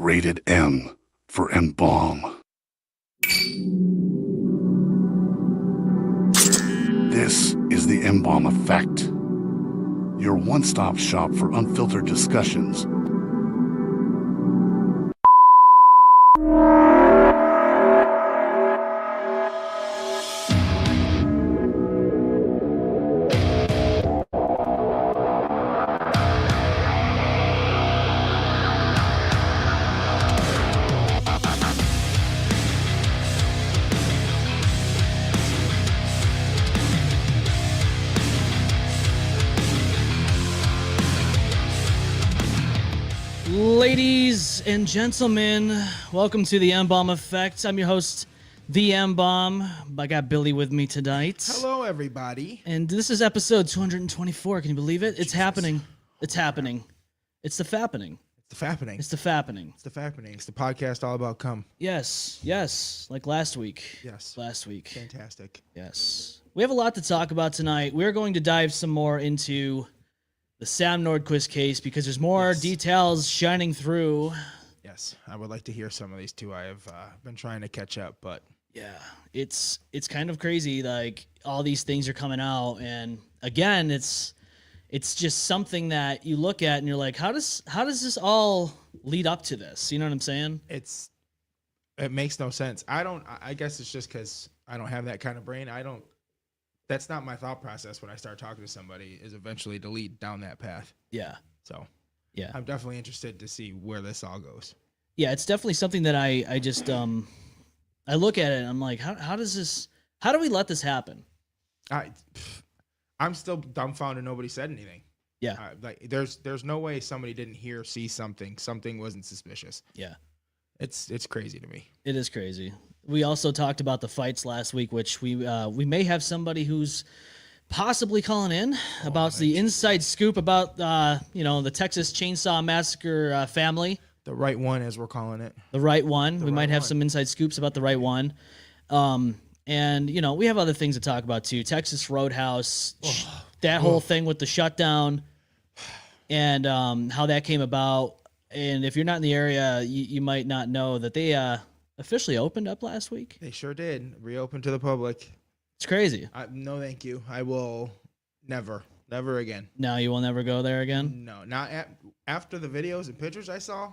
Rated M for M-Balm. This is the M-Balm Effect, your one-stop shop for unfiltered discussions. Ladies and gentlemen, welcome to the M-Balm Effect. I'm your host, the M-Balm. I got Billy with me tonight. Hello, everybody. And this is episode 224. Can you believe it? It's happening. It's happening. It's the fappening. It's the fappening. It's the fappening. It's the fappening. It's the podcast all about cum. Yes. Like last week. Yes. Last week. Fantastic. Yes. We have a lot to talk about tonight. We're going to dive some more into the Sam Nordquist case because there's more details shining through. Yes, I would like to hear some of these too. I have been trying to catch up, but yeah, it's kind of crazy. Like all these things are coming out, and again, it's just something that you look at and you're like, how does this all lead up to this? You know what I'm saying? It makes no sense. I guess it's just because I don't have that kind of brain. That's not my thought process when I start talking to somebody, is eventually to lead down that path. Yeah. So, yeah, I'm definitely interested to see where this all goes. Yeah, it's definitely something that I just I look at it and I'm like, how do we let this happen? I'm still dumbfounded nobody said anything. Yeah. Like there's no way somebody didn't see something wasn't suspicious. Yeah. It's crazy to me. It is crazy. We also talked about the fights last week, which we may have somebody who's possibly calling in about the inside scoop about the Texas Chainsaw Massacre family. The right one, as we're calling it. The right one. We might have some inside scoops about the right one. And we have other things to talk about too. Texas Roadhouse, that whole thing with the shutdown, and how that came about. And if you're not in the area, you might not know that they officially opened up last week. They sure did. Reopened to the public. It's crazy. No, thank you. I will never again. No, you will never go there again? No, not after the videos and pictures I saw.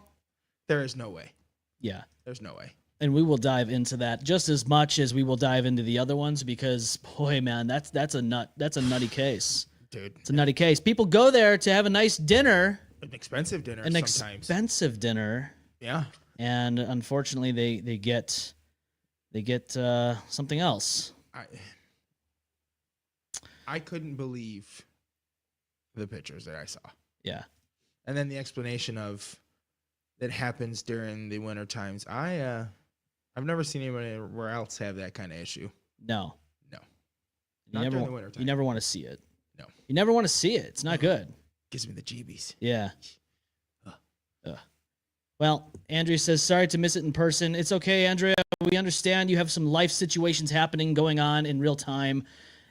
There is no way. Yeah. There's no way. And we will dive into that just as much as we will dive into the other ones because, boy, man, that's a nutty case. Dude. It's a nutty case. People go there to have a nice dinner. An expensive dinner sometimes. Expensive dinner. Yeah. And unfortunately, they get something else. I couldn't believe the pictures that I saw. Yeah. And then the explanation of that happens during the winter times. I've never seen anywhere else have that kind of issue. No. Not during the winter time. You never want to see it. No. You never want to see it. It's not good. Gives me the jeebies. Yeah. Well, Andrea says, sorry to miss it in person. It's okay, Andrea. We understand you have some life situations going on in real time,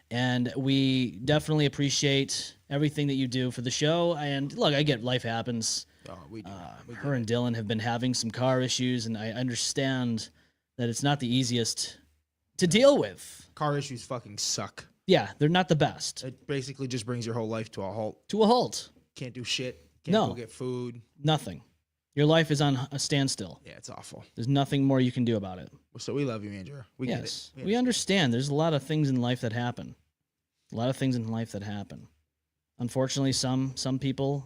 and we definitely appreciate everything that you do for the show. And look, I get life happens. Oh, we do. Her and Dylan have been having some car issues, and I understand that it's not the easiest to deal with. Car issues fucking suck. Yeah, they're not the best. It basically just brings your whole life to a halt. To a halt. Can't do shit. Can't go get food. Nothing. Your life is on a standstill. Yeah, it's awful. There's nothing more you can do about it. So we love you, Andrew. We get it. We understand. There's a lot of things in life that happen. Unfortunately, some people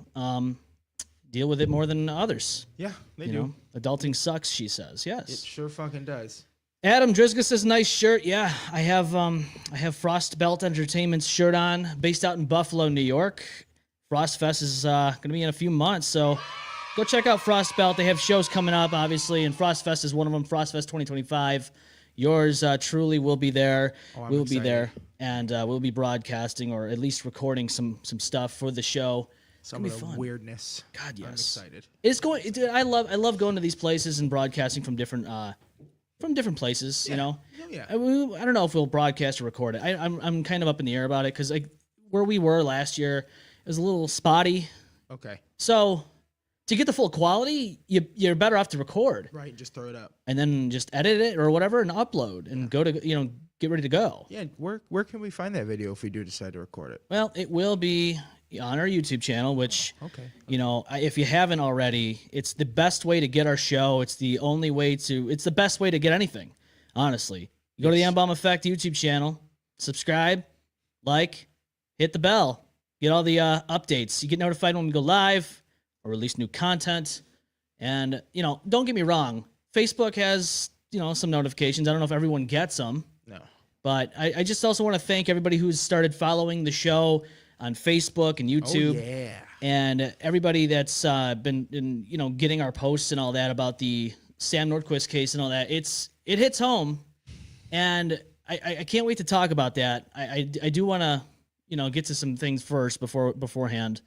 deal with it more than others. Yeah, they do. Adulting sucks, she says. Yes. It sure fucking does. Adam Drisga says, nice shirt. Yeah, I have Frostbelt Entertainment's shirt on, based out in Buffalo, New York. Frostfest is going to be in a few months, so go check out Frostbelt. They have shows coming up, obviously, and Frostfest is one of them, Frostfest 2025. Yours truly will be there. We'll be there, and we'll be broadcasting or at least recording some stuff for the show. Some of the weirdness. God, yes. I'm excited. It's going. Dude, I love going to these places and broadcasting from different places. Yeah. You know. Oh, yeah. I don't know if we'll broadcast or record it. I'm kind of up in the air about it because where we were last year, it was a little spotty. Okay. So to get the full quality, you're better off to record. Right, just throw it up. And then just edit it or whatever and upload and go to, get ready to go. Yeah, where can we find that video if we do decide to record it? Well, it will be on our YouTube channel, which, Okay. If you haven't already, it's the best way to get our show. It's the best way to get anything, honestly. You go to the M-Balm Effect YouTube channel, subscribe, like, hit the bell, get all the updates. You get notified when we go live or release new content. And, don't get me wrong. Facebook has, some notifications. I don't know if everyone gets them. No. But I just also want to thank everybody who's started following the show on Facebook and YouTube. Oh, yeah. And everybody that's been getting our posts and all that about the Sam Nordquist case and all that. It hits home. And I can't wait to talk about that. I do want to, get to some things first beforehand.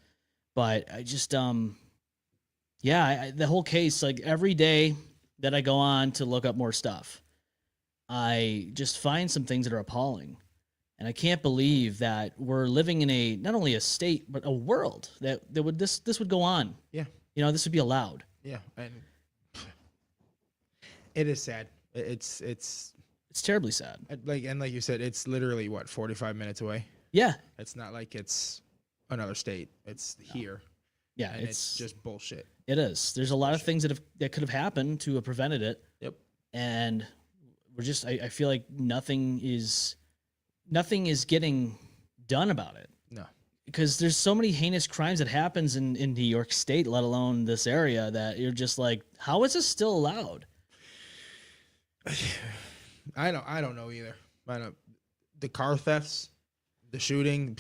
But I just, the whole case, like every day that I go on to look up more stuff, I just find some things that are appalling. And I can't believe that we're living in not only a state, but a world that this would go on. Yeah. This would be allowed. Yeah. And it is sad. It's terribly sad. Like you said, it's literally 45 minutes away. Yeah. It's not like it's another state. It's here. Yeah. And it's just bullshit. It is. There's a lot of things that could have happened to have prevented it. Yep. And we're just, I feel like nothing is getting done about it. No. Because there's so many heinous crimes that happens in New York State, let alone this area, that you're just like, how is this still allowed? I don't know either. The car thefts, the shooting,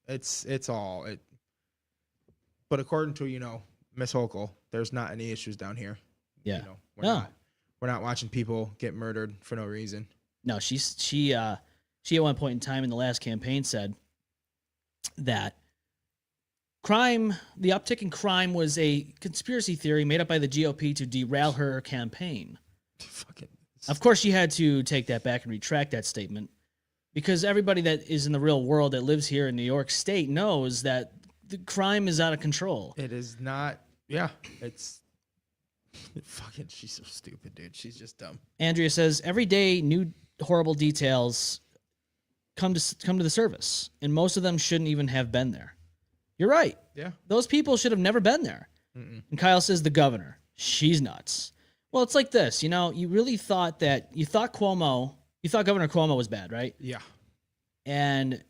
it's all it. But according to Miss Hochul, there's not any issues down here. Yeah. We're not watching people get murdered for no reason. No, she at one point in time in the last campaign said that the uptick in crime was a conspiracy theory made up by the GOP to derail her campaign. Of course, she had to take that back and retract that statement, because everybody that is in the real world that lives here in New York State knows that the crime is out of control. It is not. Yeah, she's so stupid, dude. She's just dumb. Andrea says every day new horrible details come to the surface, and most of them shouldn't even have been there. You're right. Yeah. Those people should have never been there. Mm-mm. And Kyle says the governor. She's nuts. Well, it's like this. You really thought Governor Cuomo was bad, right? Yeah. And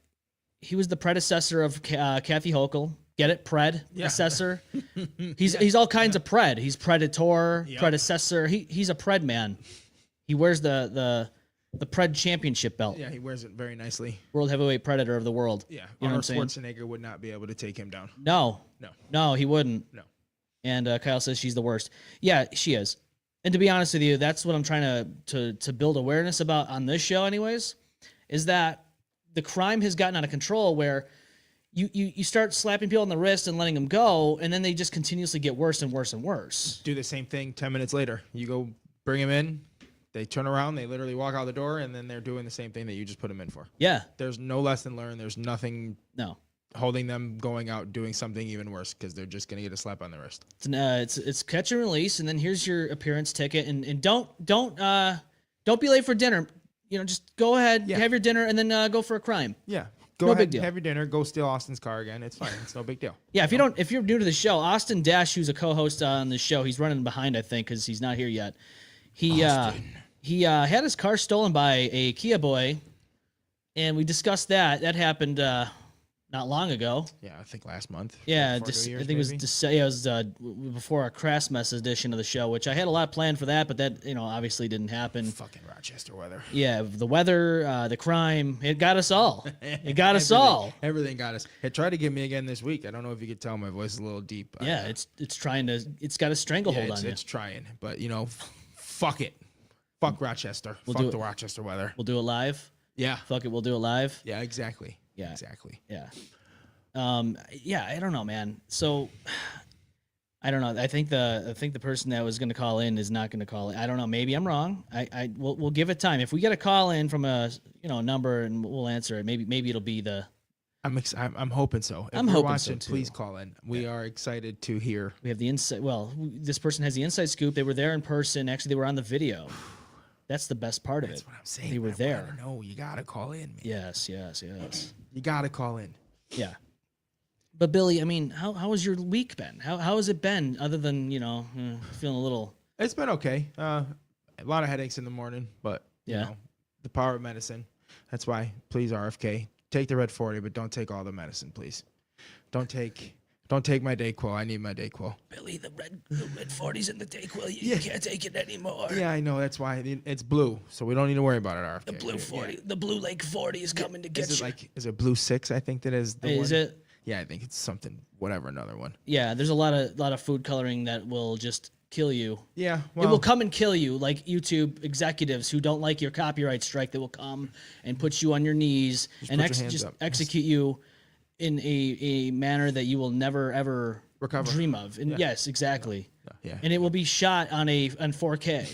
he was the predecessor of Kathy Hochul. Get it? Pred? Yeah. Assessor? He's all kinds of pred. He's predator, Yep. predecessor. He's a pred man. He wears the Pred championship belt. Yeah, he wears it very nicely. World heavyweight predator of the world. Yeah. You know Arnold what I'm saying? Schwarzenegger would not be able to take him down. No, he wouldn't. No. And Kyle says she's the worst. Yeah, she is. And to be honest with you, that's what I'm trying to build awareness about on this show anyways, is that the crime has gotten out of control where you start slapping people on the wrist and letting them go, and then they just continuously get worse and worse and worse. Do the same thing 10 minutes later. You go bring him in, they turn around, they literally walk out the door, and then they're doing the same thing that you just put them in for. Yeah. There's no lesson learned. There's nothing holding them going out doing something even worse, because they're just going to get a slap on the wrist. It's catch and release, and then here's your appearance ticket, and don't be late for dinner. Just go ahead, have your dinner, and then go for a crime. Yeah. No big deal. Have your dinner. Go steal Austin's car again. It's fine. It's no big deal. Yeah, if you're new to the show, Austin Dash, who's a co-host on the show, he's running behind, I think, because he's not here yet. He had his car stolen by a Kia boy, and we discussed that. That happened not long ago. Yeah, I think last month. Yeah, I think it was before our Christmas edition of the show, which I had a lot planned for that, but that obviously didn't happen. Fucking Rochester weather. Yeah, the weather, the crime, it got us all. It got us all. Everything got us. It tried to get me again this week. I don't know if you could tell my voice is a little deep. Yeah, it's got a stranglehold on you. It's trying, but fuck it. Fuck Rochester. Fuck the Rochester weather. We'll do it live. Yeah. Fuck it, we'll do it live. Yeah, exactly. Yeah. Exactly. Yeah. I don't know, man. So I don't know. I think the person that was going to call in is not going to call in. I don't know. Maybe I'm wrong. We'll give it time. If we get a call in from a number and we'll answer it, maybe it'll be the I'm hoping so. If I'm you're hoping watching, so, too. please call in. We are excited to hear. We have the inside. Well, this person has the inside scoop. They were there in person. Actually, they were on the video. That's the best part of it. That's what I'm saying. They were there. I don't know. You gotta call in, man. Yes. You gotta call in. Yeah. But Billy, I mean, how has your week been? How has it been other than, feeling a little... It's been okay. A lot of headaches in the morning, but you know, the power of medicine. That's why, please, RFK, take the Red 40, but don't take all the medicine, please. Don't take my Dayquil. I need my Dayquil. Billy, the red 40's in the Dayquil. You can't take it anymore. Yeah, I know. That's why it's blue, so we don't need to worry about it, RFK. The blue 40, the Blue Lake 40 is coming to get you. Is it blue 6? I think that is the one. Is it? Yeah, I think it's something, whatever, another one. Yeah, there's a lot of food coloring that will just kill you. Yeah, it will come and kill you, like YouTube executives who don't like your copyright strike. That will come and put you on your knees and execute you in a manner that you will never ever recover, dream of. And yes, exactly. Yeah. And it will be shot on 4K.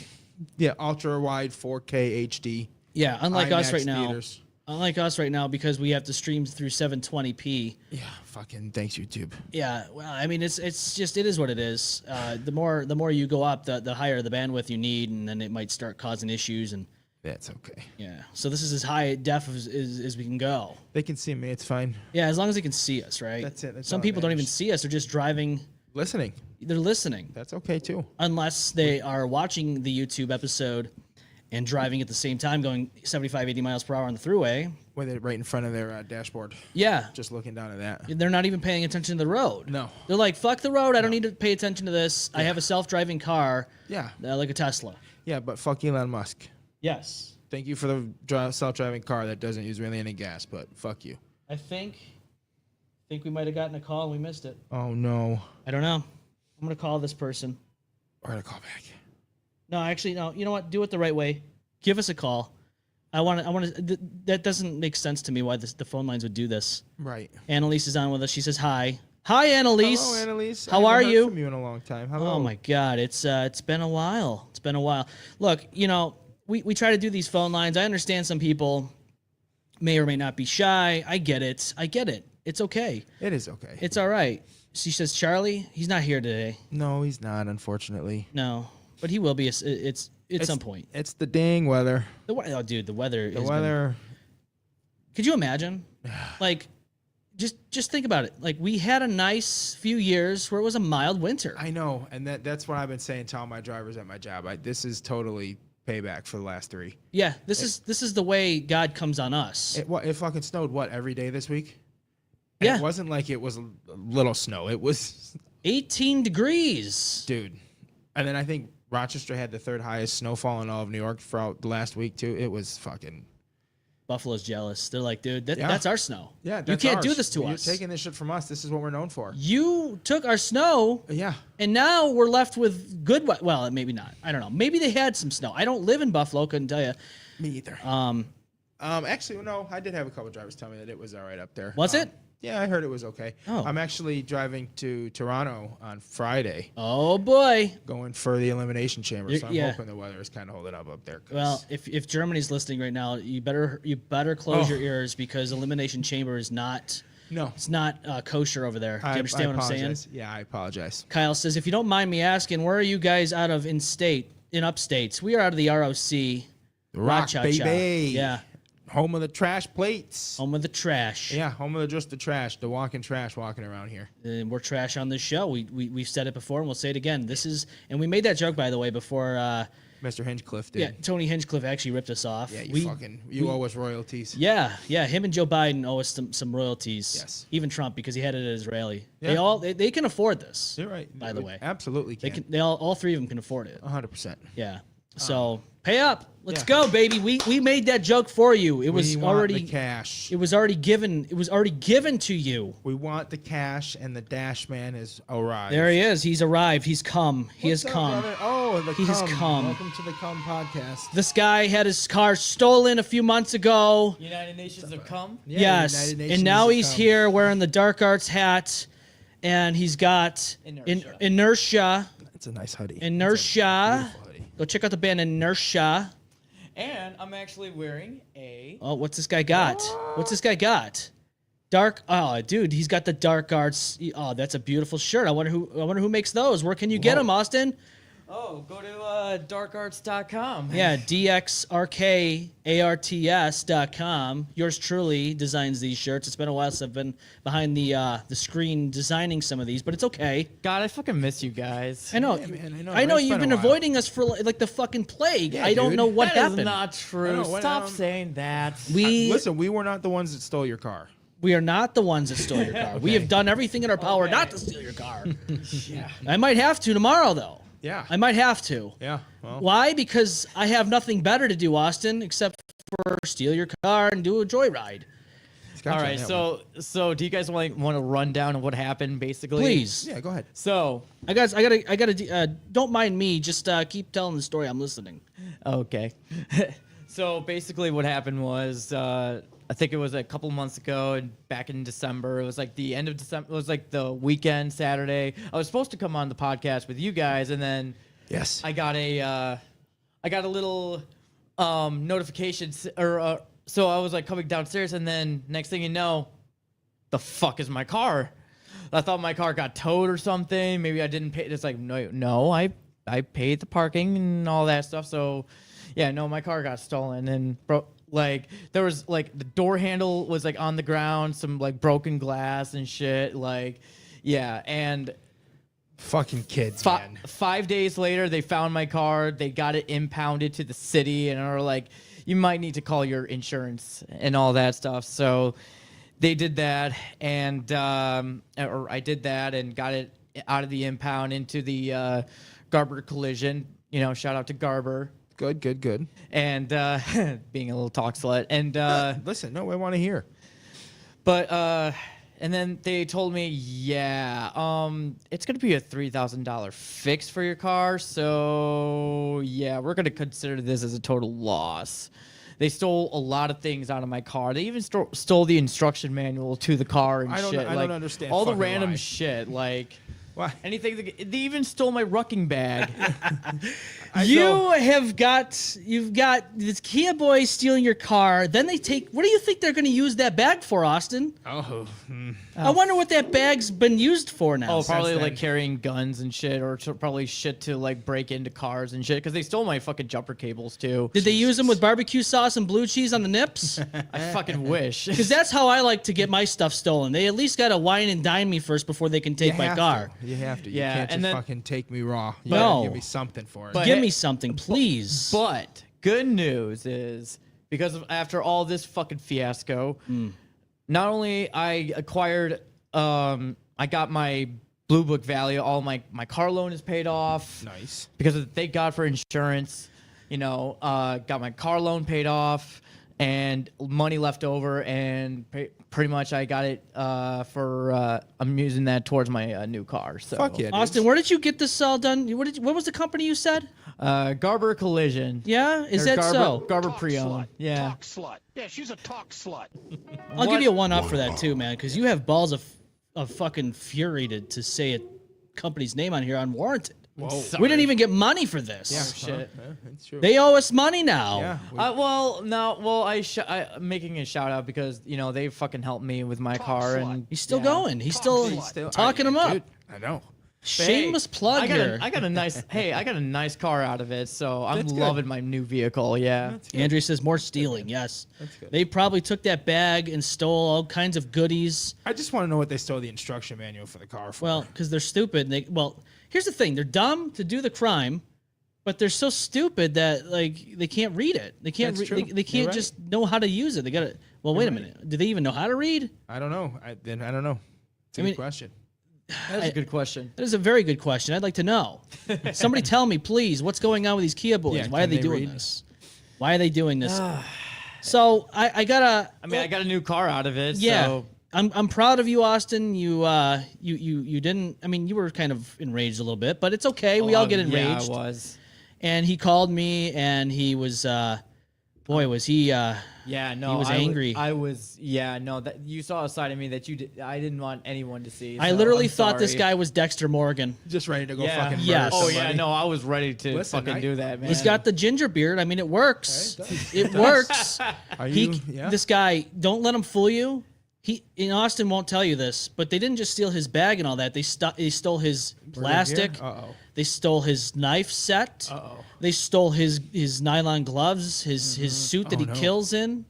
Yeah, ultra wide 4K HD. Yeah, unlike us right now. Theaters. Unlike us right now, because we have to stream through 720p. Yeah, fucking thanks YouTube. Yeah, well, I mean, it is what it is. The more you go up, the higher the bandwidth you need, and then it might start causing issues. And that's okay. Yeah, so this is as high def as we can go. They can see me. It's fine. Yeah, as long as they can see us, right? That's it. That's Some people don't even see us; they're just driving. Listening. They're listening. That's okay too. Unless they are watching the YouTube episode and driving at the same time, going 75, 80 miles per hour on the thruway. With it right in front of their dashboard. Yeah. Just looking down at that. They're not even paying attention to the road. No. They're like, fuck the road. I don't need to pay attention to this. I have a self-driving car. Yeah. Like a Tesla. Yeah, but fuck Elon Musk. Yes. Thank you for the self-driving car that doesn't use really any gas, but fuck you. I think we might have gotten a call and we missed it. Oh, no. I don't know. I'm going to call this person. We're going to call back. No, actually, no. You know what? Do it the right way. Give us a call. I want to. That doesn't make sense to me why the phone lines would do this. Right. Annalise is on with us. She says hi. Hi, Annalise. Hello, Annalise. How are you? I haven't heard from you in a long time. Hello. Oh my God, it's been a while. It's been a while. Look, we try to do these phone lines. I understand some people may or may not be shy. I get it. It's okay. It is okay. It's all right. She says, Charlie, he's not here today. No, he's not, unfortunately. No, but he will be. It's some point. It's the dang weather. Oh, dude, the weather. The weather. Could you imagine? Like, just think about it. Like, we had a nice few years where it was a mild winter. I know, and that's what I've been saying to all my drivers at my job. This is totally payback for the last 3. Yeah, this is the way God comes on us. It fucking snowed every day this week? Yeah. It wasn't like it was a little snow. It was 18 degrees. Dude. And then I think Rochester had the 3rd highest snowfall in all of New York throughout the last week too. It was fucking. Buffalo's jealous. They're like, dude, that's our snow. Yeah, you can't do this to us. You're taking this shit from us. This is what we're known for. You took our snow. Yeah. And now we're left with good. Well, maybe not. I don't know. Maybe they had some snow. I don't live in Buffalo. Couldn't tell you. Me either. Actually, no. I did have a couple drivers tell me that it was all right up there. Was it? Yeah, I heard it was okay. Oh. I'm actually driving to Toronto on Friday. Oh boy. Going for the elimination chamber, so I'm hoping the weather is kind of holding up there. Well, if Germany's listening right now, you better close your ears because elimination chamber is not. No, it's not kosher over there. Do you understand what I'm saying? Yeah, I apologize. Kyle says, if you don't mind me asking, where are you guys out of in upstates? We are out of the ROC. Rock, baby. Yeah. Home of the trash plates. Home of the trash. Yeah, home of just the trash, the walking trash walking around here. And we're trash on this show. We've said it before and we'll say it again. And we made that joke, by the way, before. Mr. Hinchcliffe did. Yeah, Tony Hinchcliffe actually ripped us off. Yeah, you owe us royalties. Yeah, him and Joe Biden owe us some royalties. Yes. Even Trump, because he had it at Israeli. Yeah. They can afford this. You're right. By the way. Absolutely can. They all 3 of them can afford it. 100%. Yeah. So pay up. Let's go, baby. We made that joke for you. It was already the cash. It was already given. It was already given to you. We want the cash, and the Dash Man has arrived. There he is. He's arrived. He's come. He has come. Brother? Oh, he has come. Welcome to the Cum Podcast. This guy had his car stolen a few months ago. United Nations of Cum. Yeah, yes, and now he's here wearing the Dark Arts hat, and he's got Inertia. It's a nice hoodie. Inertia. Go check out the band Inertia. And I'm actually wearing a... Oh, what's this guy got? What's this guy got? Dark. Oh, dude, he's got the dark arts. Oh, that's a beautiful shirt. I wonder who makes those. Where can you get them, Austin? Oh, go to darkarts.com. Yeah, DXRKARTS.com. Yours truly designs these shirts. It's been a while since I've been behind the screen designing some of these, but it's okay. God, I fucking miss you guys. I know. Yeah, man, I know It's you've been been a while. avoiding us for like the fucking plague. Yeah, I don't dude. know what That is happened. not true. I know, Stop saying that. Listen, we were not the ones that stole your car. We are not the ones that stole your car. We have done everything in our power not to steal your car. Yeah. I might have to tomorrow, though. Yeah. I might have to. Yeah. Well, Why? Because I have nothing better to do, Austin, except for steal your car and do a joyride. All right, so do you guys want to run down what happened, basically? Please. Yeah, go ahead. So, I gotta. Don't mind me. Just keep telling the story. I'm listening. okay. So basically, what happened was, I think it was a couple months ago, and back in December. It was like the end of December. It was like the weekend, Saturday. I was supposed to come on the podcast with you guys, and then Yes. I got a little notification, so I was like coming downstairs, and then next thing you know, the fuck is my car? I thought my car got towed or something. Maybe I didn't pay. It's like no, I paid the parking and all that stuff. So yeah, no, my car got stolen, and like there was like the door handle was like on the ground, some like broken glass and shit. Like yeah, and Fucking kids, man. 5 days later, they found my car. They got it impounded to the city, and are like, you might need to call your insurance and all that stuff. So they did that, and or I did that and got it out of the impound into the Garber collision. You know, shout out to Garber. Good. And being a little talk slut. And Listen, no, I want to hear. but and then they told me, yeah, it's gonna be a $3,000 fix for your car. So yeah, we're gonna consider this as a total loss. They stole a lot of things out of my car. They even stole the instruction manual to the car and shit. I don't understand all the fucking random why. shit. Like Why? anything. They even stole my rucking bag. You've got this Kia boy stealing your car. Then they take. What do you think they're going to use that bag for, Austin? Oh. I wonder what that bag's been used for now. Oh, probably then. like carrying guns and shit, or probably shit to like break into cars and shit. Because they stole my fucking jumper cables too. Did they use them with barbecue sauce and blue cheese on the nips? I fucking wish. Because that's how I like to get my stuff stolen. They at least got to wine and dine me first before they can take my car. You have to. Yeah, You can't and just then- fucking take me raw. You No. gotta give me something for it. But- Give me something, please. But good news is because after all this fucking fiasco, not only I acquired, I got my Blue Book value. All my car loan is paid off. Nice. Because of, thank God for insurance. You know, got my car loan paid off and money left over, and pretty much I got it for I'm using that towards my new car. So Fuck yeah, dude. Austin, where did you get this all done? What was the company you said? Garber Collision. Yeah, is Or that Garber, so? Garber Talk pre-owned. slut. Yeah. Talk slut. Yeah, she's a talk slut. I'll give you a one up for that too, man, because you have balls of fucking fury to say a company's name on here unwarranted. Whoa. We didn't even get money for this. Shit. Yeah, it's true. They owe us money now. yeah. I'm making a shout out because you know they fucking helped me with my car, slut. and He's still yeah. going. He's still talking him up. Dude, I know. Shameless plug I got here. I got a nice I got a nice car out of it, so I'm That's good. loving my new vehicle. Yeah. Andrea says more stealing. Yes, good. they probably took that bag and stole all kinds of goodies. I just want to know what they stole the instruction manual for the car for. Well, because they're stupid. Here's the thing: they're dumb to do the crime, but they're so stupid that like they can't read it. They can't. That's They true. can't You're right. just know how to use it. They got to. Well, wait a minute. Do they even know how to read? I don't know. I don't know. It's a I good mean- question. That's a good question. That is a very good question. I'd like to know. Somebody tell me, please, what's going on with these Kia boys? Yeah, Why are can they they doing read? this? Why are they doing this? So I gotta. I mean, I got a new car out of it. Yeah. So I'm proud of you, Austin. You didn't. I mean, you were kind of enraged a little bit, but it's okay. We all get enraged. Yeah, I was. And he called me, and he was, boy, was he. Yeah, no, He was angry. I was. Yeah, no, that you saw a side of me that I didn't want anyone to see. I so literally I'm thought this sorry. guy was Dexter Morgan. Just ready to go Yeah. fucking murder Yes. Oh somebody. yeah, no, I was ready to Listen, fucking do that, man. He's got the ginger beard. I mean, it works. Okay, It works. Are you? Yeah. This guy, don't let him fool you. Austin won't tell you this, but they didn't just steal his bag and all that. They stole his plastic. They stole his knife set. They stole his nylon gloves, his suit that he kills in.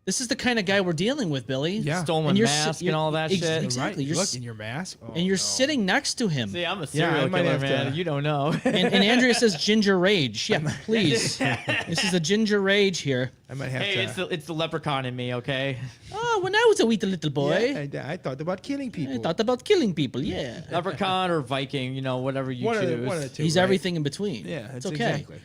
This is the kind of guy we're dealing with, Billy. Yeah. Stole my mask and all that shit. Exactly. Right. Look in your mask. And you're sitting next to him. See, I'm a serial killer, man. You don't know. and Andrea says ginger rage. Yeah, please. This is the ginger rage here. I might have to. It's the leprechaun in me, okay? Oh, when I was a wee little boy. Yeah, I thought about killing people. Yeah. Leprechaun or Viking, whatever you choose. One of the two, He's right? everything in between. Yeah, it's okay. Exactly.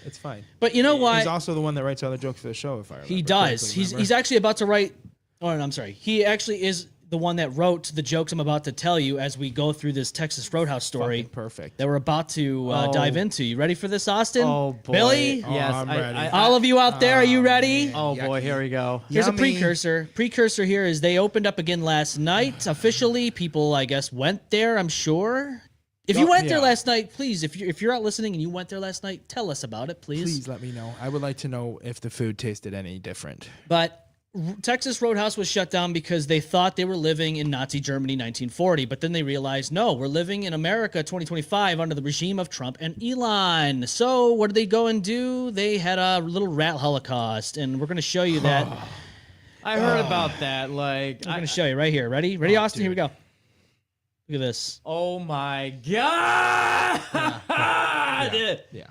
It's fine. But you know why? He's also the one that writes all the jokes for the show, if I remember. He does. He's actually about to write. Oh, no, I'm sorry. He actually is the one that wrote the jokes I'm about to tell you as we go through this Texas Roadhouse story. Fucking perfect. That we're about to dive into. You ready for this, Austin? Oh, boy. Billy? Yes, I'm ready. All of you out there, are you ready? Oh, boy, here we go. Here's a precursor. Precursor here is they opened up again last night. Officially, people, I guess, went there, I'm sure. If you went there last night, please, if you're out listening and you went there last night, tell us about it, please. Please let me know. I would like to know if the food tasted any different. But Texas Roadhouse was shut down because they thought they were living in Nazi Germany 1940, but then they realized, no, we're living in America 2025 under the regime of Trump and Elon. So what did they go and do? They had a little rat holocaust, and we're going to show you that. I heard about that. Like, I'm going to show you right here. Ready? Ready, Austin? Here we go. Look at this. Oh, my God. Yeah.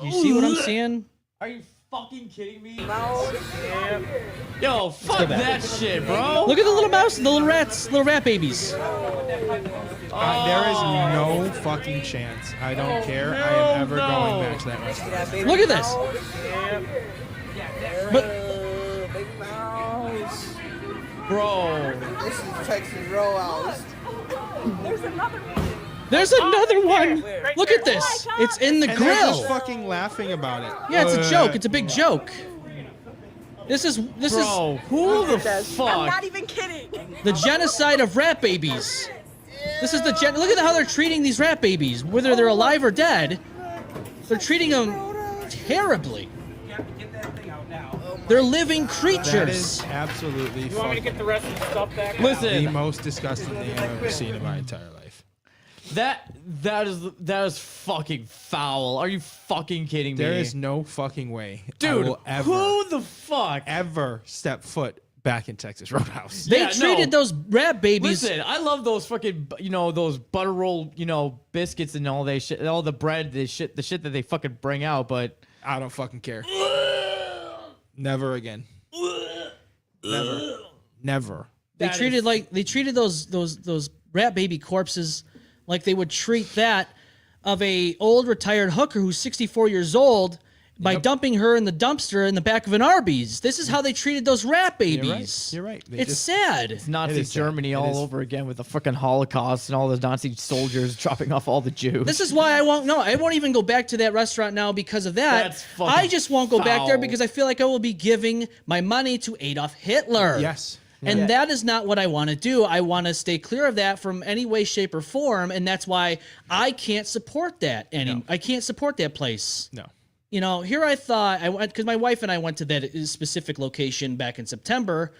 You see what I'm seeing? Are you fucking kidding me? Yo, fuck that shit, bro. Look at the little mouse, the little rats, little rat babies. There is no fucking chance. I don't care. I am ever going back to that restaurant. Look at this. But Bro. This is Texas Roadhouse. there's another one. Look at this. It's in the And they're grill. just fucking laughing about it. Yeah, it's a joke. It's a big joke. This is Bro, who the fuck? I'm not even kidding. the genocide of rat babies. This is the look at how they're treating these rat babies, whether they're alive or dead. They're treating them terribly. They're living That is is absolutely You want me to get the rest of the stuff back? the Listen, most disgusting thing I've ever seen in my entire life. that is fucking foul. Are you fucking kidding me? There is no fucking way I Dude, will ever, who the fuck? ever step foot back in Texas Roadhouse. They Yeah, treated no. those rat babies. Listen, I love those fucking, those butter roll, biscuits and all that shit, all the bread, the shit that they fucking bring out, but I don't fucking care. Never again. Never. They treated those rat baby corpses like they would treat that of a old retired hooker who's 64 years old by dumping her in the dumpster in the back of an Arby's. This is how they treated those rat babies. You're right. It's sad. it's Nazi is sad. Germany It all is. over again with the fucking Holocaust and all the Nazi soldiers dropping off all the Jews. This is why I won't even go back to that restaurant now because of that. That's fucking I just won't go back there foul. because I feel like I will be giving my money to Adolf Hitler. Yes. And that is not what I want to do. I want to stay clear of that from any way, shape, or form, and that's why I can't support that I can't support that place. No. Here I thought I went because my wife and I went to that specific location back in September,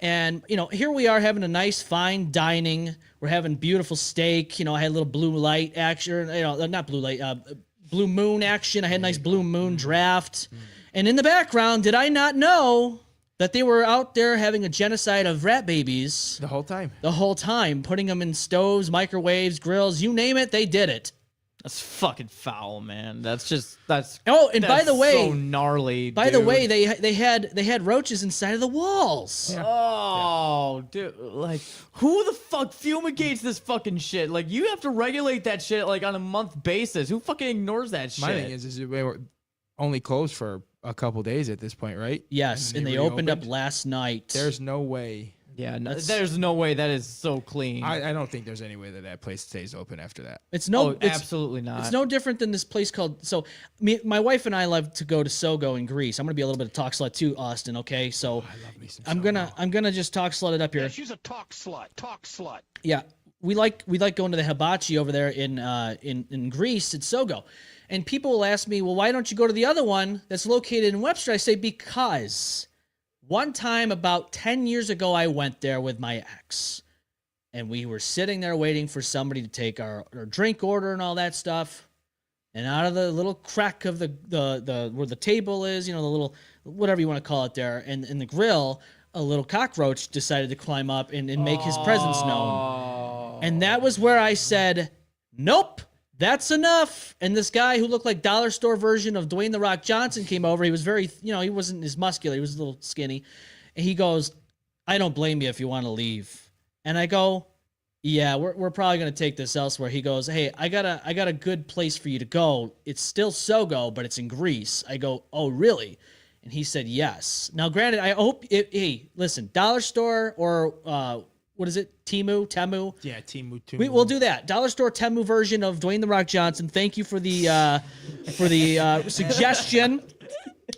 and here we are having a nice, fine dining. We're having beautiful steak. I had a little blue light action. Not blue light, blue moon action. I had a nice blue moon draft, and in the background, did I not know that they were out there having a genocide of rat babies The whole time. the whole time, putting them in stoves, microwaves, grills, you name it, they did it. That's fucking foul, man. That's Oh, and by that's the way, so gnarly. by the dude. way, they had roaches inside of the walls. Oh, dude, like, who the fuck fumigates this fucking shit? Like, you have to regulate that shit, like, on a month basis. Who fucking ignores that shit? My thing is they were only closed for a couple days at this point, right? Yes, and they opened up last night. There's no way. Yeah, no, there's no way that is so clean. I don't think there's any way that place stays open after that. It's absolutely not. It's no different than this place called. So, my wife and I love to go to Sogo in Greece. I'm gonna be a little bit of talk slut too, Austin. Okay, so I love me some I'm gonna just talk slut it up here. Yeah, she's a talk slut. Talk slut. Yeah, we like going to the hibachi over there in Greece at Sogo, and people will ask me, well, why don't you go to the other one that's located in Webster? I say because One time about 10 years ago, I went there with my ex, and we were sitting there waiting for somebody to take our drink order and all that stuff. And out of the little crack of the where the table is, the little, whatever you want to call it there, and in the grill, a little cockroach decided to climb up and make his presence known. And that was where I said, nope, that's enough. And this guy who looked like dollar store version of Dwayne The Rock Johnson came over. He was very, he wasn't as muscular. He was a little skinny. And he goes, I don't blame you if you want to leave. And I go, yeah, we're probably going to take this elsewhere. He goes, hey, I got a good place for you to go. It's still Sogo, but it's in Greece. I go, oh, really? And he said, yes. Now, granted, I hope hey, listen, dollar store or what is it? Temu? Yeah, Temu. We'll do that. Dollar store Temu version of Dwayne The Rock Johnson. Thank you for the suggestion.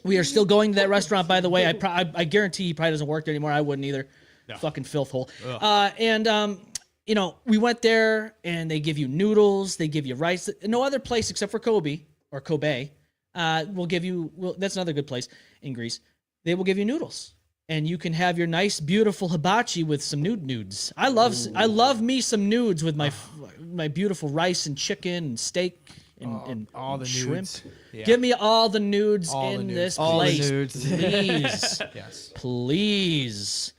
We are still going to that restaurant, by the way. I guarantee he probably doesn't work there anymore. I wouldn't either. No. Fucking filth hole. We went there and they give you noodles, they give you rice. No other place except for Kobe will give you. That's another good place in Greece. They will give you noodles, and you can have your nice, beautiful hibachi with some nudes. I love me some nudes with my beautiful rice and chicken and steak and all the shrimp. Nudes. Yeah. Give me all the nudes in this all place, the nudes. please. Yes. Please.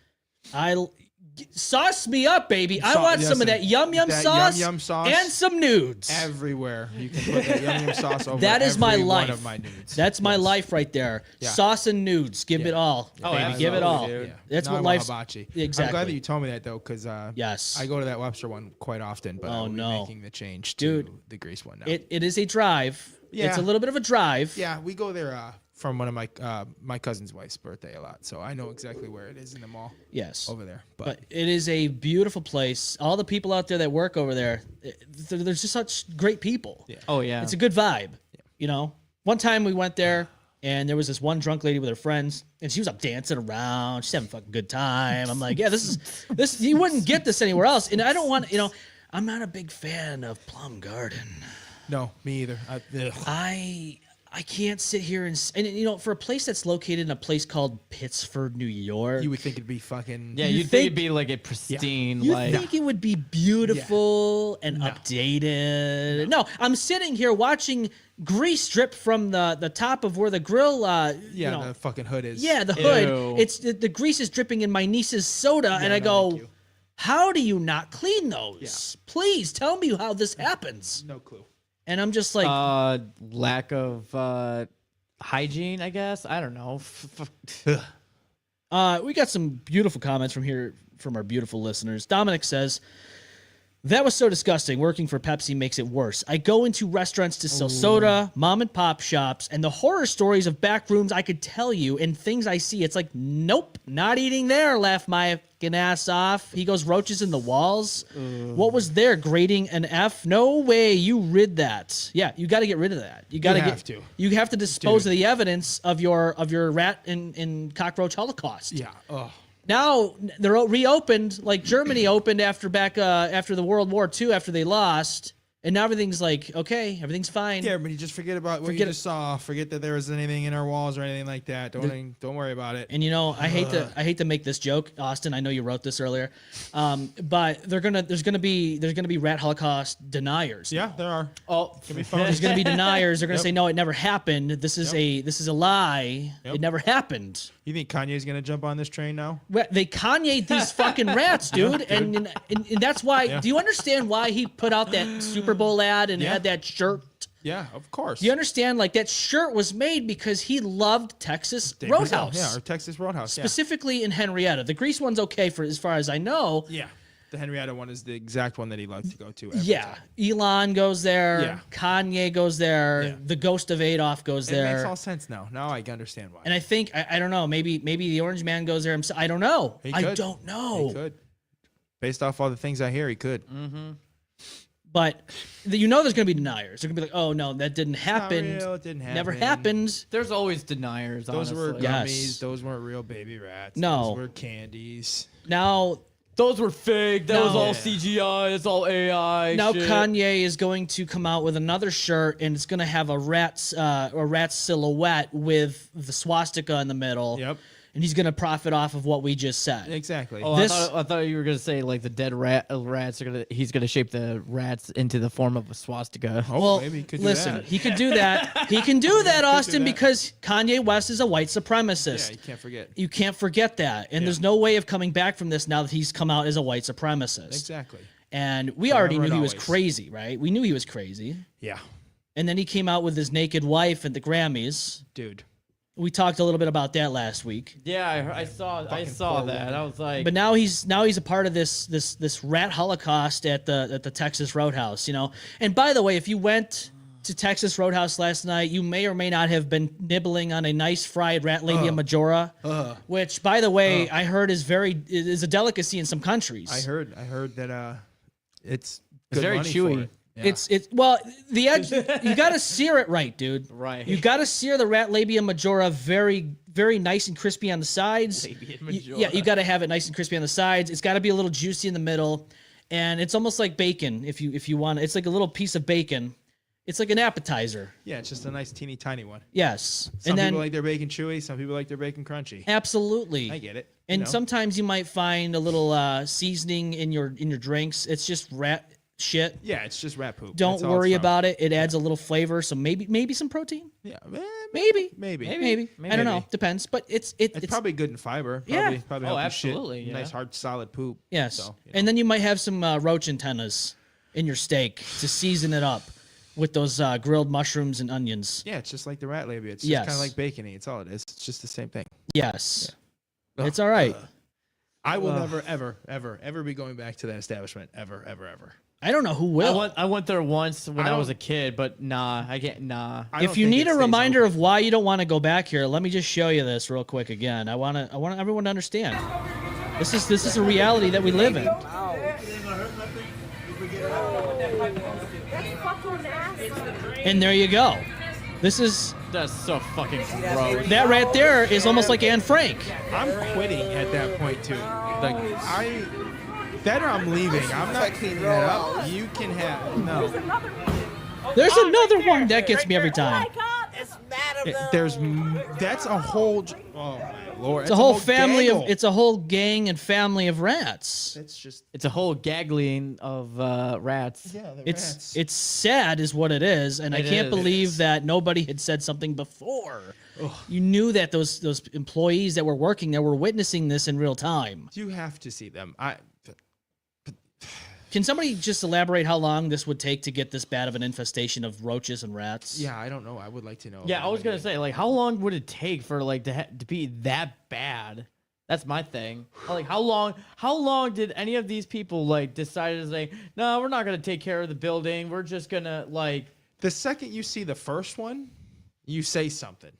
Sauce me up, baby. I want some of that yum sauce, yum sauce and some nudes. Everywhere. You can put that yum sauce over That is my every life. one of my nudes. That's my life right there. Yeah. Sauce and nudes. Give it all. Oh, baby. Give it all. absolutely, dude. Yeah. That's Now what I want life's... hibachi. Exactly. I'm glad that you told me that, though, because Yes. I go to that Webster one quite often, but I'll be making the change to Dude, the Greece one now. It is a drive. Yeah. It's a little bit of a drive. Yeah, we go there from one of my cousin's wife's birthday a lot, so I know exactly where it is in the mall. Yes. Over there. But it is a beautiful place. All the people out there that work over there, there's just such great people. Yeah. Oh yeah. It's a good vibe. One time we went there and there was this one drunk lady with her friends and she was up dancing around. She's having a fucking good time. I'm like, yeah, this you wouldn't get this anywhere else. And I don't want, I'm not a big fan of Plum Garden. No, me either. I can't sit here and for a place that's located in a place called Pittsford, New York. You would think it'd be fucking... Yeah, you'd think it'd be like a pristine, You think it would be beautiful and updated. No, I'm sitting here watching grease drip from the top of where the grill, the fucking hood is. Yeah, the hood. Ew. It's the grease is dripping in my niece's soda, and I go, how do you not clean those? Yeah. Please tell me how this happens. No clue. And I'm just like, lack of hygiene, I guess. I don't know. we got some beautiful comments from our beautiful listeners. Dominic says, that was so disgusting. Working for Pepsi makes it worse. I go into restaurants to sell soda, mom and pop shops, and the horror stories of back rooms I could tell you and things I see. It's like, nope, not eating there. Laugh my fucking ass off. He goes, roaches in the walls. What was there? Grading an F? No way. You rid that. Yeah, you got to get rid of that. You have to dispose of the evidence of your rat and cockroach holocaust. Yeah. Oh. Now they're reopened, like Germany opened after the World War II, after they lost, and now everything's like, okay, everything's fine. Yeah, but you just forget about what you just saw. Forget that there was anything in our walls or anything like that. Don't worry about it. And I hate to make this joke, Austin. I know you wrote this earlier, but there's gonna be rat Holocaust deniers. Yeah, there are. Oh, There's gonna be deniers. They're gonna say no, it never happened. This is a lie. Yep. It never happened. You think Kanye's gonna jump on this train now? They Kanye'd these fucking rats, dude, and that's why. Yeah. Do you understand why he put out that Super Bowl ad and had that shirt? Yeah, of course. Do you understand? Like that shirt was made because he loved Texas Roadhouse. Yeah, or Texas Roadhouse. Specifically in Henrietta. The Grease one's okay for as far as I know. Yeah. The Henrietta one is the exact one that he likes to go to. Yeah. Elon goes there. Yeah. Kanye goes there. Yeah. The ghost of Adolf goes there. It makes all sense now. Now I understand why. And I think, I don't know, maybe the Orange Man goes there himself. I don't know. I don't know. He could. Based off all the things I hear, he could. Mm-hmm. But there's going to be deniers. They're going to be like, oh, no, that didn't happen. Not real, it didn't happen. Never happened. There's always deniers, Those honestly. were gummies. Yes. Those weren't real baby rats. No. Those were candies. Now, Those were fake. That was all Yeah. CGI. It's all AI. now shit. Kanye is going to come out with another shirt, and it's going to have a rat silhouette with the swastika in the middle. Yep. and he's going to profit off of what we just said. Exactly. Oh, This- I thought you were gonna say like the dead rats are he's gonna shape the rats into the form of a swastika. Oh, Well, maybe he could do listen, that. he could do that. He can do that, Austin, that. because Kanye West is a white supremacist. Yeah, you can't forget. You can't forget that. And there's no way of coming back from this now that he's come out as a white supremacist. Exactly. And we already knew and he was always. crazy, right? We knew he was crazy. Yeah, And then he came out with his naked wife at the Grammys. dude. We talked a little bit about that last week. Yeah, I saw that. I was like, But now he's a part of this rat holocaust at the Texas Roadhouse, you know. And by the way, if you went to Texas Roadhouse last night, you may or may not have been nibbling on a nice fried rat labia majora, which, by the way, I heard is a delicacy in some countries. I heard that it's good very money chewy. for it. Yeah. It's well, the edge, you got to sear it right, dude. Right. You got to sear the rat labia majora very, very nice and crispy on the sides. Labia Yeah, you got to have it nice and crispy on the sides. It's got to be a little juicy in the middle, and it's almost like bacon if you want. It's like a little piece of bacon. It's like an appetizer. Yeah, it's just a nice teeny tiny one. Yes, Some and then people like their bacon chewy. Some people like their bacon crunchy. absolutely. I get it. And you know. sometimes you might find a little seasoning in your drinks. It's just rat shit. Yeah, it's just rat poop. Don't That's all worry it's from. about it. It adds a little flavor, so maybe some protein. Yeah, Maybe. maybe. I don't know. Depends, but it's It's probably good in fiber. Yeah. Probably Oh, help you absolutely, shit. yeah. Nice hard solid poop. yes. So, you know. And then you might have some roach antennas in your steak to season it up with those grilled mushrooms and onions. Yeah, it's just like the rat labia. It's just Yes. kind of like bacony. It's all it is. It's just the same thing. Yes. It's all right. I will never, ever be going back to that establishment. Ever. I don't know who will. I went there once when I I was don't- a kid, but nah, I can't. Nah. I don't If you think need it a stays reminder open. of why you don't want to go back here, let me just show you this real quick again. I want everyone to understand. This is a reality that we live in. And there you go. This is That's so fucking gross. that right there is almost like Anne Frank. I'm quitting at that point too. Like that or I'm leaving. I'm not cleaning that up. You can have no. There's another one that gets me every time. That's a whole. Oh my lord! It's a whole family of. It's a whole gang and family of rats. It's just. It's a whole gaggling of rats. Yeah, the It's sad, is what it is, and I It can't is. believe that nobody had said something before. You knew that those employees that were working there were witnessing this in real time. You have to see them. Can somebody just elaborate how long this would take to get this bad of an infestation of roaches and rats? Yeah, I don't know. I would like to know. Yeah, I was gonna say, like, how long would it take for like to be that bad? That's my thing. Like, how long did any of these people like decide to say, no, we're not gonna take care of the building. We're just gonna like. The second you see the first one, you say something.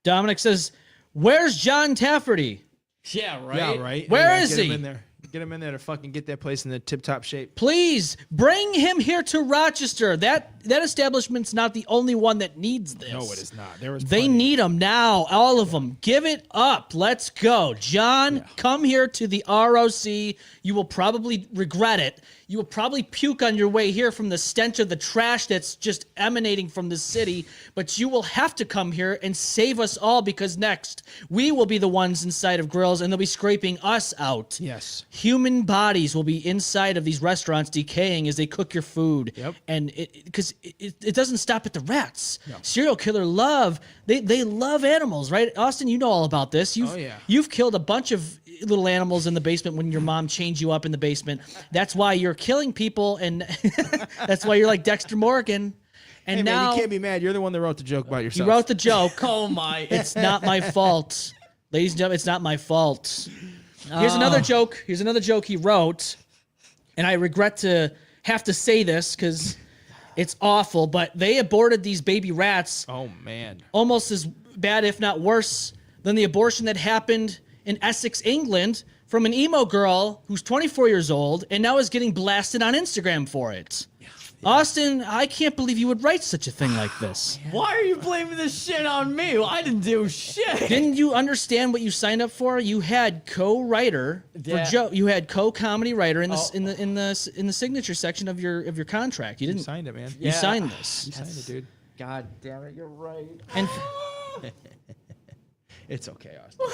Dominic says, "Where's John Tafferty? Yeah, right. Yeah, right. Where Yeah, is get he? him in there. Get him in there to fucking get that place in the tip-top shape. Please bring him here to Rochester. That establishment's not the only one that needs this. No, it is not. There was. They plenty. need them now, all of them. Give it up. Let's go. John, come here to the ROC. You will probably regret it. You will probably puke on your way here from the stench of the trash that's just emanating from the city, but you will have to come here and save us all, because next we will be the ones inside of grills and they'll be scraping us out. Yes. Human bodies will be inside of these restaurants decaying as they cook your food. Yep. And it doesn't stop at the rats. No. Serial killer they love animals, right? Austin, you know all about this. You've killed a bunch of little animals in the basement when your mom chained you up in the basement. That's why you're killing people, and that's why you're like Dexter Morgan. And Hey, now man, you can't be mad. You're the one that wrote the joke about you yourself. wrote the joke. Oh my! It's not my fault. Ladies and gentlemen, it's not my fault. Here's another joke. Here's another joke he wrote. And I regret to have to say this because it's awful, but they aborted these baby rats Oh man. almost as bad, if not worse, than the abortion that happened in Essex, England, from an emo girl who's 24 years old and now is getting blasted on Instagram for it. Austin, I can't believe you would write such a thing like this. Why are you blaming this shit on me? Well, I didn't do shit. Didn't you understand what you signed up for? You had co-writer for Yeah. Joe. You had co-comedy writer in the signature section of your contract. You You didn't. signed it, man. You Yeah. signed this. You signed it, dude. God damn it, you're right. And It's okay, Austin.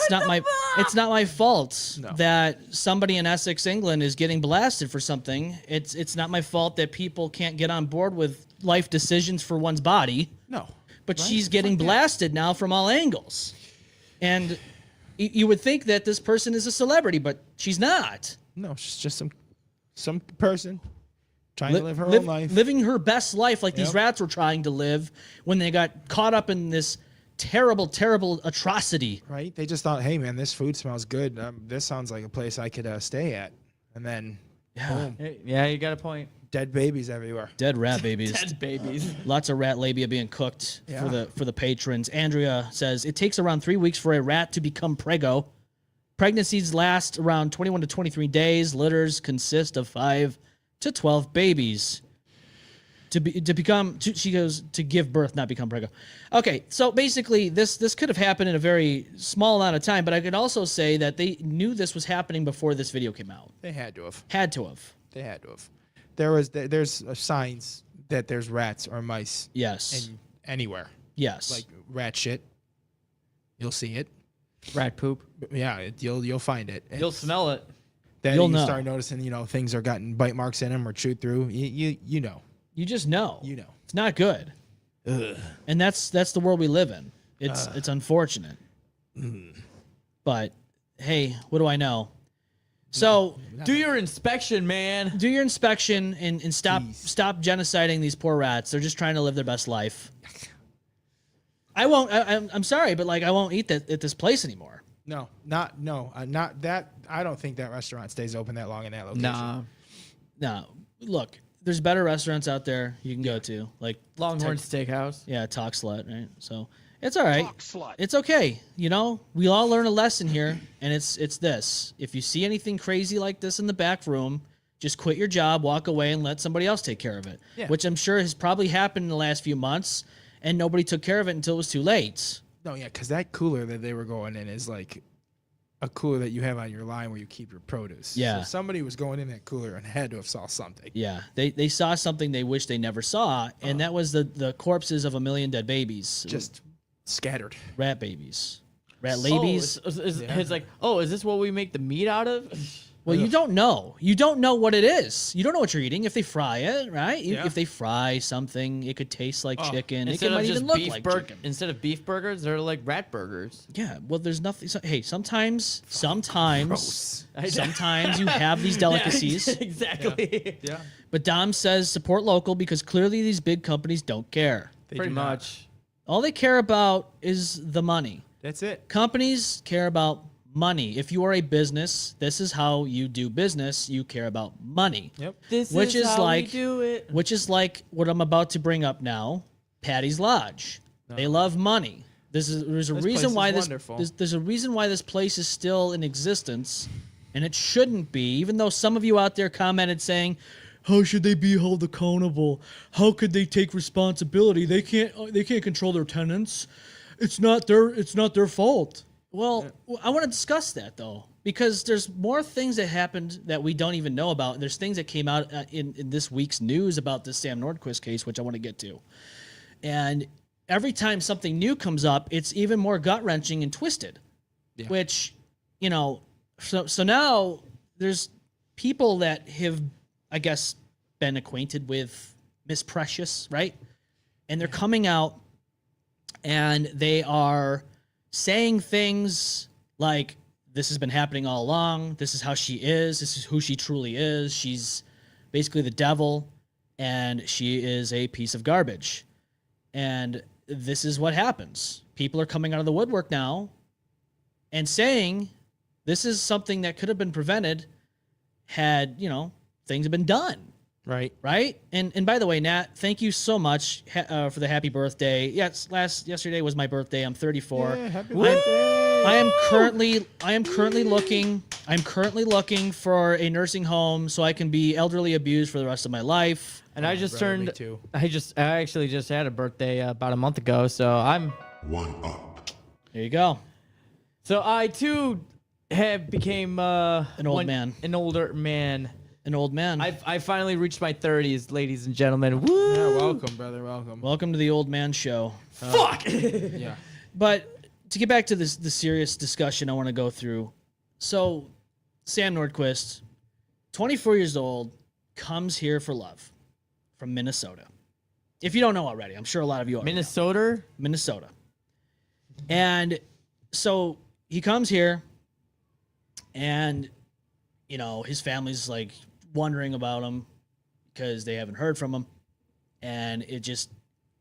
It's not my fault No. that somebody in Essex, England is getting blasted for something. It's not my fault that people can't get on board with life decisions for one's body. No. But Right? she's getting blasted now from all angles. And you would think that this person is a celebrity, but she's not. No, she's just some person trying to live her own life. Living her best life like these Yep. rats were trying to live when they got caught up in this terrible, terrible atrocity. Right? They just thought, hey, man, this food smells good. This sounds like a place I could stay at. And then, boom, Yeah, you got a point. dead babies everywhere. Dead rat babies. Dead babies. Lots of rat labia being cooked Yeah. for the patrons. Andrea says it takes around 3 weeks for a rat to become prego. Pregnancies last around 21 to 23 days. Litters consist of 5 to 12 babies. To give birth, not become prego. Okay, so basically this could have happened in a very small amount of time, but I could also say that they knew this was happening before this video came out. They had to have. Had to have. They had to have. There's signs that there's rats or mice Yes. in anywhere. Yes. Like rat shit. You'll see it. Rat poop. Yeah, you'll find it. You'll smell it. Then you'll you know. start noticing, things are gotten bite marks in them or chewed through. You know. You just know. You know. It's not good. Ugh. And that's the world we live in. It's unfortunate. But hey, what do I know? So Do your inspection, man. do your inspection and stop Please. stop genociding these poor rats. They're just trying to live their best life. I won't. I'm sorry, but like I won't eat that at this place anymore. No, not that. I don't think that restaurant stays open that long in that location. Nah. No, look, there's better restaurants out there you can go to, like Longhorn Steakhouse. yeah, Talk Slut, right? So it's all right. Talk slut. It's okay. We all learn a lesson here, and it's this. If you see anything crazy like this in the back room, just quit your job, walk away, and let somebody else take care of it. Yeah. Which I'm sure has probably happened in the last few months, and nobody took care of it until it was too late. No, yeah, because that cooler that they were going in is like a cooler that you have on your line where you keep your produce. Yeah. So somebody was going in that cooler and had to have saw something. Yeah, they saw something they wish they never saw, and that was the corpses of 1 million dead babies. Just scattered. rat babies. Rat Oh, labies. it's like, is this what we make the meat out of? Well, you don't know. You don't know what it is. You don't know what you're eating. If they fry it, right? Yeah. If they fry something, it could taste like chicken. It Instead might of just even look beef like burger, chicken. instead of beef burgers, they're like rat burgers. Yeah. Well, there's nothing. Hey, sometimes Gross. you have these delicacies. Yeah, exactly. Yeah. But Dom says support local because clearly these big companies don't care. They Pretty do not. much. All they care about is the money. That's it. Companies care about money. If you are a business, this is how you do business. You care about money. Yep. This Which is how like- we do it. Which is like what I'm about to bring up now. Patty's Lodge. They love money. There's a This reason place why is this wonderful. there's a reason why this place is still in existence, and it shouldn't be. Even though some of you out there commented saying, "How should they be held accountable? How could they take responsibility? They can't control their tenants. It's not their fault." Well, I want to discuss that though, because there's more things that happened that we don't even know about. There's things that came out in this week's news about this Sam Nordquist case, which I want to get to. And every time something new comes up, it's even more gut-wrenching and twisted. Yeah. Which, so now there's people that have, I guess, been acquainted with Miss Precious, right? And they're coming out and they are saying things like, this has been happening all along. This is how she is. This is who she truly is. She's basically the devil, and she is a piece of garbage. And this is what happens. People are coming out of the woodwork now and saying this is something that could have been prevented had, things have been done. Right. Right? And by the way, Nat, thank you so much for the happy birthday. Yes, yesterday was my birthday. I'm 34. Yeah, happy birthday. I am currently looking for a nursing home so I can be elderly abused for the rest of my life. And I just brother, me turned. too. I actually just had a birthday about a month ago, so I'm. One up. There you go. So I too became an old man. An older man. An old man. I finally reached my 30s, ladies and gentlemen. Woo! Yeah, welcome, brother. Welcome. Welcome to the old man show. Fuck. Yeah. But to get back to the serious discussion I want to go through. So, Sam Nordquist, 24 years old, comes here for love from Minnesota. If you don't know already, I'm sure a lot of you already know. Minnesota. And so he comes here and, you know, his family's like wondering about him because they haven't heard from him. And it just,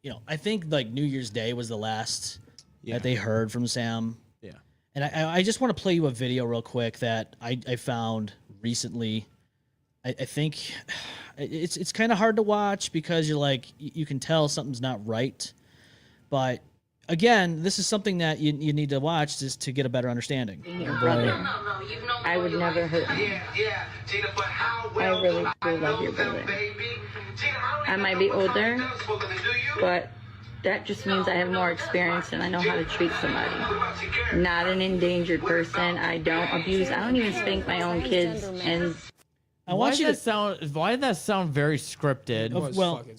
you know, I think like New Year's Day was the last that they heard from Sam. Yeah. And I just want to play you a video real quick that I found recently. I think it's kind of hard to watch because you're like, you can tell something's not right. But again, this is something that you need to watch just to get a better understanding. Your brother. I would never hurt you. I really do love your brother. I might be older, but that just means I have more experience and I know how to treat somebody. Not an endangered person. I don't abuse. I don't even spank my own kids. And why did that sound very scripted?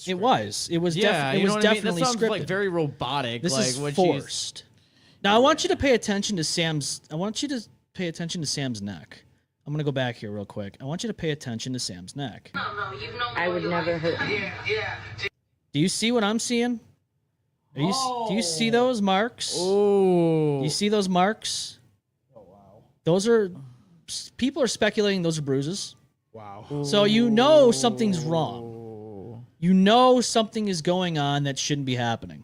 It was. It was definitely That sounds scripted. like very robotic. This like, is forced. Now I want you to pay attention to Sam's. neck. I'm gonna go back here real quick. I want you to pay attention to Sam's neck. I would never hurt you. Do you see what I'm seeing? Do you see those marks? Oh. You see those marks? Oh wow. Those are people are speculating those are bruises. Wow. So you know something's wrong. You know something is going on that shouldn't be happening.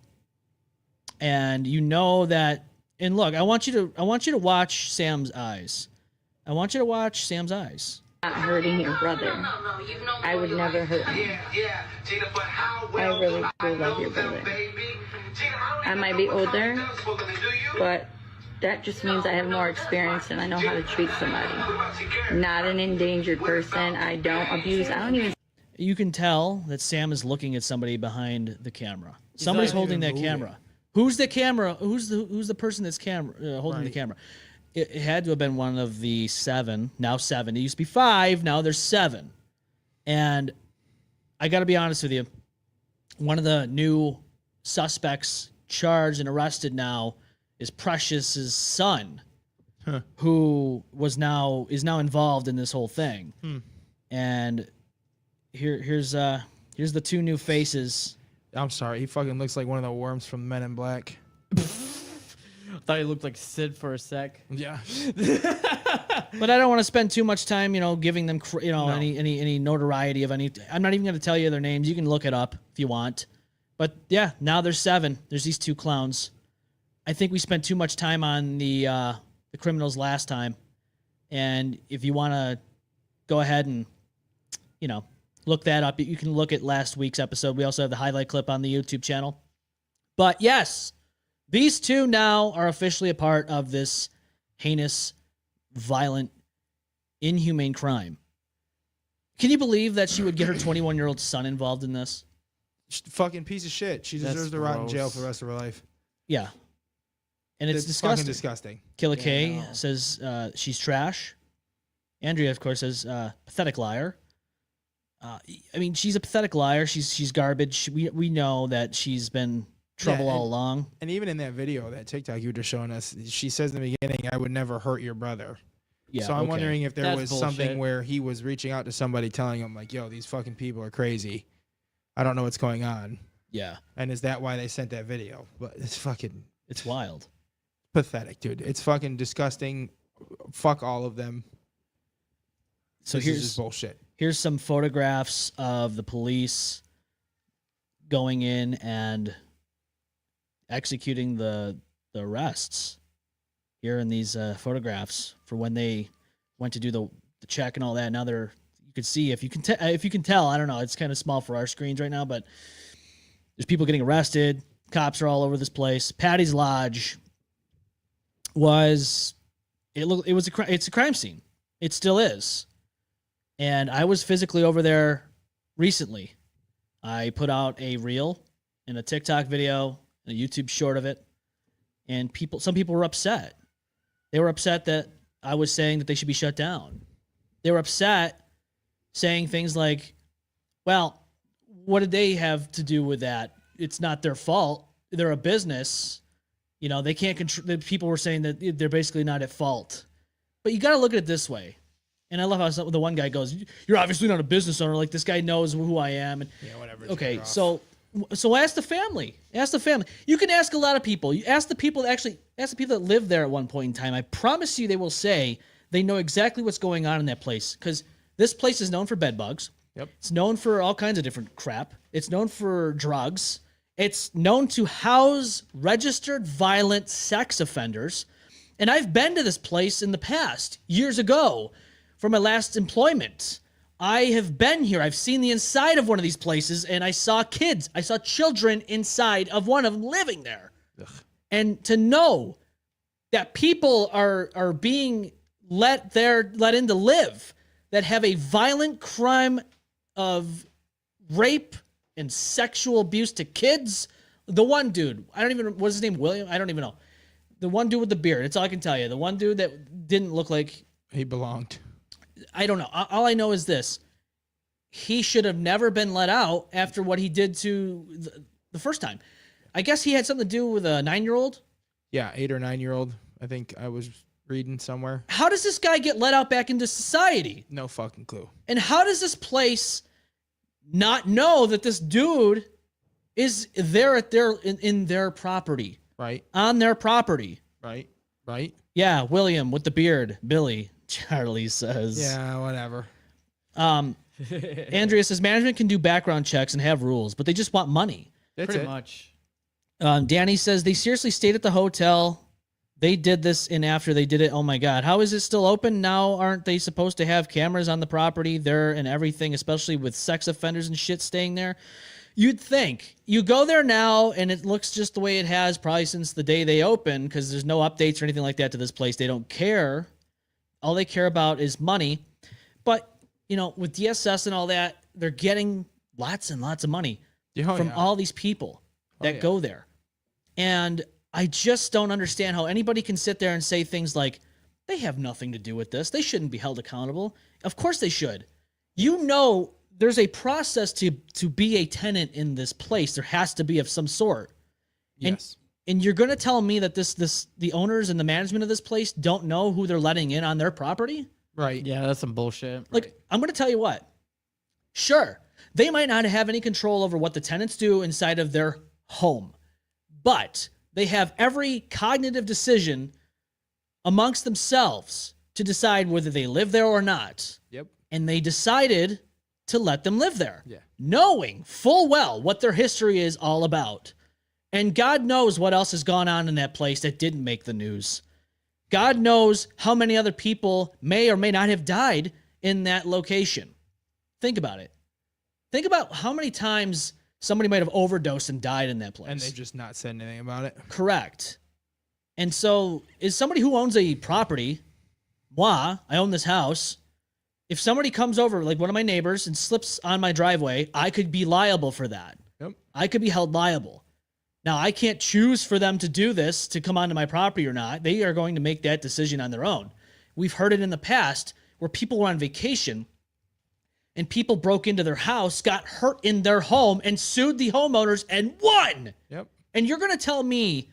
And you know that, and look, I want you to watch Sam's eyes. I want you to watch Sam's eyes. Not hurting your brother. I would never hurt you. I really do love your brother. I might be older, but that just means I have more experience and I know how to treat somebody. Not an endangered person. I don't abuse. I don't even. You can tell that Sam is looking at somebody behind the camera. Somebody's holding that camera. Who's the camera? Who's the person that's holding the camera? It had to have been one of the seven. Now 7. It used to be 5. Now there's 7. And I got to be honest with you. One of the new suspects charged and arrested now is Precious's son, who is now involved in this whole thing. And here's the 2 new faces. I'm sorry. He fucking looks like one of the worms from Men in Black. I thought he looked like Sid for a sec. Yeah. But I don't want to spend too much time, giving them, any notoriety of any. I'm not even going to tell you their names. You can look it up if you want. But yeah, now there's 7. There's these 2 clowns. I think we spent too much time on the criminals last time. And if you want to go ahead and, look that up, you can look at last week's episode. We also have the highlight clip on the YouTube channel. But yes, these 2 now are officially a part of this heinous, violent, inhumane crime. Can you believe that she would get her 21-year-old son involved in this? Fucking piece of shit. She deserves to rot in jail for the rest of her life. Yeah. And it's disgusting. Fucking disgusting. Killer K says she's trash. Andrea, of course, says pathetic liar. She's a pathetic liar. She's garbage. We know that she's been trouble all along. And even in that video, that TikTok you were just showing us, she says in the beginning, "I would never hurt your brother." Yeah. So I'm wondering if there was something where he was reaching out to somebody, telling him like, "Yo, these fucking people are crazy. I don't know what's going on." Yeah. And is that why they sent that video? But it's wild. Pathetic, dude. It's fucking disgusting. Fuck all of them. So here's just bullshit. Here's some photographs of the police going in and executing the arrests. Here in these photographs for when they went to do the check and all that. Now you could see if you can tell. I don't know. It's kind of small for our screens right now, but there's people getting arrested. Cops are all over this place. Patty's Lodge it's a crime scene. It still is. And I was physically over there recently. I put out a reel and a TikTok video, a YouTube short of it, and some people were upset. They were upset that I was saying that they should be shut down. They were upset saying things like, well, what did they have to do with that? It's not their fault. They're a business. You know, they can't control. The people were saying that they're basically not at fault. But you got to look at it this way. And I love how the one guy goes, "You're obviously not a business owner. Like, this guy knows who I am." And Yeah, whatever. okay, so ask the family. Ask the family. You can ask a lot of people. You ask the people that lived there at one point in time. I promise you, they will say they know exactly what's going on in that place, because this place is known for bed bugs. Yep. It's known for all kinds of different crap. It's known for drugs. It's known to house registered violent sex offenders. And I've been to this place in the past, years ago, for my last employment. I have been here. I've seen the inside of one of these places, and I saw kids. I saw children inside of one of them living there. Ugh. And to know that people are being let in to live, that have a violent crime of rape and sexual abuse to kids. The one dude, what's his name? William? I don't even know. The one dude with the beard. That's all I can tell you. The one dude that didn't look like he belonged. I don't know. All I know is this. He should have never been let out after what he did to the first time. I guess he had something to do with a 9-year-old. Yeah, 8 or 9-year-old. I think I was reading somewhere. How does this guy get let out back into society? No fucking clue. And how does this place not know that this dude is there in their property? Right. On their property. Right. Yeah, William with the beard. Billy, Charlie says. Yeah, whatever. Andrea says management can do background checks and have rules, but they just want money. That's Pretty it. much. Danny says they seriously stayed at the hotel. They did this, and after they did it, oh my God, how is it still open now? Aren't they supposed to have cameras on the property there and everything, especially with sex offenders and shit staying there? You'd think. You go there now, and it looks just the way it has probably since the day they opened, because there's no updates or anything like that to this place. They don't care. All they care about is money. But, you know, with DSS and all that, they're getting lots and lots of money from all these people that go there. And I just don't understand how anybody can sit there and say things like, they have nothing to do with this. They shouldn't be held accountable. Of course they should. You know, there's a process to be a tenant in this place. There has to be of some sort. Yes. And you're going to tell me that the owners and the management of this place don't know who they're letting in on their property? Right. Yeah, that's some bullshit. Like, I'm going to tell you what. Sure, they might not have any control over what the tenants do inside of their home, but they have every cognitive decision amongst themselves to decide whether they live there or not. Yep. And they decided to let them live there, Yeah. knowing full well what their history is all about. And God knows what else has gone on in that place that didn't make the news. God knows how many other people may or may not have died in that location. Think about it. Think about how many times somebody might have overdosed and died in that place. And they just not said anything about it. Correct. And so, is somebody who owns a property, I own this house. If somebody comes over, like one of my neighbors, and slips on my driveway, I could be liable for that. Yep. I could be held liable. Now, I can't choose for them to do this, to come onto my property or not. They are going to make that decision on their own. We've heard it in the past where people were on vacation and people broke into their house, got hurt in their home, and sued the homeowners and won. Yep. And you're going to tell me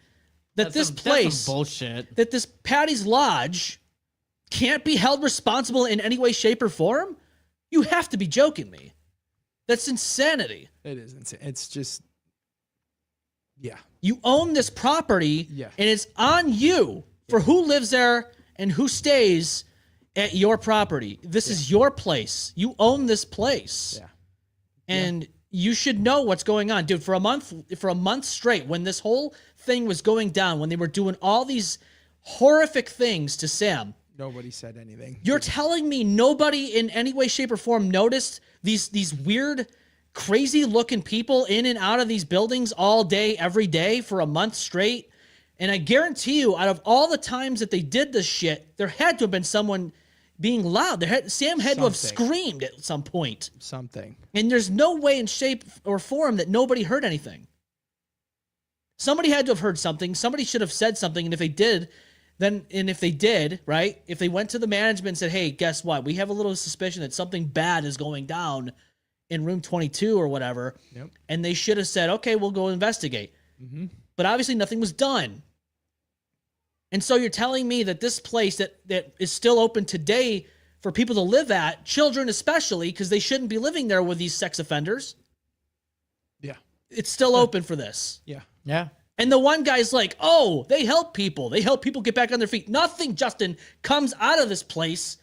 that That's some bullshit. that this Patty's Lodge can't be held responsible in any way, shape, or form? You have to be joking me. That's insanity. It is insane. It's just, yeah. You own this property, Yeah. and it's on you for who lives there and who stays at your property. This is your place. You own this place. Yeah. And you should know what's going on. Dude, for a month straight, when this whole thing was going down, when they were doing all these horrific things to Sam, Nobody said anything. you're telling me nobody in any way, shape, or form noticed these weird, crazy looking people in and out of these buildings all day, every day for a month straight? And I guarantee you, out of all the times that they did this shit, there had to have been someone being loud. Sam had to have Something. screamed at some point. Something. And there's no way in shape or form that nobody heard anything. Somebody had to have heard something. Somebody should have said something. And if they did, if they did, right? If they went to the management and said, hey, guess what? We have a little suspicion that something bad is going down in room 22 or whatever. Yep. And they should have said, okay, we'll go investigate. Mm-hmm. But obviously nothing was done. And so you're telling me that this place that is still open today for people to live at, children especially, because they shouldn't be living there with these sex offenders. Yeah. It's still open for this. Yeah. Yeah. And the one guy's like, oh, they help people. They help people get back on their feet. Nothing, Justin, comes out of this place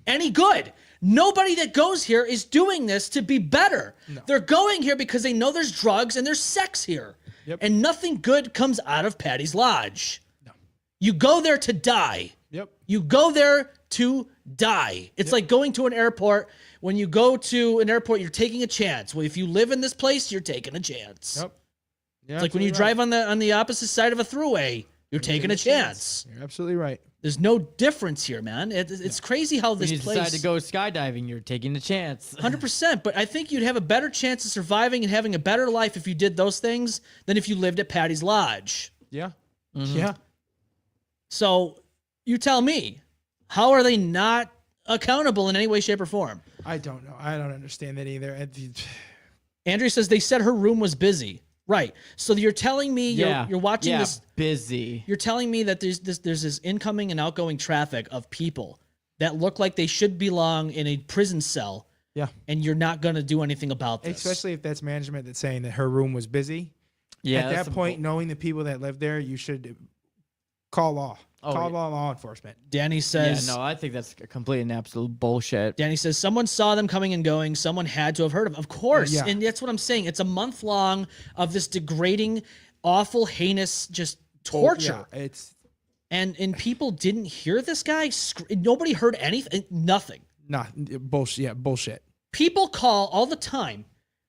any good. Nobody that goes here is doing this to be better. No. They're going here because they know there's drugs and there's sex here. Yep. And nothing good comes out of Patty's Lodge. No. You go there to die. Yep. You go there to die. It's like going to an airport. When you go to an airport, you're taking a chance. Well, if you live in this place, you're taking a chance. Yep. It's like when you drive on the opposite side of a throughway, you're taking a chance. You're absolutely right. There's no difference here, man. It's crazy how this place. When you decide to go skydiving, you're taking a chance. 100%. But I think you'd have a better chance of surviving and having a better life if you did those things than if you lived at Patty's Lodge. Yeah. Mm-hmm. Yeah. So you tell me, how are they not accountable in any way, shape, or form? I don't know. I don't understand that either. Andrea says they said her room was busy. Right. So you're telling me you're watching this busy. You're telling me that there's this incoming and outgoing traffic of people that look like they should belong in a prison cell. Yeah. And you're not going to do anything about this. Especially if that's management that's saying that her room was busy. Yeah. At that point, knowing the people that live there, you should call law. Call law enforcement. Danny says... Yeah, no, I think that's complete and absolute bullshit. Danny says, someone saw them coming and going. Someone had to have heard of them. Of course. Yeah. And that's what I'm saying. It's a month long of this degrading, awful, heinous, just torture. Yeah, it's... And people didn't hear this guy. Nobody heard anything. Nothing. Nah, bullshit. Yeah, bullshit. People call all the time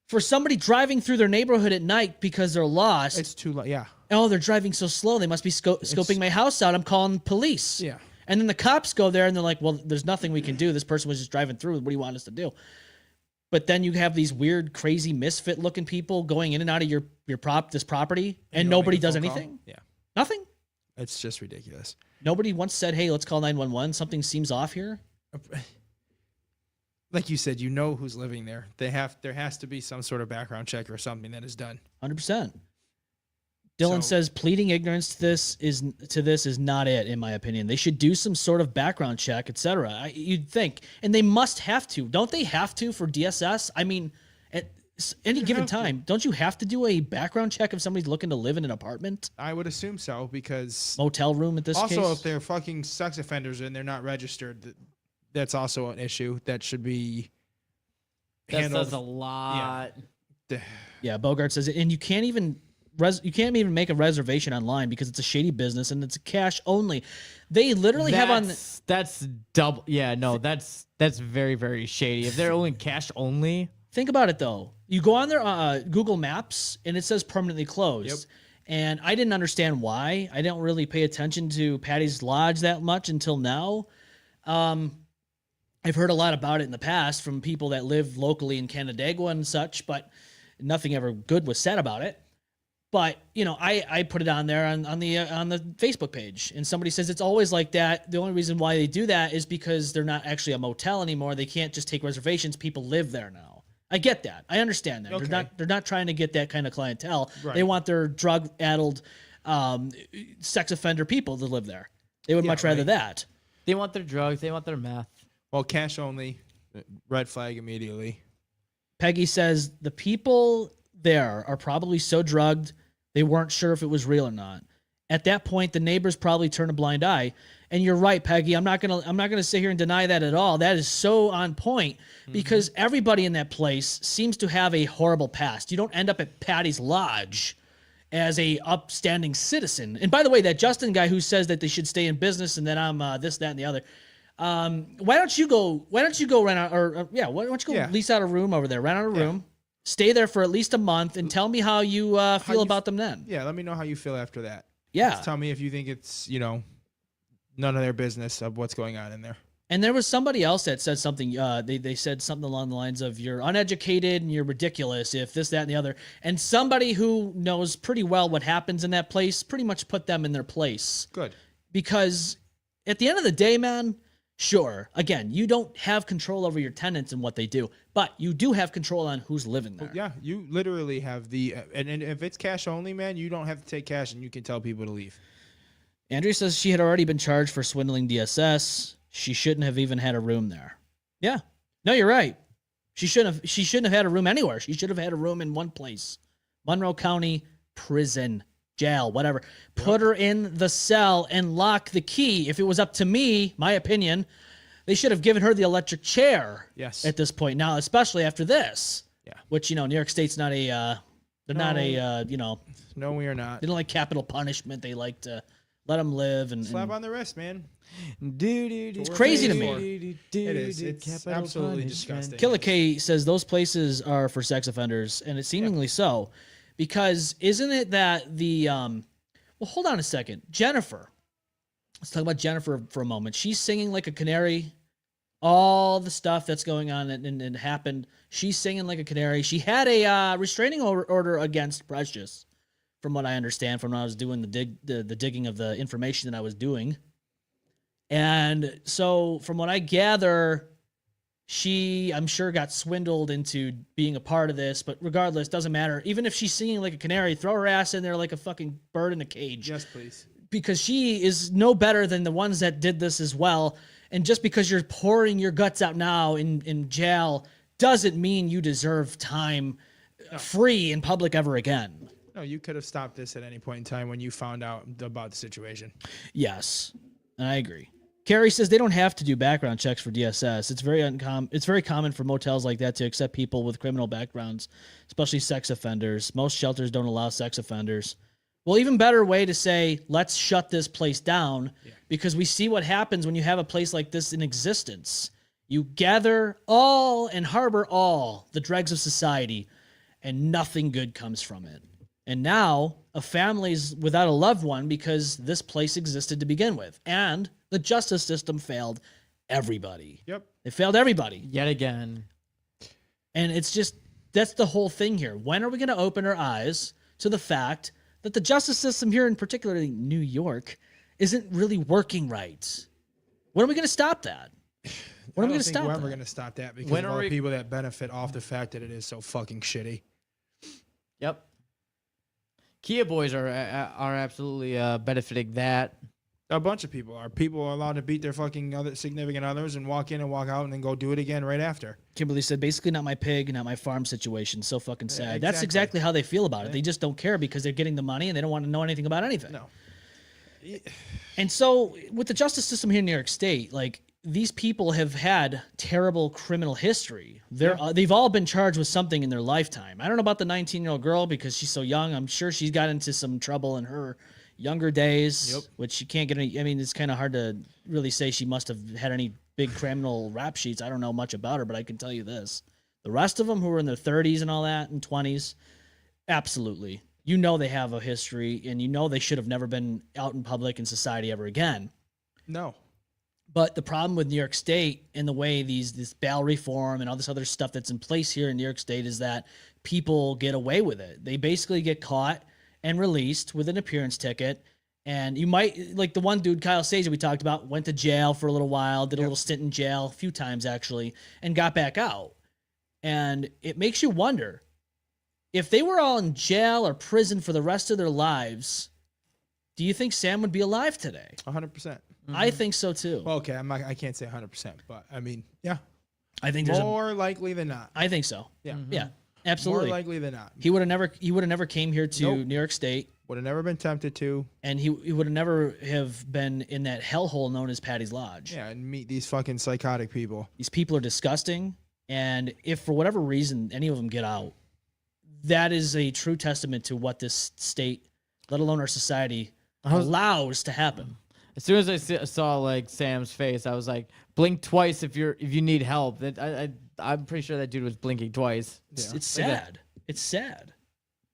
for somebody driving through their neighborhood at night because they're lost. It's too late. Yeah. Oh, they're driving so slow. They must be scoping my house out. I'm calling police. Yeah. And then the cops go there and they're like, well, there's nothing we can do. This person was just driving through. What do you want us to do? But then you have these weird, crazy, misfit looking people going in and out of this property and nobody does anything. Yeah. Nothing. It's just ridiculous. Nobody once said, hey, let's call 911. Something seems off here. Like you said, you know who's living there. There has to be some sort of background check or something that is done. 100%. Dylan says pleading ignorance to this is not it, in my opinion. They should do some sort of background check, etc. You'd think, and they must have to. Don't they have to for DSS? I mean, at any given time, don't you have to do a background check if somebody's looking to live in an apartment? I would assume so, because motel room at this case. Also, if they're fucking sex offenders and they're not registered, that's also an issue that should be handled. That says a lot. Yeah, Bogart says it, and you can't even make a reservation online because it's a shady business and it's cash only. They literally have on. That's double. Yeah, no, that's very, very shady. If they're only cash only. Think about it though. You go on their Google Maps and it says permanently closed. Yep. And I didn't understand why. I don't really pay attention to Patty's Lodge that much until now. I've heard a lot about it in the past from people that live locally in Canandaigua and such, but nothing ever good was said about it. But, you know, I put it on there on the Facebook page, and somebody says it's always like that. The only reason why they do that is because they're not actually a motel anymore. They can't just take reservations. People live there now. I get that. I understand that. Okay. They're not trying to get that kind of clientele. Right. They want their drug-addled sex offender people to live there. They would much rather that. They want their drugs. They want their meth. Well, cash only, red flag immediately. Peggy says the people there are probably so drugged they weren't sure if it was real or not. At that point, the neighbors probably turn a blind eye. And you're right, Peggy. I'm not gonna sit here and deny that at all. That is so on point because everybody in that place seems to have a horrible past. You don't end up at Patty's Lodge as a upstanding citizen. And by the way, that Justin guy who says that they should stay in business and that I'm this, that, and the other. Why don't you go rent out why don't you go lease out a room over there, rent out a room, stay there for at least a month and tell me how you feel about them then. Yeah. Let me know how you feel after that. Yeah. Just tell me if you think it's, none of their business of what's going on in there. And there was somebody else that said something, they said something along the lines of you're uneducated and you're ridiculous if this, that, and the other. And somebody who knows pretty well what happens in that place pretty much put them in their place. Good. Because at the end of the day, man, sure, again, you don't have control over your tenants and what they do, but you do have control on who's living there. Yeah, you literally have and if it's cash only, man, you don't have to take cash and you can tell people to leave. Andrea says she had already been charged for swindling DSS. She shouldn't have even had a room there. Yeah. No, you're right. She shouldn't have had a room anywhere. She should have had a room in one place. Monroe County Prison, jail, whatever. Put her in the cell and lock the key. If it was up to me, my opinion, they should have given her the electric chair. Yes. At this point now, especially after this. Yeah. Which, New York State's not a they're not a No, we are not. they don't like capital punishment. They like to let them live and Slap on the wrist, man. It's crazy to me. It is. It's absolutely disgusting. Killer K says those places are for sex offenders, and it's seemingly so, because isn't it that the well, hold on a second, Jennifer. Let's talk about Jennifer for a moment. She's singing like a canary. All the stuff that's going on and happened, she's singing like a canary. She had a restraining order against Precious, from what I understand, from when I was doing the digging of the information that I was doing. And so from what I gather, she, I'm sure, got swindled into being a part of this, but regardless, doesn't matter. Even if she's singing like a canary, throw her ass in there like a fucking bird in a cage. Yes, please. Because she is no better than the ones that did this as well. And just because you're pouring your guts out now in jail doesn't mean you deserve time free in public ever again. No, you could have stopped this at any point in time when you found out about the situation. Yes, I agree. Carrie says they don't have to do background checks for DSS. It's very uncommon. It's very common for motels like that to accept people with criminal backgrounds, especially sex offenders. Most shelters don't allow sex offenders. Well, even better way to say, let's shut this place down, because we see what happens when you have a place like this in existence. You gather all and harbor all the dregs of society, and nothing good comes from it. And now a family's without a loved one because this place existed to begin with. And the justice system failed everybody. Yep. It failed everybody. Yet again. And it's just, that's the whole thing here. When are we going to open our eyes to the fact that the justice system here, in particularly New York, isn't really working right? When are we going to stop that? When are we going to stop We're that? ever going to stop that because When of are all the we- people that benefit off the fact that it is so fucking shitty. Yep. Kia boys are absolutely benefiting that. A bunch of people are. People are allowed to beat their fucking other significant others and walk in and walk out and then go do it again right after. Kimberly said, basically not my pig, not my farm situation. So fucking sad. exactly. That's exactly how they feel about it. They just don't care because they're getting the money and they don't want to know anything about anything. No. And so with the justice system here in New York State, like, these people have had terrible criminal history. They've all been charged with something in their lifetime. I don't know about the 19-year-old girl because she's so young. I'm sure she's got into some trouble in her younger days, which she can't get any. I mean, it's kind of hard to really say she must have had any big criminal rap sheets. I don't know much about her, but I can tell you this. The rest of them who are in their 30s and all that and 20s, absolutely. You know they have a history, and you know they should have never been out in public in society ever again. No. But the problem with New York State and the way this bail reform and all this other stuff that's in place here in New York State is that people get away with it. They basically get caught and released with an appearance ticket. And you might, like the one dude, Kyle Sage, we talked about, went to jail for a little while, did a little stint in jail, a few times actually, and got back out. And it makes you wonder, if they were all in jail or prison for the rest of their lives, do you think Sam would be alive today? 100%. I think so too. Well, okay, I can't say 100%, but I mean, yeah. I think there's more likely than not. I think so. Yeah. Yeah. Absolutely. More likely than not. He would have never came here to New York State. Would have never been tempted to. And he would have never have been in that hellhole known as Patty's Lodge. Yeah, and meet these fucking psychotic people. These people are disgusting. And if for whatever reason any of them get out, that is a true testament to what this state, let alone our society, allows to happen. As soon as I saw like Sam's face, I was like, "Blink twice if you need help." I'm pretty sure that dude was blinking twice. It's sad. It's sad.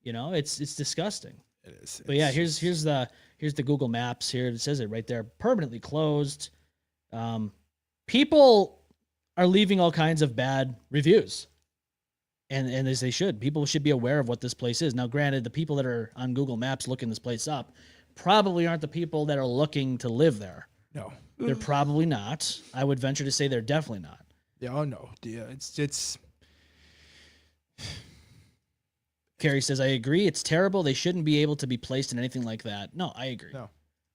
You know, it's disgusting. It is. But yeah, here's the Google Maps here. It says it right there. Permanently closed. People are leaving all kinds of bad reviews. And as they should. People should be aware of what this place is. Now, granted, the people that are on Google Maps looking this place up probably aren't the people that are looking to live there. No. They're probably not. I would venture to say they're definitely not. Yeah, oh no. Yeah, it's Carrie says, I agree. It's terrible. They shouldn't be able to be placed in anything like that. No, I agree. No.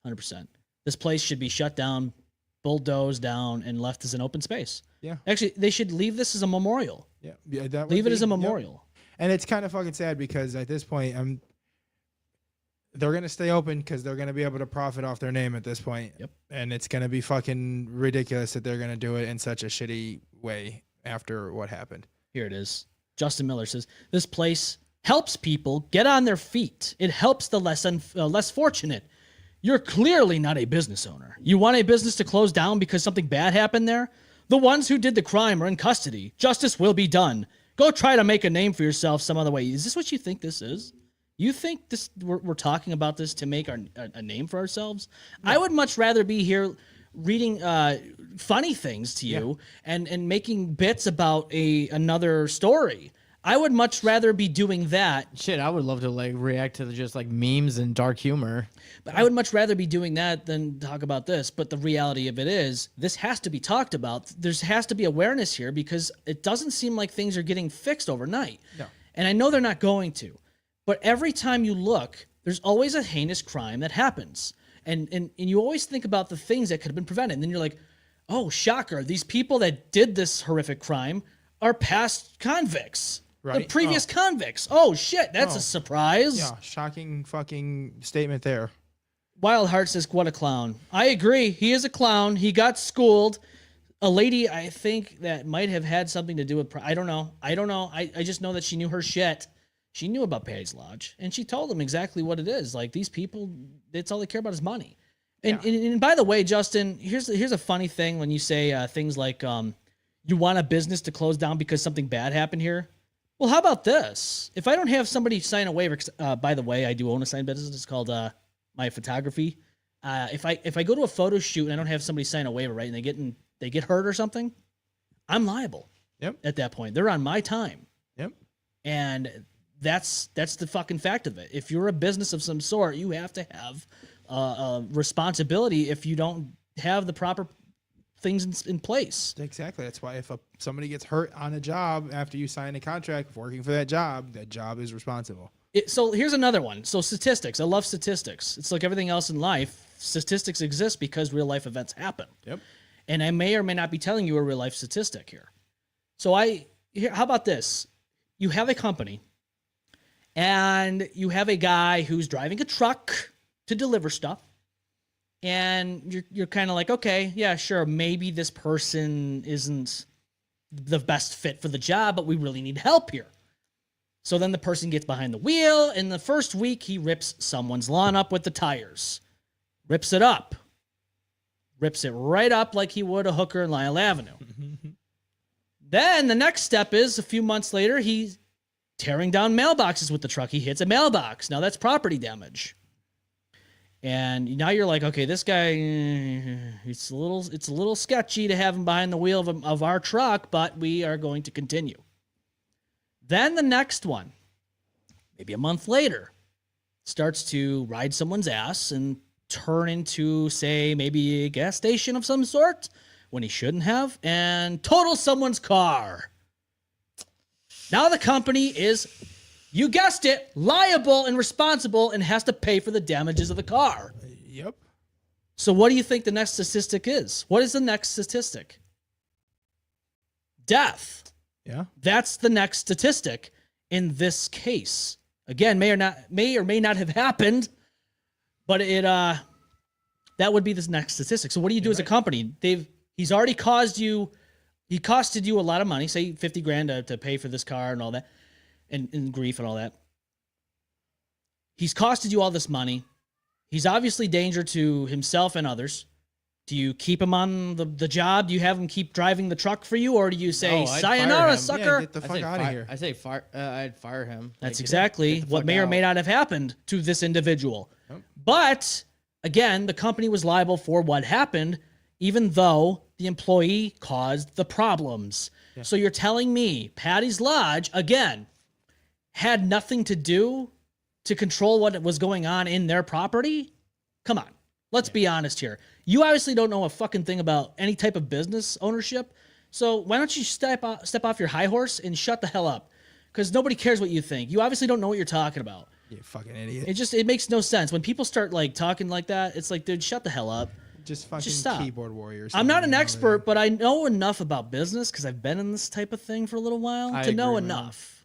100%. This place should be shut down, bulldozed down, and left as an open space. Yeah. Actually, they should leave this as a memorial. Yeah. That Leave would it as a be- yep. memorial. And it's kind of fucking sad because at this point, they're going to stay open because they're going to be able to profit off their name at this point. Yep. And it's going to be fucking ridiculous that they're going to do it in such a shitty way after what happened. Here it is. Justin Miller says, this place helps people get on their feet. It helps the less fortunate. You're clearly not a business owner. You want a business to close down because something bad happened there? The ones who did the crime are in custody. Justice will be done. Go try to make a name for yourself some other way. Is this what you think this is? You think this? We're talking about this to make a name for ourselves? No. I would much rather be here reading funny things to you and making bits about another story. I would much rather be doing that. Shit, I would love to like react to just like memes and dark humor. But I would much rather be doing that than talk about this. But the reality of it is, this has to be talked about. There has to be awareness here because it doesn't seem like things are getting fixed overnight. No. And I know they're not going to. But every time you look, there's always a heinous crime that happens. And you always think about the things that could have been prevented. And then you're like, oh, shocker. These people that did this horrific crime are past convicts. Right. The previous convicts. Oh, shit. That's a surprise. Yeah. Shocking fucking statement there. Wildheart says, what a clown. I agree. He is a clown. He got schooled. A lady, I think, that might have had something to do with... I don't know. I just know that she knew her shit. She knew about Patty's Lodge. And she told them exactly what it is. Like, these people, that's all they care about is money. And by the way, Justin, here's a funny thing when you say things like, you want a business to close down because something bad happened here. Well, how about this? If I don't have somebody sign a waiver, by the way, I do own a sign business. It's called My Photography. If I go to a photo shoot and I don't have somebody sign a waiver, right, and they get hurt or something, I'm liable. Yep. At that point, they're on my time. Yep. And that's the fucking fact of it. If you're a business of some sort, you have to have a responsibility if you don't have the proper things in place. Exactly. That's why if somebody gets hurt on a job after you sign a contract working for that job is responsible. So here's another one. So statistics. I love statistics. It's like everything else in life. Statistics exist because real life events happen. Yep. And I may or may not be telling you a real life statistic here. So how about this? You have a company and you have a guy who's driving a truck to deliver stuff. And you're kind of like, okay, yeah, sure, maybe this person isn't the best fit for the job, but we really need help here. So then the person gets behind the wheel, and the first week he rips someone's lawn up with the tires. Rips it up. Rips it right up like he would a hooker in Lyle Avenue. Then the next step is, a few months later, he's tearing down mailboxes with the truck. He hits a mailbox. Now that's property damage. And now you're like, okay, this guy, it's a little sketchy to have him behind the wheel of our truck, but we are going to continue. Then the next one, maybe a month later, starts to ride someone's ass and turn into, say, maybe a gas station of some sort when he shouldn't have, and total someone's car. Now the company is, you guessed it, liable and responsible and has to pay for the damages of the car. Yep. So what do you think the next statistic is? What is the next statistic? Death. Yeah. That's the next statistic in this case. Again, may or may not have happened, but that would be this next statistic. So what do you do as a company? He's already costed you a lot of money, say $50,000 to pay for this car and all that. And grief and all that. He's costed you all this money. He's obviously danger to himself and others. Do you keep him on the job? Do you have him keep driving the truck for you? Or do you say, sayonara, sucker? Yeah, get the fuck out of here. I say fire. I'd fire him. That's exactly what may or may not have happened to this individual. Yep. But, again, the company was liable for what happened, even though the employee caused the problems. Yeah. So you're telling me Patty's Lodge, again, had nothing to do to control what was going on in their property? Come on. Let's be honest here. You obviously don't know a fucking thing about any type of business ownership. So why don't you step off your high horse and shut the hell up? Because nobody cares what you think. You obviously don't know what you're talking about. You fucking idiot. It makes no sense when people start like talking like that. It's like, dude, shut the hell up. Just fucking stop. keyboard warriors. I'm not an expert, but I know enough about business because I've been in this type of thing for a little while to know enough.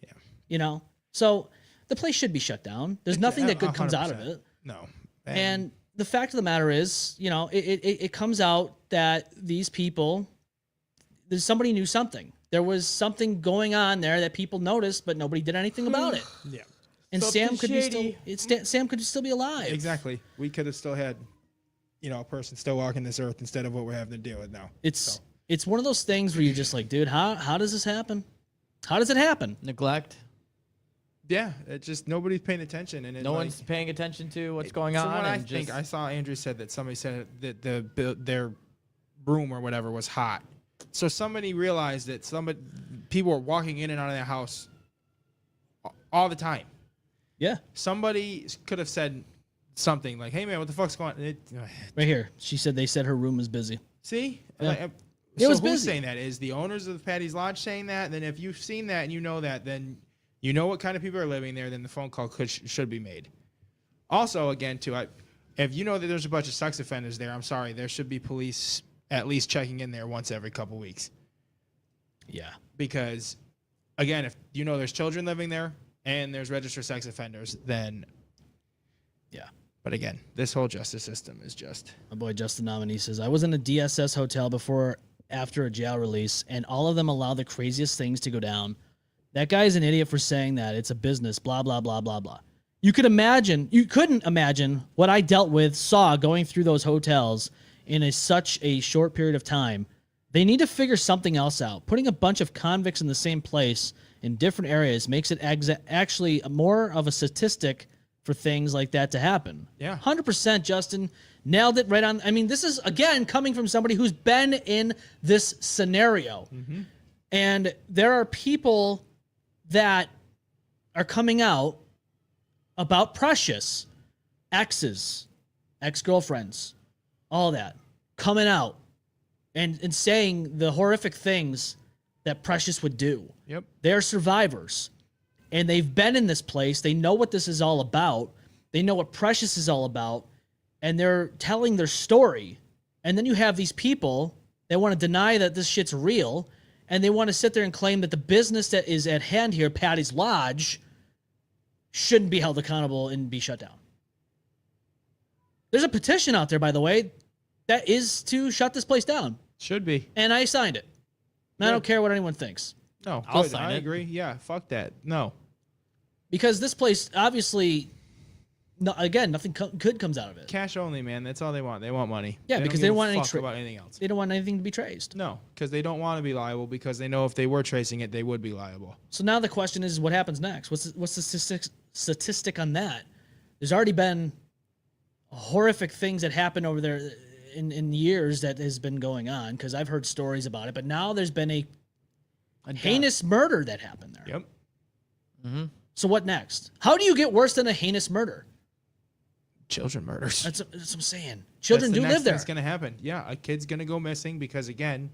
Yeah. You know, so the place should be shut down. There's nothing that good comes out of it. No. And the fact of the matter is, you know, it comes out that these people, somebody knew something. There was something going on there that people noticed, but nobody did anything about it. Yeah. And Something Sam could still be alive. Exactly. We could have still had, you know, a person still walking this earth instead of what we're having to deal with now. It's one of those things where you're just like, dude, how does this happen? How does it happen? Neglect. Yeah, it's just nobody's paying attention, and No one's paying attention to what's going on. From what and I think, I saw Andrew said that somebody said that their room or whatever was hot, so somebody realized that people were walking in and out of their house all the time. Yeah. Somebody could have said something like, "Hey man, what the fuck's going on?" Right here, she said they said her room was busy. See, Yeah. like, It so was who's busy. saying that? Is the owners of the Patty's Lodge saying that? And then if you've seen that and you know that, then you know what kind of people are living there. Then the phone call should be made. Also, again, too, if you know that there's a bunch of sex offenders there, I'm sorry, there should be police at least checking in there once every couple weeks. Yeah. Because, again, if you know there's children living there and there's registered sex offenders, then Yeah. But again, this whole justice system is just... My boy Justin Nominee says, I was in a DSS hotel after a jail release, and all of them allow the craziest things to go down. That guy's an idiot for saying that. It's a business, blah, blah, blah, blah, blah. You couldn't imagine what I saw going through those hotels in such a short period of time. They need to figure something else out. Putting a bunch of convicts in the same place in different areas makes it actually more of a statistic for things like that to happen. Yeah. 100%, Justin. Nailed it right on. I mean, this is, again, coming from somebody who's been in this scenario. Mm-hmm. And there are people that are coming out about Precious, exes, ex-girlfriends, all that, coming out and saying the horrific things that Precious would do. Yep. They're survivors. And they've been in this place. They know what this is all about. They know what Precious is all about. And they're telling their story. And then you have these people that want to deny that this shit's real. And they want to sit there and claim that the business that is at hand here, Patty's Lodge, shouldn't be held accountable and be shut down. There's a petition out there, by the way, that is to shut this place down. Should be. And I signed it. And I don't care what anyone thinks. No, I'll good. sign I it. agree. Yeah, fuck that. No. Because this place, obviously, nothing good comes out of it. Cash only, man. That's all they want. They want money. Yeah, because they give don't want a any fuck about anything else. They don't want anything to be traced. No, because they don't want to be liable because they know if they were tracing it, they would be liable. So now the question is, what happens next? What's the statistic on that? There's already been horrific things that happened over there in years that has been going on, because I've heard stories about it. But now there's been a heinous murder that happened there. Yep. Mm-hmm. So what next? How do you get worse than a heinous murder? Children murders. That's what I'm saying. Children do live there. That's going to happen. Yeah, a kid's going to go missing because, again,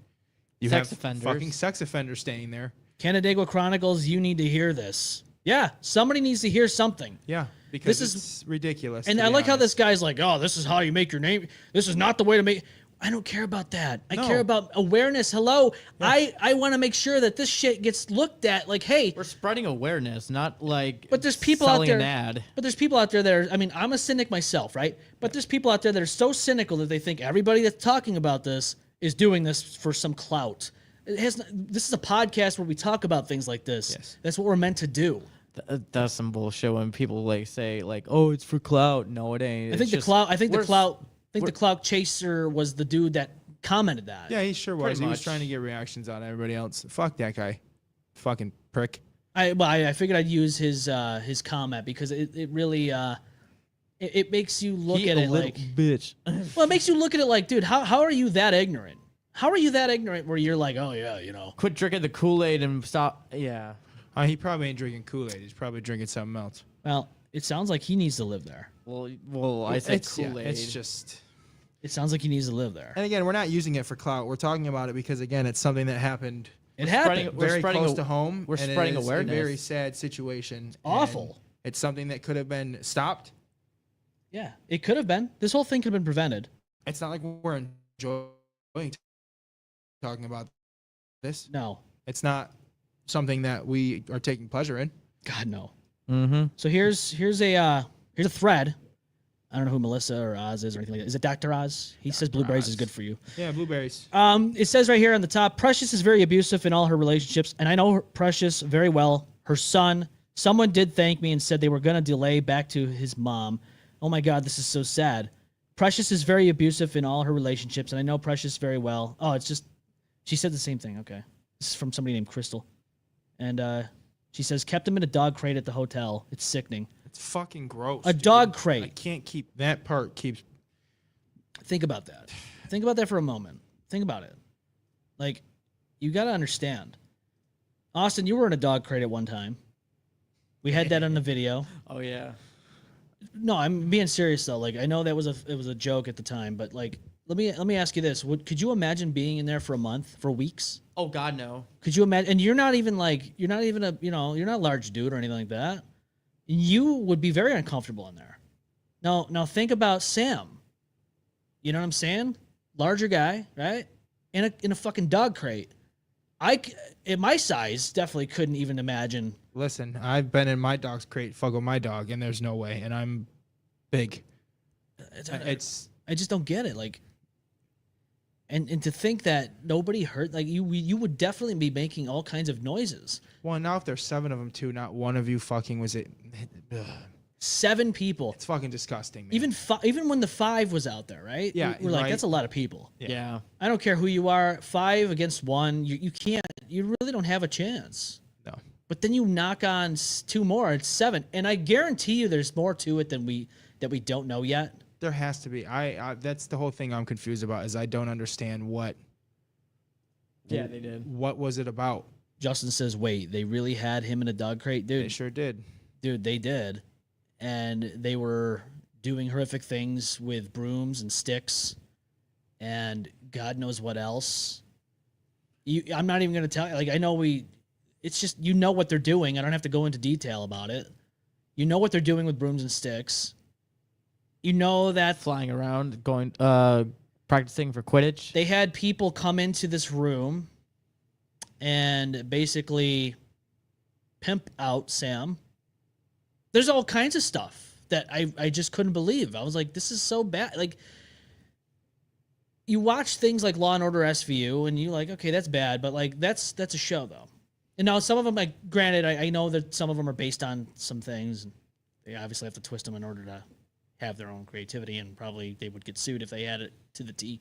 you Sex have offenders. fucking sex offenders staying there. Canandaigua Chronicles, you need to hear this. Yeah, somebody needs to hear something. Yeah, because This it's ridiculous. And to I be like how honest. this guy's like, oh, this is how you make your name. This is not the way to make. I don't care about that. I No. care about awareness. Hello. Yeah. I want to make sure that this shit gets looked at like, hey. We're spreading awareness, not like But there's people out selling there. an ad. But there's people out there that are, I mean, I'm a cynic myself, right? But there's people out there that are so cynical that they think everybody that's talking about this is doing this for some clout. This is a podcast where we talk about things like this. Yes. That's what we're meant to do. That's some bullshit when people like say like, "Oh, it's for clout." No, it ain't. I think the clout chaser was the dude that commented that. Yeah, he sure was. Pretty He was much. trying to get reactions on everybody else. Fuck that guy. Fucking prick. I figured I'd use his comment because it really it makes you look at it like bitch. well, it makes you look at it like, dude, how are you that ignorant? How are you that ignorant where you're like, oh yeah, you know. Quit drinking the Kool-Aid and stop. Yeah. He probably ain't drinking Kool-Aid. He's probably drinking something else. Well, it sounds like he needs to live there. Well, I said Kool-Aid. It's just... It sounds like he needs to live there. And again, we're not using it for clout. We're talking about it because, again, it's something that happened It happened. We're very spreading close to home. we're and it spreading is awareness. a very sad situation. Awful. It's something that could have been stopped. Yeah, it could have been. This whole thing could have been prevented. It's not like we're enjoying talking about this. No. It's not something that we are taking pleasure in. God, no. Mm-hmm. So here's a thread. I don't know who Melissa or Oz is or anything like that. Is it Dr. Oz? He says blueberries Oz. is good for you. Yeah, blueberries. It says right here on the top, Precious is very abusive in all her relationships, and I know Precious very well. Her son, someone did thank me and said they were going to delay back to his mom. Oh my God, this is so sad. Precious is very abusive in all her relationships, and I know Precious very well. Oh, it's just, she said the same thing. Okay. This is from somebody named Crystal. And she says, kept him in a dog crate at the hotel. It's sickening. It's fucking gross. A dude. dog crate. I can't keep that part. Keeps. Think about that. Think about that for a moment. Think about it. Like, you got to understand. Austin, you were in a dog crate at one time. We had that on the video. Oh yeah. No, I'm being serious though. Like, I know that was a joke at the time, but like, let me ask you this: could you imagine being in there for a month, for weeks? Oh God, no. Could you imagine? And you're not even you're not a large dude or anything like that. You would be very uncomfortable in there. Now think about Sam. You know what I'm saying? Larger guy, right? In a fucking dog crate. At my size, definitely couldn't even imagine. Listen, I've been in my dog's crate, fuck with my dog, and there's no way. And I'm big. I just don't get it. Like, and to think that nobody heard, like you would definitely be making all kinds of noises. Well, now if there's 7 of them too, not one of you fucking was it. 7 people. It's fucking disgusting, man. Even when the 5 was out there, right? Yeah, we're like, right. that's a lot of people. Yeah. I don't care who you are. 5 against 1, you can't. You really don't have a chance. No. But then you knock on 2 more. It's 7, and I guarantee you, there's more to it that we don't know yet. There has to be. I that's the whole thing I'm confused about is I don't understand what. Yeah, they did. What was it about? Justin says, wait, they really had him in a dog crate? Dude, They sure did. Dude, they did. And they were doing horrific things with brooms and sticks and God knows what else. I'm not even going to tell you. Like, I know it's just, you know what they're doing. I don't have to go into detail about it. You know what they're doing with brooms and sticks. You know that Flying around, going, practicing for Quidditch. they had people come into this room and basically pimp out Sam. There's all kinds of stuff that I just couldn't believe. I was like, this is so bad. Like, you watch things like Law and Order SVU and you're like, okay, that's bad, but like that's a show though. And now some of them, like, granted, I know that some of them are based on some things. And they obviously have to twist them in order to have their own creativity, and probably they would get sued if they had it to the T.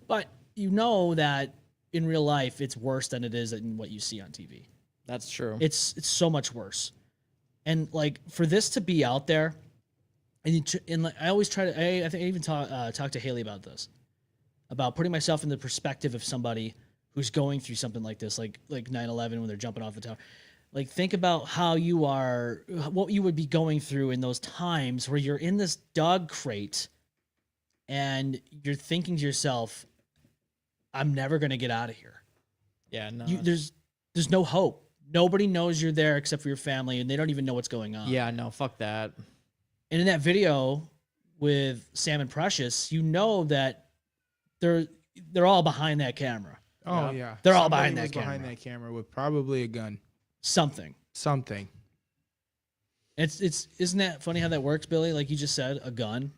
But you know that in real life, it's worse than it is in what you see on TV. That's true. It's so much worse. And like, for this to be out there, and like, I always try to, I think I even talked to Haley about this, about putting myself in the perspective of somebody who's going through something like this, like 9/11 when they're jumping off the tower. Like, think about how what you would be going through in those times where you're in this dog crate and you're thinking to yourself, I'm never going to get out of here. Yeah, no. There's no hope. Nobody knows you're there except for your family, and they don't even know what's going on. Yeah, no, fuck that. And in that video with Sam and Precious, you know that they're all behind that camera. Oh yeah, They're all Somebody behind that was behind camera. that camera with probably a gun. Something. It's isn't that funny how that works, Billy? Like you just said, a gun.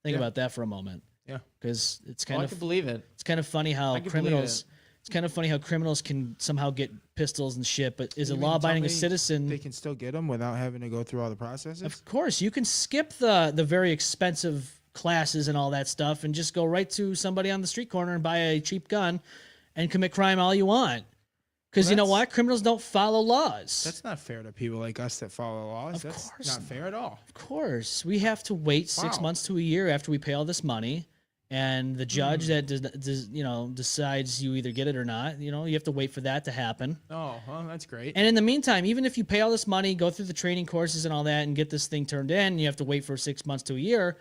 Think about that for a moment. Yeah, because it's I can believe it. It's kind of funny how I can criminals. believe It's kind of funny how criminals can somehow get pistols and shit, but is a law-abiding citizen? They can still get them without having to go through all the processes. Of course, you can skip the very expensive classes and all that stuff, and just go right to somebody on the street corner and buy a cheap gun, and commit crime all you want. Because you know what? Criminals don't follow laws. That's not fair to people like us that follow laws. Of That's course not fair at all. Of course, we have to wait 6 Wow. months to a year after we pay all this money. And the judge that decides you either get it or not, you have to wait for that to happen. Oh, well, that's great. And in the meantime, even if you pay all this money, go through the training courses and all that, and get this thing turned in, you have to wait for 6 months to a year.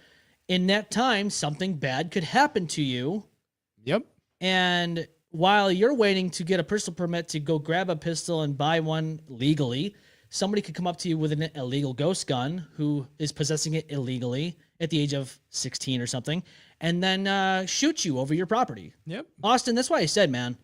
In that time, something bad could happen to you. Yep. And while you're waiting to get a pistol permit to go grab a pistol and buy one legally, somebody could come up to you with an illegal ghost gun who is possessing it illegally at the age of 16 or something, and then shoot you over your property. Yep. Austin, that's why I said, man,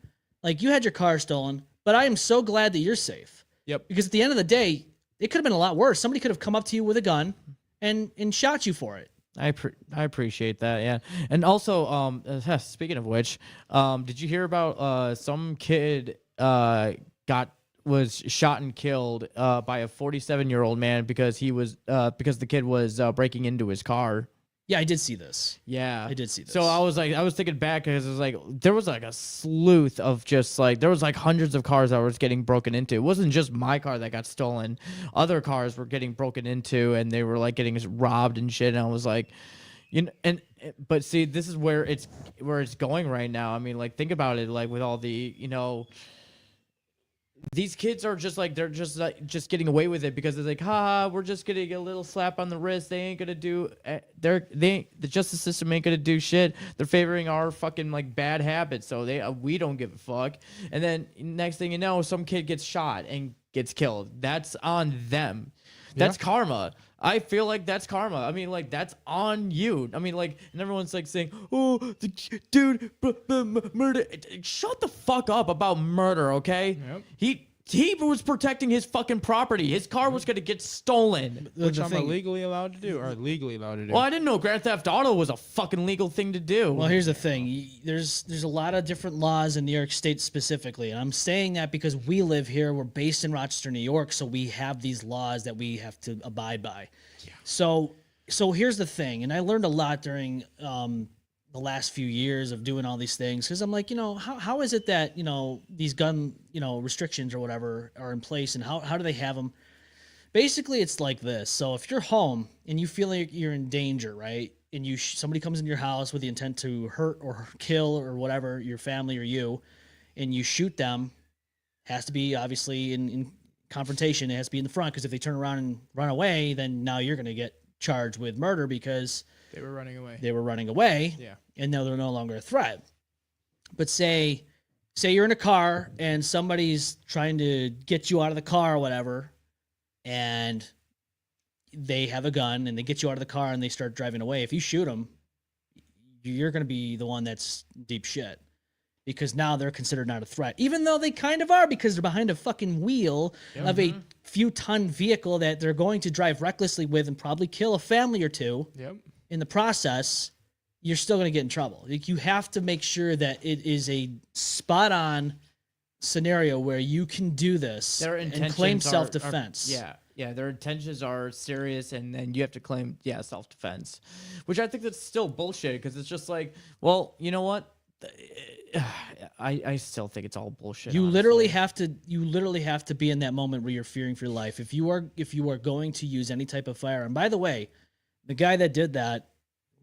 like, you had your car stolen, but I am so glad that you're safe. Yep. Because at the end of the day, it could have been a lot worse. Somebody could have come up to you with a gun and shot you for it. I appreciate that, yeah. And also, speaking of which, did you hear about some kid was shot and killed by a 47-year-old man because the kid was breaking into his car? Yeah, I did see this. Yeah, I did see this. So I was thinking back because it was like there was like a sleuth of just like there was like hundreds of cars that was getting broken into. It wasn't just my car that got stolen; other cars were getting broken into, and they were like getting robbed and shit. And I was like, but see, this is where it's going right now. I mean, like, think about it, like with all the these kids are just like they're just like just getting away with it because they're like, we're just gonna get a little slap on the wrist. They ain't gonna do the justice system ain't gonna do shit. They're favoring our fucking like bad habits, so we don't give a fuck. And then next thing you know, some kid gets shot and gets killed. That's on them. That's karma. I feel like that's karma. I mean, like, that's on you. I mean, like, and everyone's like saying, "Oh, the dude, murder." Shut the fuck up about murder, okay? Yep. He was protecting his fucking property. His car was gonna get stolen. Which I'm illegally allowed to do, or legally allowed to do. Well, I didn't know Grand Theft Auto was a fucking legal thing to do. Well, here's the thing. There's a lot of different laws in New York State specifically, and I'm saying that because we live here. We're based in Rochester, New York, so we have these laws that we have to abide by. Yeah. So here's the thing, and I learned a lot during the last few years of doing all these things, because I'm like, how is it that these gun restrictions or whatever are in place, and how do they have them? Basically, it's like this. So if you're home and you feel like you're in danger, right, and somebody comes into your house with the intent to hurt or kill or whatever, your family or you, and you shoot them, has to be obviously in confrontation. It has to be in the front, because if they turn around and run away, then now you're going to get charged with murder because they were running away. Yeah. And now they're no longer a threat. But say you're in a car and somebody's trying to get you out of the car or whatever, and they have a gun and they get you out of the car and they start driving away. If you shoot them, you're going to be the one that's deep shit, because now they're considered not a threat, even though they kind of are, because they're behind a fucking wheel of a few ton vehicle that they're going to drive recklessly with and probably kill a family or two. Yep. In the process, you're still going to get in trouble. Like, you have to make sure that it is a spot on scenario where you can do this and claim self-defense. Yeah, their intentions are serious, and then you have to claim self-defense, which I think that's still bullshit, because it's just like, well, you know what? I still think it's all bullshit. You literally have to be in that moment where you're fearing for your life. If you are going to use any type of firearm. By the way, the guy that did that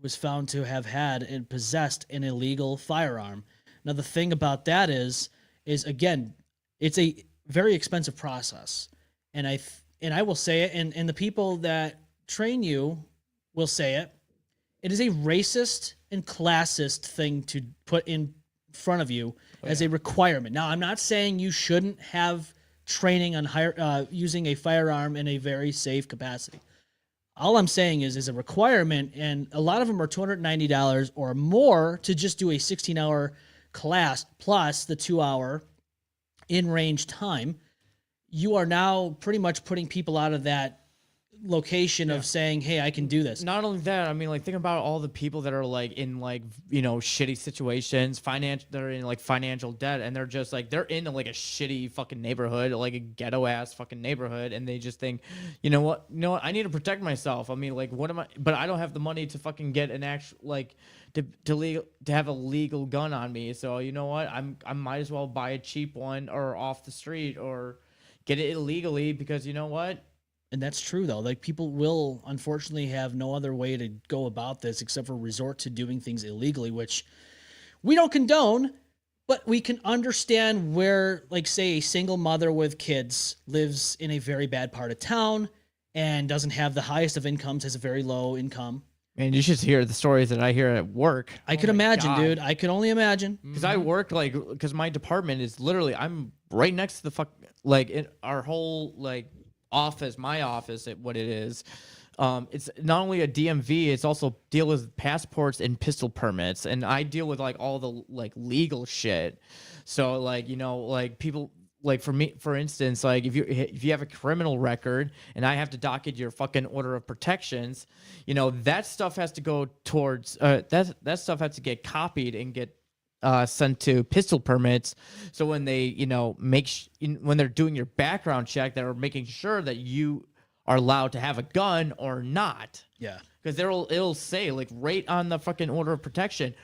was found to have had and possessed an illegal firearm. Now, the thing about that is again, it's a very expensive process, and I will say it, and the people that train you will say it. It is a racist and classist thing to put in front of you as a requirement. Now, I'm not saying you shouldn't have training on using a firearm in a very safe capacity. All I'm saying is a requirement, and a lot of them are $290 or more to just do a 16-hour class plus the 2-hour in-range time. You are now pretty much putting people out of that location of saying, hey, I can do this. Not only that, I mean, like, think about all the people that are like in like, shitty situations, they're in like financial debt, and they're just like, they're in like a shitty fucking neighborhood, like a ghetto ass fucking neighborhood, and they just think, you know what, I need to protect myself. I mean, like, but I don't have the money to fucking get an actual, like, to have a legal gun on me. So you know what, I might as well buy a cheap one or off the street or get it illegally, because you know what. And that's true, though. Like, people will unfortunately have no other way to go about this except for resort to doing things illegally, which we don't condone, but we can understand where, like, say, a single mother with kids lives in a very bad part of town and doesn't have the highest of incomes, has a very low income. And you should hear the stories that I hear at work. I could imagine, dude. I could only imagine. Because I work, because my department is literally, I'm right next to the in our whole, like, office, my office, what it is. It's not only a DMV, it's also deal with passports and pistol permits, and I deal with like all the like legal shit. So like, you know, like people like for me, for instance, like if you have a criminal record and I have to docket your fucking order of protections, you know, that stuff has to go towards that stuff has to get copied and get sent to pistol permits. So when they, you know, when they're doing your background check, they're making sure that you are allowed to have a gun or not. Yeah. Because it'll say like right on the fucking order of protection,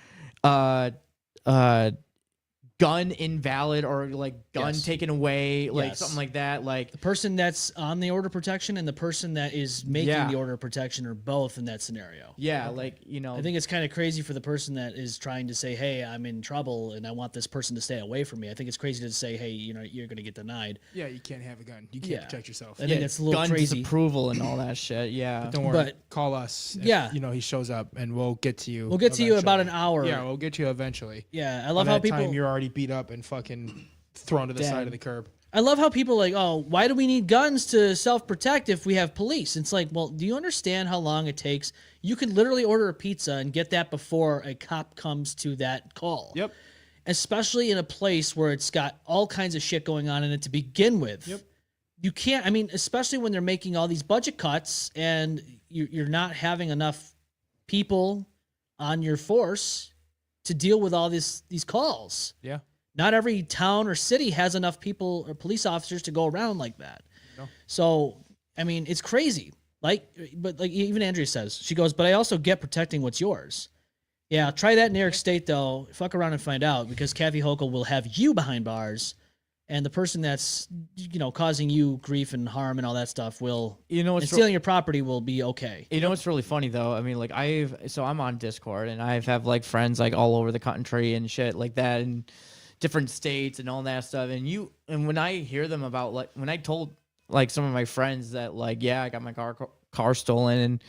gun invalid or like gun taken away, like something like that. Like the person that's on the order of protection and the person that is making the order of protection are both in that scenario. Yeah, like, you know, I think it's kind of crazy for the person that is trying to say, hey, I'm in trouble and I want this person to stay away from me. I think it's crazy to say, hey, you know, you're going to get denied. Yeah, you can't have a gun. You can't protect yourself. I think that's a little gun crazy. disapproval and all that shit. Yeah. But don't worry. Call us. If, you know, he shows up and we'll get to you. We'll get to you about an hour. Yeah, we'll get to you eventually. Yeah, I love By how that people. time you're already beat up and fucking thrown to the side of the curb. I love how people are like, oh, why do we need guns to self-protect if we have police? It's like, well, do you understand how long it takes? You can literally order a pizza and get that before a cop comes to that call. Yep. Especially in a place where it's got all kinds of shit going on in it to begin with. Yep. You can't, I mean, especially when they're making all these budget cuts and you're not having enough people on your force to deal with all these calls. Yeah. Not every town or city has enough people or police officers to go around like that. No. So, I mean, it's crazy. But even Andrea says, she goes, but I also get protecting what's yours. Yeah, try that in New York State, though. Fuck around and find out, because Kathy Hochul will have you behind bars, and the person that's, you know, causing you grief and harm and all that stuff will, you know, and stealing your property will be okay. You know what's really funny though? I mean, like I'm on Discord and I have like friends like all over the country and shit like that, and different states and all that stuff. And when I hear them about, like, when I told like some of my friends that like, yeah, I got my car stolen, and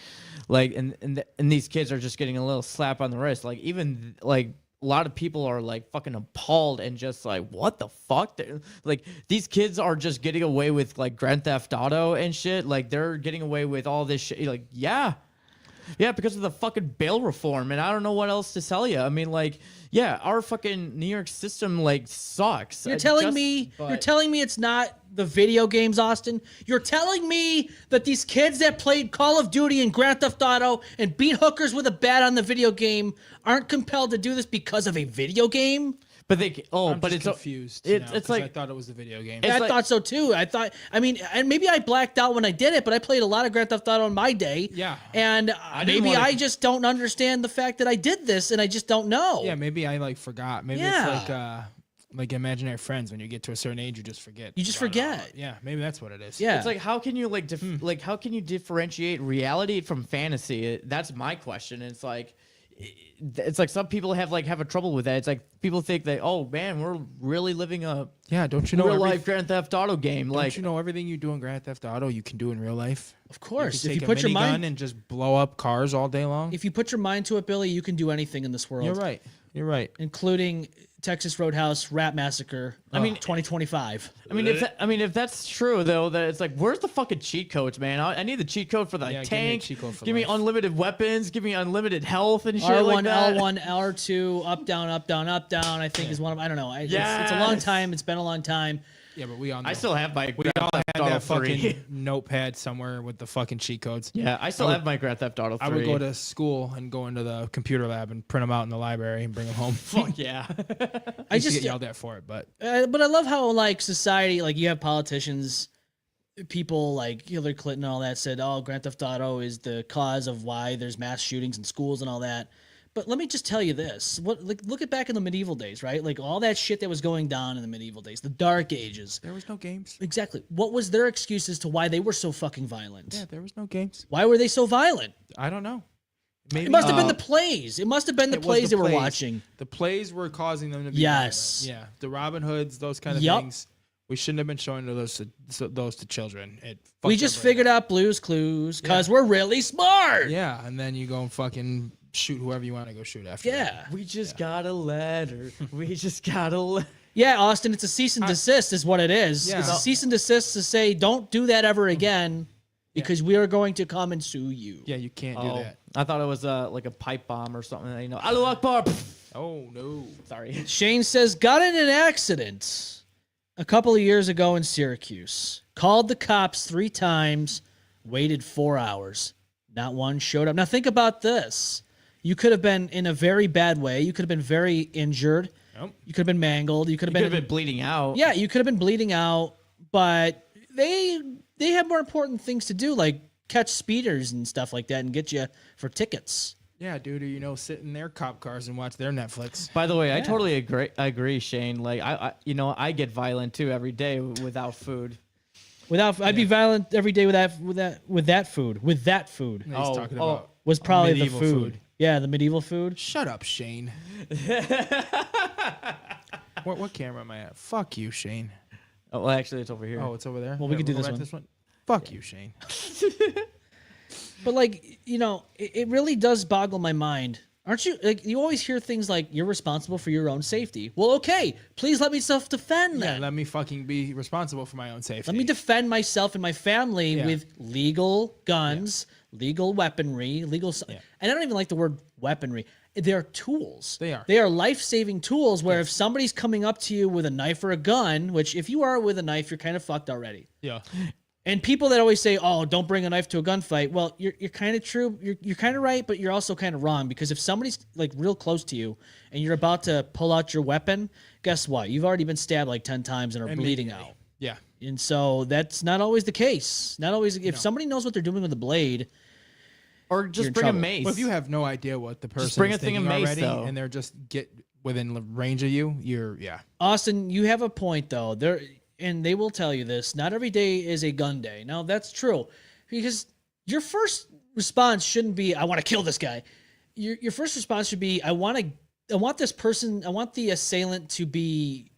like, and these kids are just getting a little slap on the wrist. Like, even like a lot of people are like fucking appalled and just like, what the fuck? Like, these kids are just getting away with like Grand Theft Auto and shit. Like, they're getting away with all this shit. Like, yeah, because of the fucking bail reform, and I don't know what else to tell you. I mean, like, yeah, our fucking New York system like sucks. You're telling me it's not the video games, Austin? You're telling me that these kids that played Call of Duty and Grand Theft Auto and beat hookers with a bat on the video game aren't compelled to do this because of a video game? But I'm but just it's confused. It's like, I thought it was the video game. I thought so too. I mean, and maybe I blacked out when I did it, but I played a lot of Grand Theft Auto in my day. Yeah. And maybe I just don't understand the fact that I did this, and I just don't know. Yeah, maybe I like forgot. Maybe it's like imaginary friends. When you get to a certain age, you just forget. You just forget. Yeah, maybe that's what it is. Yeah. It's like, how can you like how can you differentiate reality from fantasy? That's my question. It's like some people have a trouble with that. It's like people think that, oh man, we're really living a don't you know real life Grand Theft Auto game. Don't you know everything you do in Grand Theft Auto you can do in real life? Of course, if you put your mind and just blow up cars all day long. If you put your mind to it, Billy, you can do anything in this world. You're right. Including Texas Roadhouse Rat Massacre. 2025. If that's true though, that it's like, where's the fucking cheat codes, man? I need the cheat code for the tank. Give me unlimited weapons. Give me unlimited health and shit R1, like that. L1, R2, up, down, up, down, up, down. I think is one of. I don't know. It's a long time. It's been a long time. Yeah, but we all know. I still have my. We all had that fucking notepad somewhere with the fucking cheat codes. Yeah, I still have my Grand Theft Auto 3. I would go to school and go into the computer lab and print them out in the library and bring them home. Fuck yeah. I just get yelled at for it, but I love how like society, like you have politicians, people like Hillary Clinton and all that said, oh, Grand Theft Auto is the cause of why there's mass shootings in schools and all that. But let me just tell you this. Look at back in the medieval days, right? Like all that shit that was going down in the medieval days, the Dark Ages. There was no games. Exactly. What was their excuse as to why they were so fucking violent? Yeah, there was no games. Why were they so violent? I don't know. Maybe, it must have been the plays. It must have been the plays they were watching. The plays were causing them to be violent. Yeah, the Robin Hoods, those kind of things. We shouldn't have been showing those to children. We just figured out Blue's Clues because we're really smart. Yeah, and then you go and fucking shoot whoever you want to go shoot after. Yeah. We just got a letter. We just got a letter. Yeah, Austin, it's a cease and desist is what it is. Yeah. It's a cease and desist to say, don't do that ever again because we are going to come and sue you. Yeah, you can't do that. I thought it was like a pipe bomb or something. You know, Allahu Akbar. Oh, no. Sorry. Shane says, got in an accident a couple of years ago in Syracuse. Called the cops 3 times, waited 4 hours. Not one showed up. Now think about this. You could have been in a very bad way. You could have been very injured. Nope. You could have been mangled. You could have been bleeding out. Yeah, you could have been bleeding out, but they have more important things to do, like catch speeders and stuff like that and get you for tickets. Yeah, dude, or, sit in their cop cars and watch their Netflix. By the way, I totally agree, Shane. Like I get violent too every day without food. I'd be violent every day with that food. With that food. He's talking about was probably the medieval food. Yeah, the medieval food. Shut up, Shane. What camera am I at? Fuck you, Shane. Oh, well, actually, it's over here. Oh, it's over there? Well, we could do We'll this go back one. to Fuck you, Shane. But it really does boggle my mind. Aren't you, you always hear things like, you're responsible for your own safety. Well, okay, please let me self-defend Yeah, then. let me fucking be responsible for my own safety. Let me defend myself and my family with legal guns, legal weaponry, and I don't even like the word weaponry. They're tools. They are. They are life-saving tools where if somebody's coming up to you with a knife or a gun, which if you are with a knife, you're kind of fucked already. Yeah. And people that always say, "Oh, don't bring a knife to a gunfight." Well, you're kind of true. You're kind of right, but you're also kind of wrong because if somebody's like real close to you and you're about to pull out your weapon, guess what? You've already been stabbed like 10 times and are bleeding out. Yeah. And so that's not always the case. Not always. If somebody knows what they're doing with a blade, or you're just in bring a trouble. mace. Well, if you have no idea what the person bring is a thing of thinking mace, already, though. and they're just get within range of you, Austin, you have a point though. And they will tell you this. Not every day is a gun day. Now that's true, because your first response shouldn't be, "I want to kill this guy." Your first response should be, I want this person. I want the assailant to be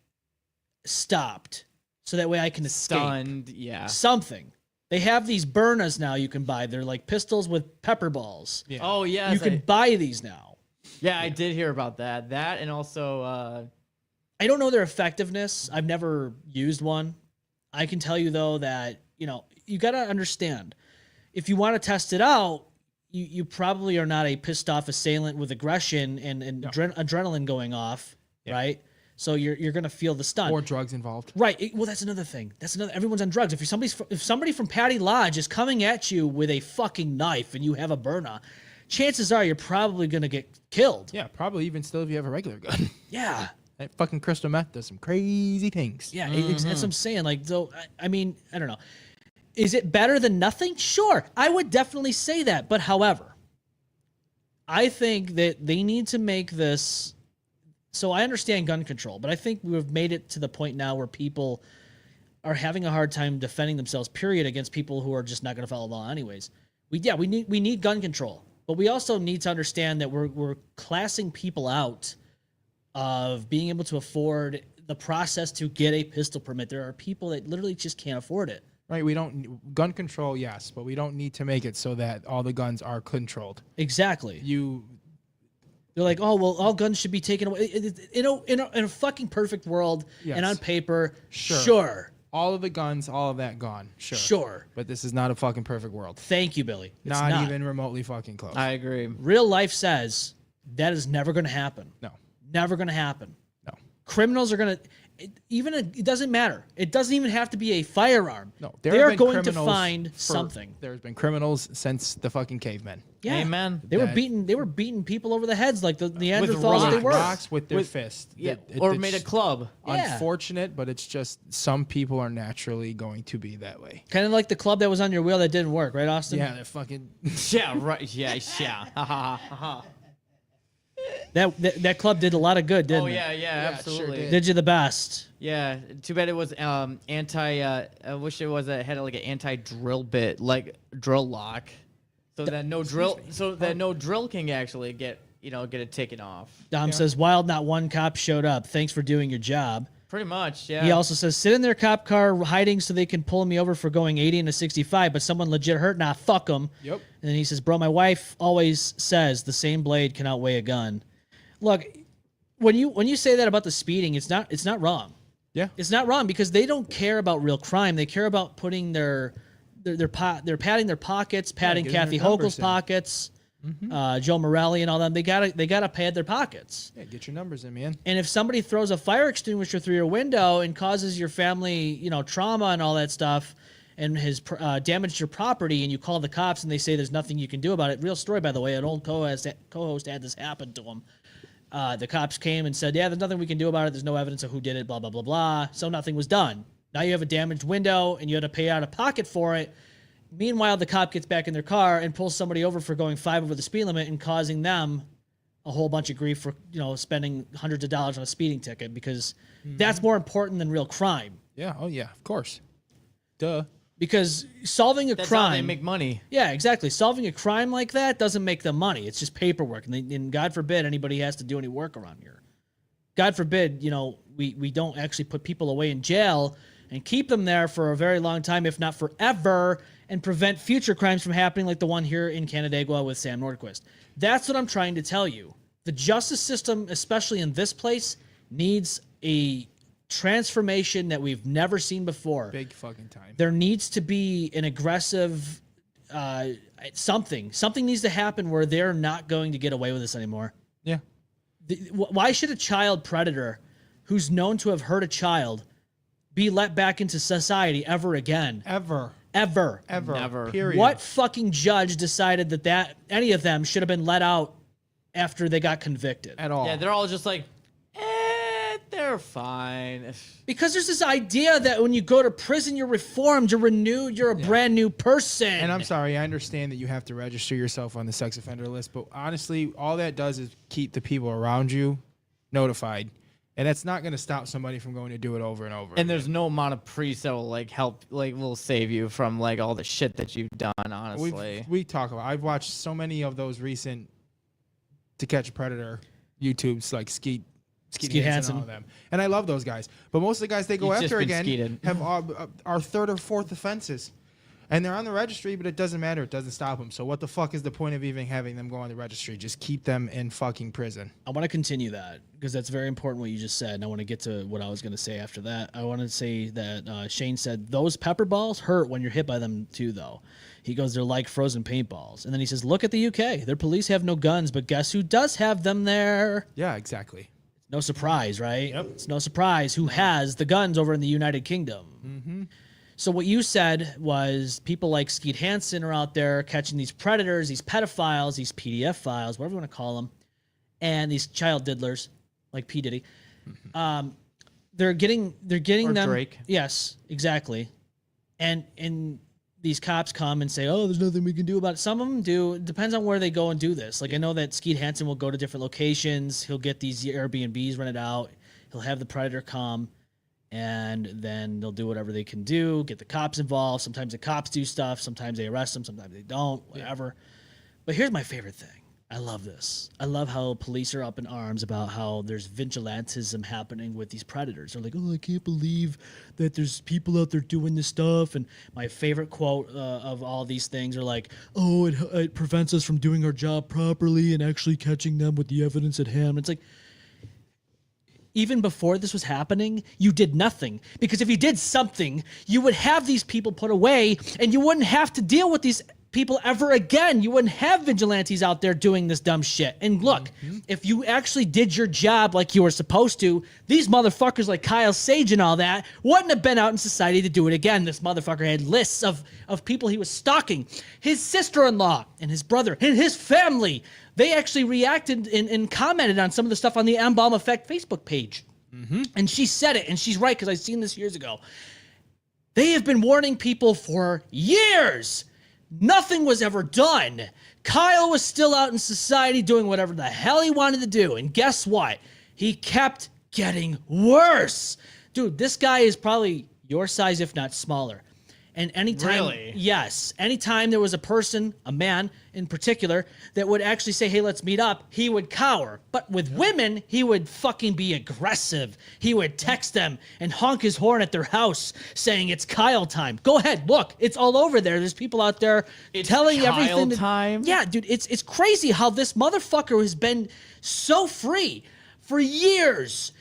stopped, so that way I can escape. Stunned, yeah. Something. They have these burnas now you can buy. They're like pistols with pepper balls. Yeah. Oh yeah. You can buy these now. Yeah, I did hear about that. That and also. I don't know their effectiveness. I've never used one. I can tell you though that, you got to understand, if you want to test it out, you probably are not a pissed off assailant with aggression and adrenaline going off, right? So you're going to feel the stun. or drugs involved. Right. Well, that's another thing. Everyone's on drugs. If somebody from Patty Lodge is coming at you with a fucking knife and you have a burner, chances are you're probably going to get killed. Yeah, probably even still if you have a regular gun. Yeah. That fucking crystal meth does some crazy things. Yeah, that's what I'm saying. Like, so, I mean, I don't know. Is it better than nothing? Sure. I would definitely say that. But however, I think that they need to make this. So I understand gun control, but I think we've made it to the point now where people are having a hard time defending themselves, period, against people who are just not going to follow the law anyways. We need gun control, but we also need to understand that we're classing people out of being able to afford the process to get a pistol permit. There are people that literally just can't afford it. Right, gun control, yes, but we don't need to make it so that all the guns are controlled. Exactly. They're like, "Oh, well, all guns should be taken away." In a fucking perfect world, and on paper, sure. All of the guns, all of that gone. Sure. But this is not a fucking perfect world. Thank you, Billy. It's Not even remotely fucking close. I agree. Real life says that is never going to happen. No. Never going to happen. No. Criminals are going to, it doesn't matter. It doesn't even have to be a firearm. No. They're going to find something. There's been criminals since the fucking cavemen. Yeah. Amen. They were beating people over the heads like the Neanderthals they were. Rocks with their fist. Yeah. Or made a club. Yeah. Unfortunate, but it's just some people are naturally going to be that way. Kind of like the club that was on your wheel that didn't work, right, Austin? Yeah, they're fucking. Yeah, right. Yeah. Ha ha ha. That club did a lot of good, didn't it? Yeah, absolutely. sure Did you the best. Yeah, too bad it was anti. I wish it was had like an anti-drill bit, like drill lock, so that no drill can actually get it taken off. Dom says, "Wild, not one cop showed up. Thanks for doing your job." Pretty much, yeah. He also says, "Sit in their cop car hiding so they can pull me over for going 80 and a 65, but someone legit hurt. Nah, fuck them." Yep. And then he says, "Bro, my wife always says the same blade can outweigh a gun." Look, when you say that about the speeding, it's not wrong. Yeah. It's not wrong because they don't care about real crime. They care about putting they're padding their pockets, padding getting Kathy their numbers Hochul's in. pockets, Joe Morelli and all them. They gotta pad their pockets. Yeah, get your numbers in, man. And if somebody throws a fire extinguisher through your window and causes your family, trauma and all that stuff, and has damaged your property, and you call the cops and they say there's nothing you can do about it. Real story, by the way. An old co-host had this happen to him. The cops came and said, yeah, there's nothing we can do about it. There's no evidence of who did it, blah, blah, blah, blah. So nothing was done. Now you have a damaged window and you had to pay out of pocket for it. Meanwhile, the cop gets back in their car and pulls somebody over for going 5 over the speed limit and causing them a whole bunch of grief for, spending hundreds of dollars on a speeding ticket because that's more important than real crime. Yeah. Oh, yeah. Of course. Duh. Because solving a That's crime, how they make money. yeah, exactly. Solving a crime like that doesn't make them money. It's just paperwork, and God forbid anybody has to do any work around here. God forbid, we don't actually put people away in jail and keep them there for a very long time, if not forever, and prevent future crimes from happening like the one here in Canandaigua with Sam Nordquist. That's what I'm trying to tell you. The justice system, especially in this place, needs a transformation that we've never seen before. Big fucking time. There needs to be an aggressive something. Something needs to happen where they're not going to get away with this anymore. Yeah. Why should a child predator who's known to have hurt a child be let back into society ever again? Ever. Never. Period. What fucking judge decided that any of them should have been let out after they got convicted? At all. Yeah, they're all just like, they're fine. Because there's this idea that when you go to prison, you're reformed, you're renewed, you're a brand new person. And I'm sorry, I understand that you have to register yourself on the sex offender list, but honestly, all that does is keep the people around you notified. And that's not going to stop somebody from going to do it over and over. And there's no amount of priests that will help, will save you from all the shit that you've done. Honestly, we talk about. I've watched so many of those recent To Catch a Predator YouTubes, like Skeet Hansen and all of them, and I love those guys. But most of the guys they go He's just after been again skeeted. have are third or fourth offenses, and they're on the registry, but it doesn't matter. It doesn't stop them. So what the fuck is the point of even having them go on the registry? Just keep them in fucking prison. I want to continue that because that's very important what you just said. And I want to get to what I was going to say after that. I want to say that Shane said those pepper balls hurt when you're hit by them too, though. He goes, they're like frozen paintballs. And then he says, look at the UK. Their police have no guns, but guess who does have them there? Yeah, exactly. No surprise, right? Yep. It's no surprise who has the guns over in the United Kingdom. Mm-hmm. So what you said was people like Skeet Hansen are out there catching these predators, these pedophiles, these PDF files, whatever you want to call them, and these child diddlers like P. Diddy. They're getting Or them. Drake. Yes, exactly. And these cops come and say, oh, there's nothing we can do about it. Some of them do. It depends on where they go and do this. Like I know that Skeet Hansen will go to different locations. He'll get these Airbnbs rented out. He'll have the predator come, and then they'll do whatever they can do, get the cops involved. Sometimes the cops do stuff. Sometimes they arrest them. Sometimes they don't, whatever. But here's my favorite thing. I love this. I love how police are up in arms about how there's vigilantism happening with these predators. They're like, oh, I can't believe that there's people out there doing this stuff. And my favorite quote of all these things are like, oh, it prevents us from doing our job properly and actually catching them with the evidence at hand. It's like, even before this was happening, you did nothing. Because if you did something, you would have these people put away and you wouldn't have to deal with these people ever again. You wouldn't have vigilantes out there doing this dumb shit. And look, if you actually did your job like you were supposed to, these motherfuckers like Kyle Sage and all that wouldn't have been out in society to do it again. This motherfucker had lists of people he was stalking. His sister-in-law and his brother and his family. They actually reacted and commented on some of the stuff on the M-Balm Effect Facebook page. And she said it, and she's right, because I've seen this years ago. They have been warning people for years. Nothing was ever done. Kyle was still out in society doing whatever the hell he wanted to do. And guess what? He kept getting worse. Dude, this guy is probably your size, if not smaller. And anytime, Really? yes, anytime there was a person, a man in particular, that would actually say, hey, let's meet up, he would cower. But with women, he would fucking be aggressive. He would text them and honk his horn at their house saying it's Kyle time. Go ahead, look, it's all over there. There's people out there telling Kyle everything. time? Yeah, dude, it's crazy how this motherfucker has been so free for years.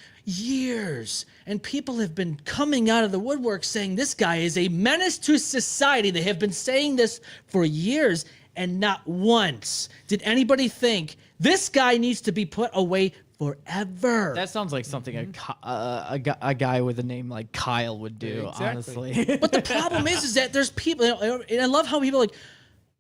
And people have been coming out of the woodwork saying this guy is a menace to society. They have been saying this for years, and not once did anybody think this guy needs to be put away forever. That sounds like something a guy with a name like Kyle would do, honestly. But the problem is that there's people, and I love how people are like,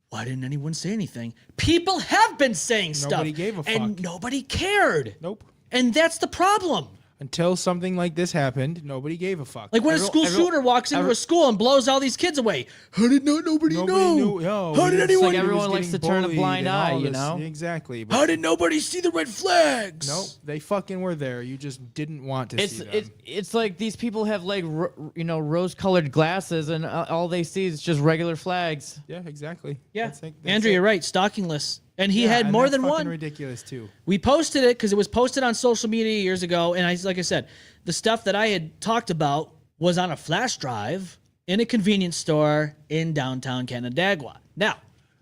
why didn't anyone say anything? People have been saying stuff. Nobody gave a fuck. And nobody cared. Nope. And that's the problem. Until something like this happened, nobody gave a fuck. Like when a school shooter walks into a school and blows all these kids away. How did nobody know? Knew. Yo, How did anyone? Like everyone likes to turn a blind eye, you know? Exactly. How did nobody see the red flags? Nope, they fucking were there. You just didn't want to see them. It's like these people have like rose-colored glasses, and all they see is just regular flags. Yeah, exactly. Yeah, that's Andrew, you're right. Stockingless. And he had more than one. Ridiculous too. We posted it because it was posted on social media years ago, and like I said, the stuff that I had talked about was on a flash drive in a convenience store in downtown Canandaigua. Now,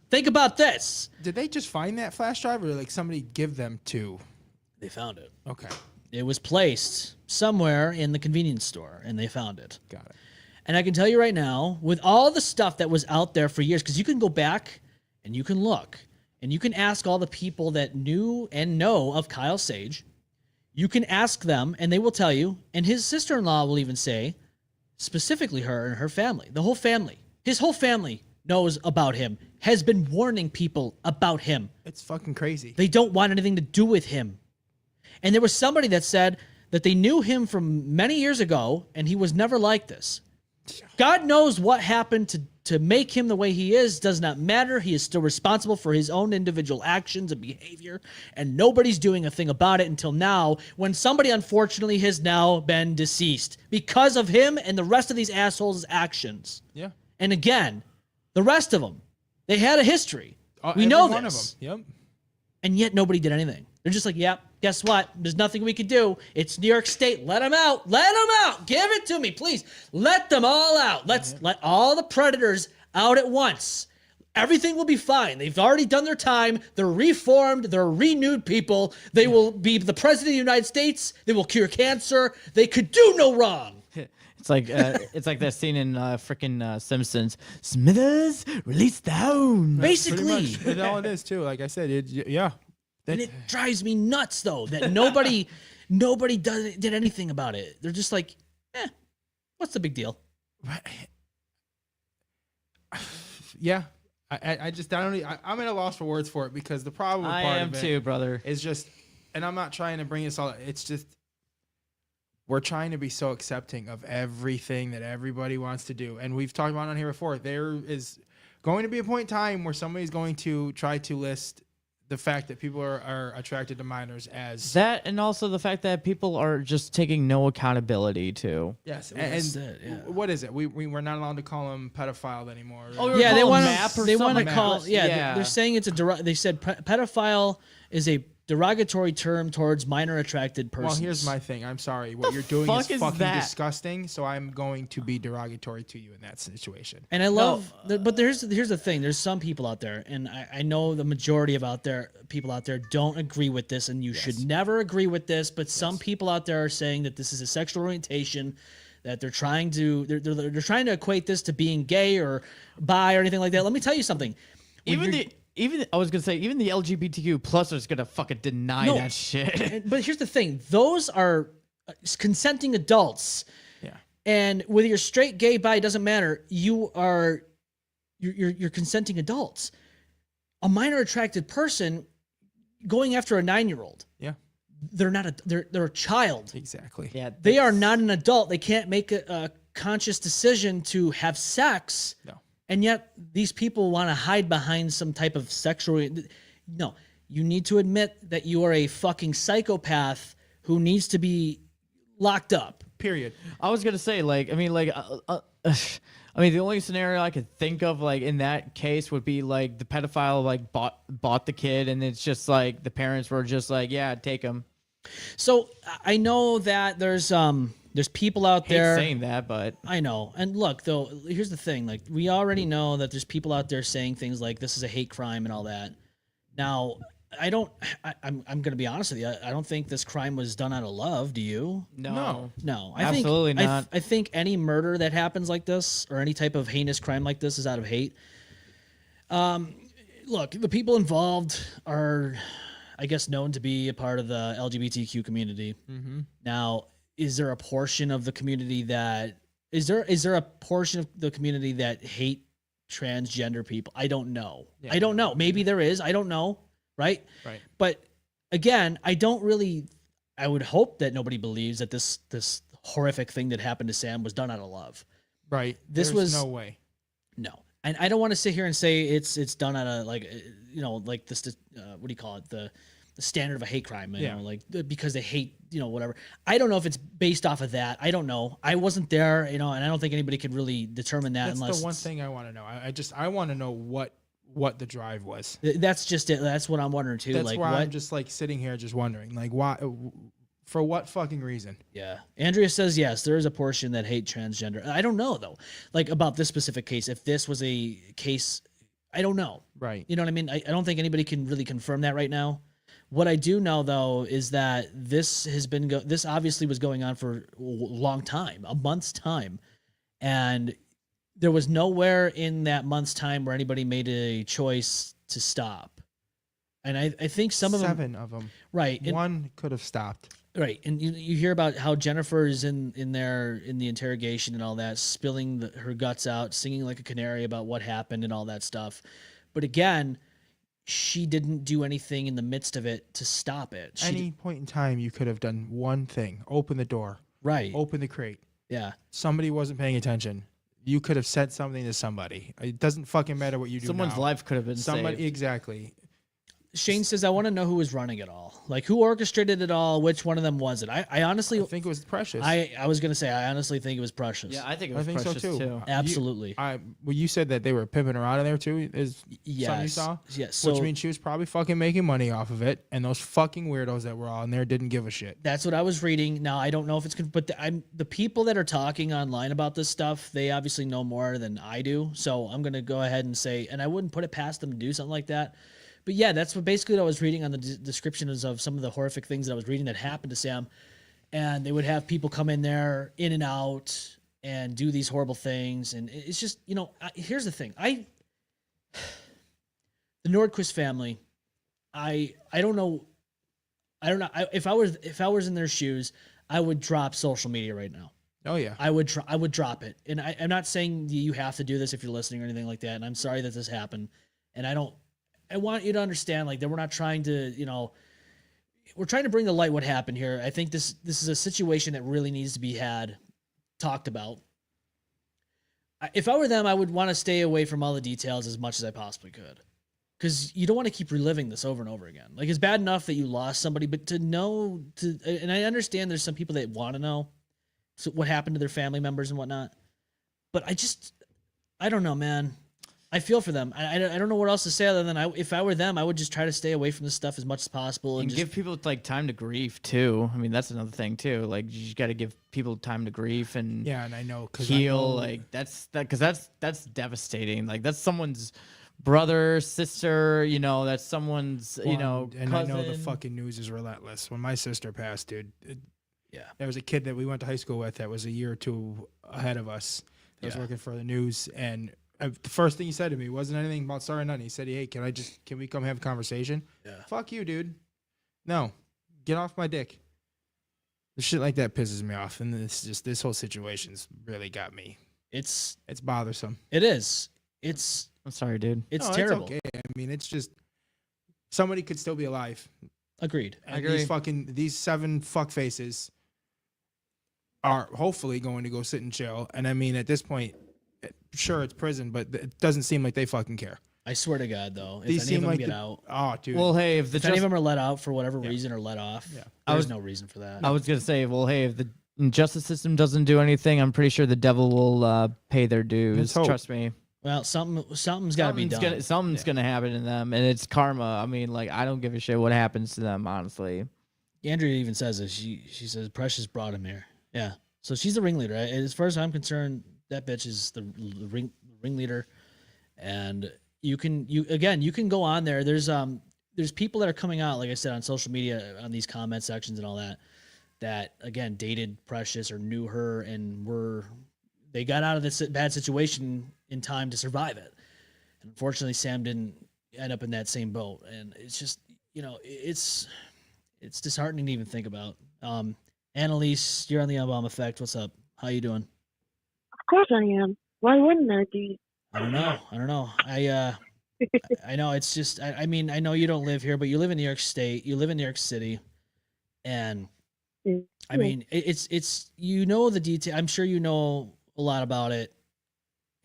think about this. Did they just find that flash drive, or like somebody give them to? They found it. Okay. It was placed somewhere in the convenience store, and they found it. Got it. And I can tell you right now, with all the stuff that was out there for years, because you can go back and you can look, and you can ask all the people that knew and know of Kyle Sage. You can ask them, and they will tell you, and his sister-in-law will even say, specifically her and her family, the whole family, his whole family knows about him, has been warning people about him. It's fucking crazy. They don't want anything to do with him. And there was somebody that said that they knew him from many years ago, and he was never like this. God knows what happened to make him the way he is. Does not matter. He is still responsible for his own individual actions and behavior, and nobody's doing a thing about it until now, when somebody unfortunately has now been deceased because of him and the rest of these assholes' actions. Yeah. And again, the rest of them, they had a history. We Every know one this. of them. Yep. And yet nobody did anything. They're just like, yep, guess what? There's nothing we can do. It's New York State. Let them out. Let them out. Give it to me, please. Let them all out. Let all the predators out at once. Everything will be fine. They've already done their time. They're reformed. They're renewed people. They will be the president of the United States. They will cure cancer. They could do no wrong. It's like that scene in freaking Simpsons. Smithers, release the hound. Basically. That's all it is too. Like I said, yeah. And it drives me nuts, though, that nobody did anything about it. They're just like, what's the big deal? Yeah. I'm at a loss for words for it, because the problem with I part am of it too, brother. is just, and I'm not trying to bring this all, it's just, we're trying to be so accepting of everything that everybody wants to do. And we've talked about it on here before. There is going to be a point in time where somebody's going to try to list the fact that people are attracted to minors as that, and also the fact that people are just taking no accountability to. Yes, what is it? We're not allowed to call them pedophile anymore. Oh, yeah, they want to. They want to call. Yeah, they're saying it's a. They said pedophile is a derogatory term towards minor attracted persons. Well, here's my thing. I'm sorry. What you're doing is fucking disgusting, so I'm going to be derogatory to you in that situation. And I love, but here's the thing. There's some people out there, and I know the majority of people out there don't agree with this, and you should never agree with this, but some people out there are saying that this is a sexual orientation, that they're trying to equate this to being gay or bi or anything like that. Let me tell you something. Even I was gonna say, even the LGBTQ plus is gonna fucking deny that shit. But here's the thing: those are consenting adults. Yeah. And whether you're straight, gay, bi, it doesn't matter. You're consenting adults. A minor attracted person going after a 9-year-old. Yeah. They're not they're a child. Exactly. Yeah. They are not an adult. They can't make a conscious decision to have sex. No. And yet these people want to hide behind some type of sexual. No, you need to admit that you are a fucking psychopath who needs to be locked up. Period. I was gonna say, the only scenario I could think of, like, in that case would be like the pedophile like bought the kid, and it's just like the parents were just like, yeah, take him. So I know that there's people out there saying that, but I know. And look, though, here's the thing. Like, we already know that there's people out there saying things like this is a hate crime and all that. Now, I'm going to be honest with you. I don't think this crime was done out of love. Do you? No. No, Absolutely think, not. I think any murder that happens like this or any type of heinous crime like this is out of hate. Look, the people involved are, I guess, known to be a part of the LGBTQ community. Mm-hmm. Now, is there a portion of the community that is there a portion of the community that hate transgender people? I don't know. Yeah. I don't know. Maybe there is. I don't know. Right. Right. But again, I would hope that nobody believes that this horrific thing that happened to Sam was done out of love. Right. This There's was no way. No. And I don't want to sit here and say it's done out of like, like this, what do you call it? The standard of a hate crime, you know, like because they hate, whatever. I don't know if it's based off of that. I don't know. I wasn't there, and I don't think anybody could really determine that. That's unless the one thing I want to know. I want to know what the drive was. That's just it. That's what I'm wondering too. That's like why what? I'm just like sitting here just wondering, like, why, for what fucking reason? Yeah. Andrea says yes, there is a portion that hate transgender. I don't know though, like about this specific case. If this was a case, I don't know. Right. You know what I mean? I don't think anybody can really confirm that right now. What I do know though is that this has been this obviously was going on for a long time, a month's time, and there was nowhere in that month's time where anybody made a choice to stop. And I think some of them, 7 of them, right? One could have stopped. Right, and you hear about how Jennifer is in the interrogation and all that, spilling her guts out, singing like a canary about what happened and all that stuff. But again, she didn't do anything in the midst of it to stop it. Any point in time, you could have done one thing: open the door, right? Open the crate. Yeah. Somebody wasn't paying attention. You could have said something to somebody. It doesn't fucking matter what you do. Someone's now. life could have been saved. Exactly. Shane says, I want to know who was running it all. Like, who orchestrated it all? Which one of them was it? I honestly... I think it was Precious. I was going to say, I honestly think it was Precious. Yeah, I think it was Precious so too. Absolutely. You said that they were pimping her out of there too? Is something you Yes. saw? Yes. So Which means she was probably fucking making money off of it, and those fucking weirdos that were all in there didn't give a shit. that's what I was reading. Now, I don't know if it's... But the people that are talking online about this stuff, they obviously know more than I do. So I'm going to go ahead and say... And I wouldn't put it past them to do something like that. But yeah, that's what basically what I was reading on the descriptions of some of the horrific things that I was reading that happened to Sam. And they would have people come in there, in and out, and do these horrible things. And it's just, here's the thing. The Nordquist family, I don't know. If I was in their shoes, I would drop social media right now. Oh yeah. I would drop it. And I'm not saying you have to do this if you're listening or anything like that. And I'm sorry that this happened. And I want you to understand, like, that we're not trying to, we're trying to bring to light what happened here. I think this is a situation that really needs to be talked about. If I were them, I would want to stay away from all the details as much as I possibly could. Because you don't want to keep reliving this over and over again. Like, it's bad enough that you lost somebody, but and I understand there's some people that want to know what happened to their family members and whatnot. But I don't know, man. I feel for them. I don't know what else to say other than if I were them, I would just try to stay away from this stuff as much as possible And give people like time to grieve too. I mean, that's another thing too. Like, you got to give people time to grieve and and I know heal. Like that's devastating. Like, that's someone's brother, sister. That's someone's and cousin. I know the fucking news is relentless. When my sister passed, dude, there was a kid that we went to high school with that was a year or two ahead of us. That was working for the news, and the first thing he said to me wasn't anything about sorry nothing. He said, "Hey, can we come have a conversation?" Yeah. Fuck you, dude. No, get off my dick. The shit like that pisses me off, and this whole situation's really got me. It's bothersome. It is. I'm sorry, dude. It's terrible. It's okay. I mean, it's just somebody could still be alive. Agreed. And these 7 fuck faces are hopefully going to go sit in jail. And I mean, at this point, sure, it's prison, but it doesn't seem like they fucking care. I swear to God, though, These if any of them like get out. Oh, dude. Well, hey, if any of them are let out for whatever reason or let off, there's no reason for that. I was gonna say, well, hey, if the justice system doesn't do anything, I'm pretty sure the devil will pay their dues. Trust me. Well, something's got to be done. Something's gonna happen to them, and it's karma. I mean, like, I don't give a shit what happens to them, honestly. Andrea even says this. She says Precious brought him here. Yeah. So she's the ringleader. As far as I'm concerned, that bitch is the ringleader. And you can go on there. There's there's people that are coming out, like I said, on social media, on these comment sections and all that again dated Precious or knew her and they got out of this bad situation in time to survive it. And unfortunately, Sam didn't end up in that same boat, and it's just it's disheartening to even think about. Annalise, you're on the M-Balm effect. What's up? How you doing? Of course I am. Why wouldn't I be? I don't know. I know it's just. I mean, I know you don't live here, but you live in New York State. You live in New York City, and I mean, it's the detail. I'm sure you know a lot about it.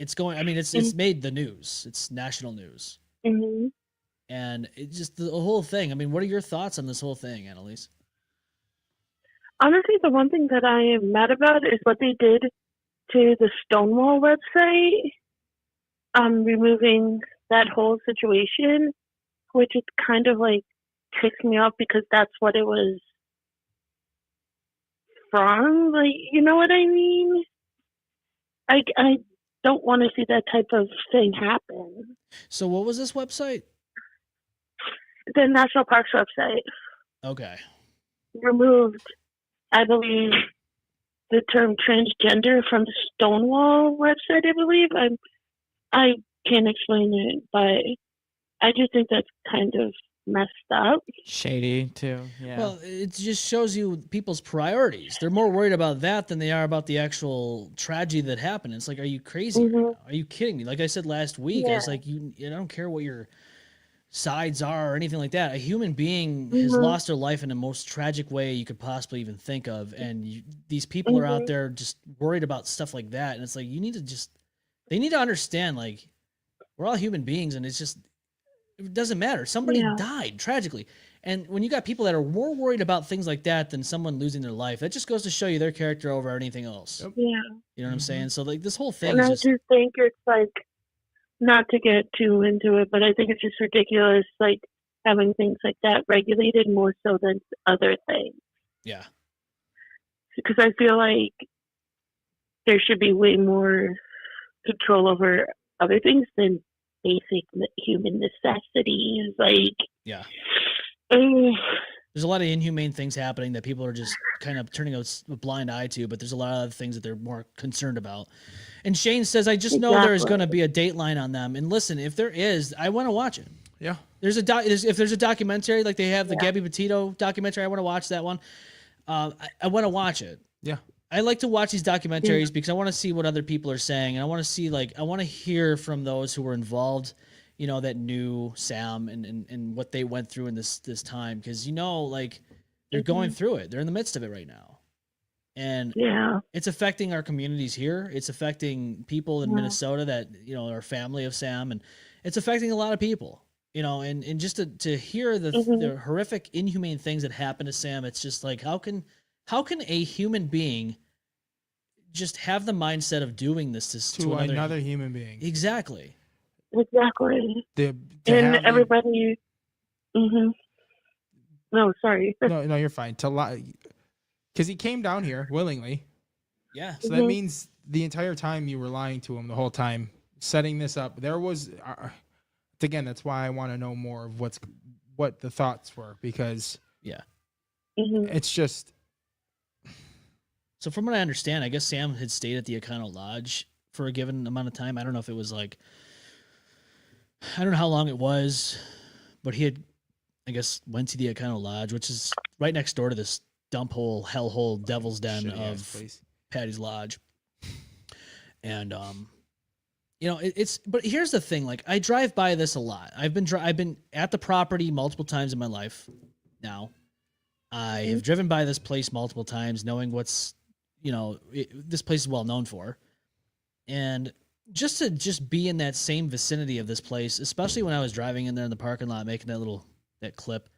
It's going. I mean, it's made the news. It's national news. Mm-hmm. And it just the whole thing. I mean, what are your thoughts on this whole thing, Annalise? Honestly, the one thing that I am mad about is what they did to the Stonewall website, removing that whole situation, which is kind of like ticks me off because that's what it was from. Like, you know what I mean? I don't want to see that type of thing happen. So what was this website? The National Parks website. Okay. Removed, I believe, the term transgender from the Stonewall website, I believe. I can't explain it, but I just think that's kind of messed up. Shady, too. Yeah. Well, it just shows you people's priorities. They're more worried about that than they are about the actual tragedy that happened. It's like, are you crazy? Mm-hmm. Right now? Are you kidding me? Like I said last week, I was like, I don't care what your sides are or anything like that. A human being has lost their life in the most tragic way you could possibly even think of, and these people are out there just worried about stuff like that. And it's like, they need to understand, like, we're all human beings, and it doesn't matter. Somebody died tragically, and when you got people that are more worried about things like that than someone losing their life, that just goes to show you their character over anything else. Yeah, you know what I'm saying? So like this whole thing, and I just think it's like, not to get too into it, but I think it's just ridiculous, like having things like that regulated more so than other things. Yeah. Because I feel like there should be way more control over other things than basic human necessities. Like, yeah. There's a lot of inhumane things happening that people are just kind of turning a blind eye to, but there's a lot of other things that they're more concerned about. And Shane says, I just know there's going to be a Dateline on them. And listen, if there is, I want to watch it. Yeah. If there's a documentary, like they have the Gabby Petito documentary, I want to watch that one. I want to watch it. Yeah. I like to watch these documentaries because I want to see what other people are saying. And I want to see, I want to hear from those who were involved, that knew Sam and what they went through in this time. Because, they're going through it. They're in the midst of it right now. And it's affecting our communities here. It's affecting people in Minnesota that, are family of Sam. And it's affecting a lot of people, and just to hear the horrific, inhumane things that happen to Sam, it's just like, how can a human being just have the mindset of doing this to another human being? Exactly. Everybody. No, sorry. No, you're fine. Because he came down here willingly. Yeah. So that means the entire time you were lying to him the whole time, setting this up. There was, again, that's why I want to know more of what the thoughts were, because it's just. So from what I understand, I guess Sam had stayed at the Econo Lodge for a given amount of time. I don't know if it was I don't know how long it was, but he had, I guess, went to the Econo Lodge, which is right next door to this dump hole, hellhole, devil's den of Patty's Lodge. And, but here's the thing. I drive by this a lot. I've been at the property multiple times in my life now. I have driven by this place multiple times, knowing what's, this place is well known for. And just to be in that same vicinity of this place, especially when I was driving in there in the parking lot, making that clip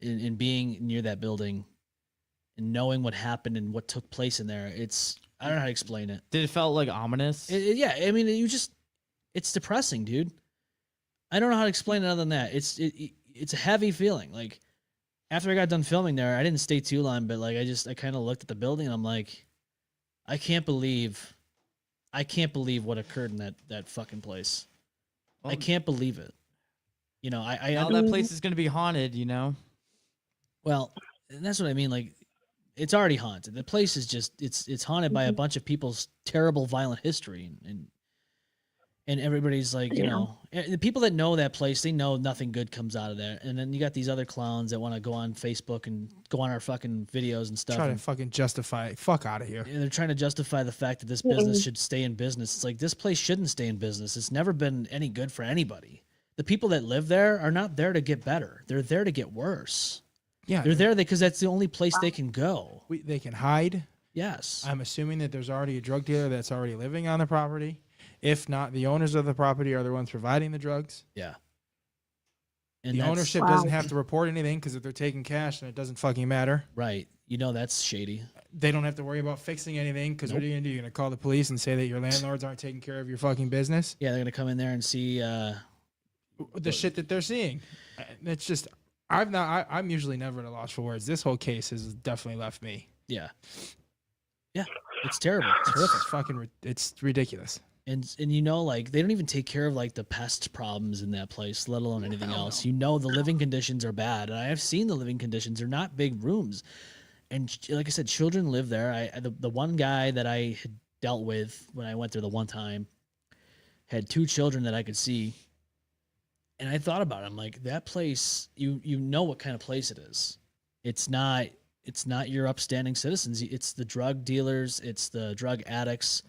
and being near that building and knowing what happened and what took place in there, I don't know how to explain it. Did it felt ominous? Yeah. I mean, it's depressing, dude. I don't know how to explain it other than that. It's a heavy feeling. After I got done filming there, I didn't stay too long, but I kind of looked at the building and I'm like, I can't believe what occurred in that fucking place. I can't believe it. You know, I Now that place is gonna be haunted. You know. well, and that's what I mean. Like, it's already haunted. The place is just it's haunted by a bunch of people's terrible, violent history, and everybody's like, you know, the people that know that place, they know nothing good comes out of there. And then you got these other clowns that want to go on Facebook and go on our fucking videos and stuff. Try to fucking justify it. Fuck out of here. And they're trying to justify the fact that this business should stay in business. It's like, this place shouldn't stay in business. It's never been any good for anybody. The people that live there are not there to get better. They're there to get worse. Yeah. They're there because that's the only place they can go. They can hide. Yes. I'm assuming that there's already a drug dealer that's already living on the property. If not, the owners of the property are the ones providing the drugs. Yeah. And the ownership doesn't have to report anything because if they're taking cash, then it doesn't fucking matter. Right. You know, that's shady. They don't have to worry about fixing anything because what are you going to do? You're going to call the police and say that your landlords aren't taking care of your fucking business? Yeah, they're going to come in there and see the shit that they're seeing. It's just, I'm usually never at a loss for words. This whole case has definitely left me. Yeah. Yeah. It's terrible. It's horrific. It's ridiculous. And you know, like, they don't even take care of like the pest problems in that place, let alone anything else. You know, the living conditions are bad, and I have seen the living conditions. They're not big rooms, and like I said, children live there. The one guy that I had dealt with when I went there the one time had 2 children that I could see, and I thought about it. I'm like, that place, you know what kind of place it is. It's not your upstanding citizens. It's the drug dealers. It's the drug addicts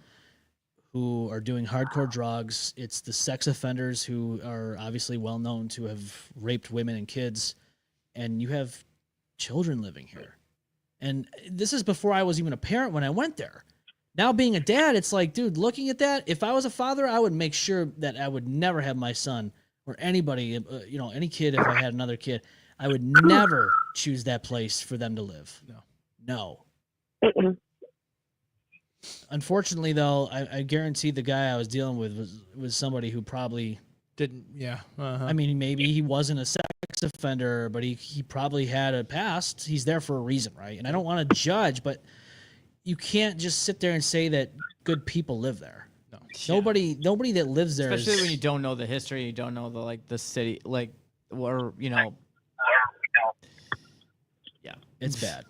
who are doing hardcore drugs. It's the sex offenders who are obviously well known to have raped women and kids. And you have children living here. And this is before I was even a parent when I went there. Now being a dad, it's like, dude, looking at that, if I was a father, I would make sure that I would never have my son or anybody, any kid, if I had another kid, I would never choose that place for them to live. No. Unfortunately, though, I guarantee the guy I was dealing with was somebody who probably didn't. Yeah. Uh-huh. I mean, maybe he wasn't a sex offender, but he probably had a past. He's there for a reason, right? And I don't want to judge, but you can't just sit there and say that good people live there. No. Nobody that lives there, especially when you don't know the history, you don't know the city, Yeah, it's bad.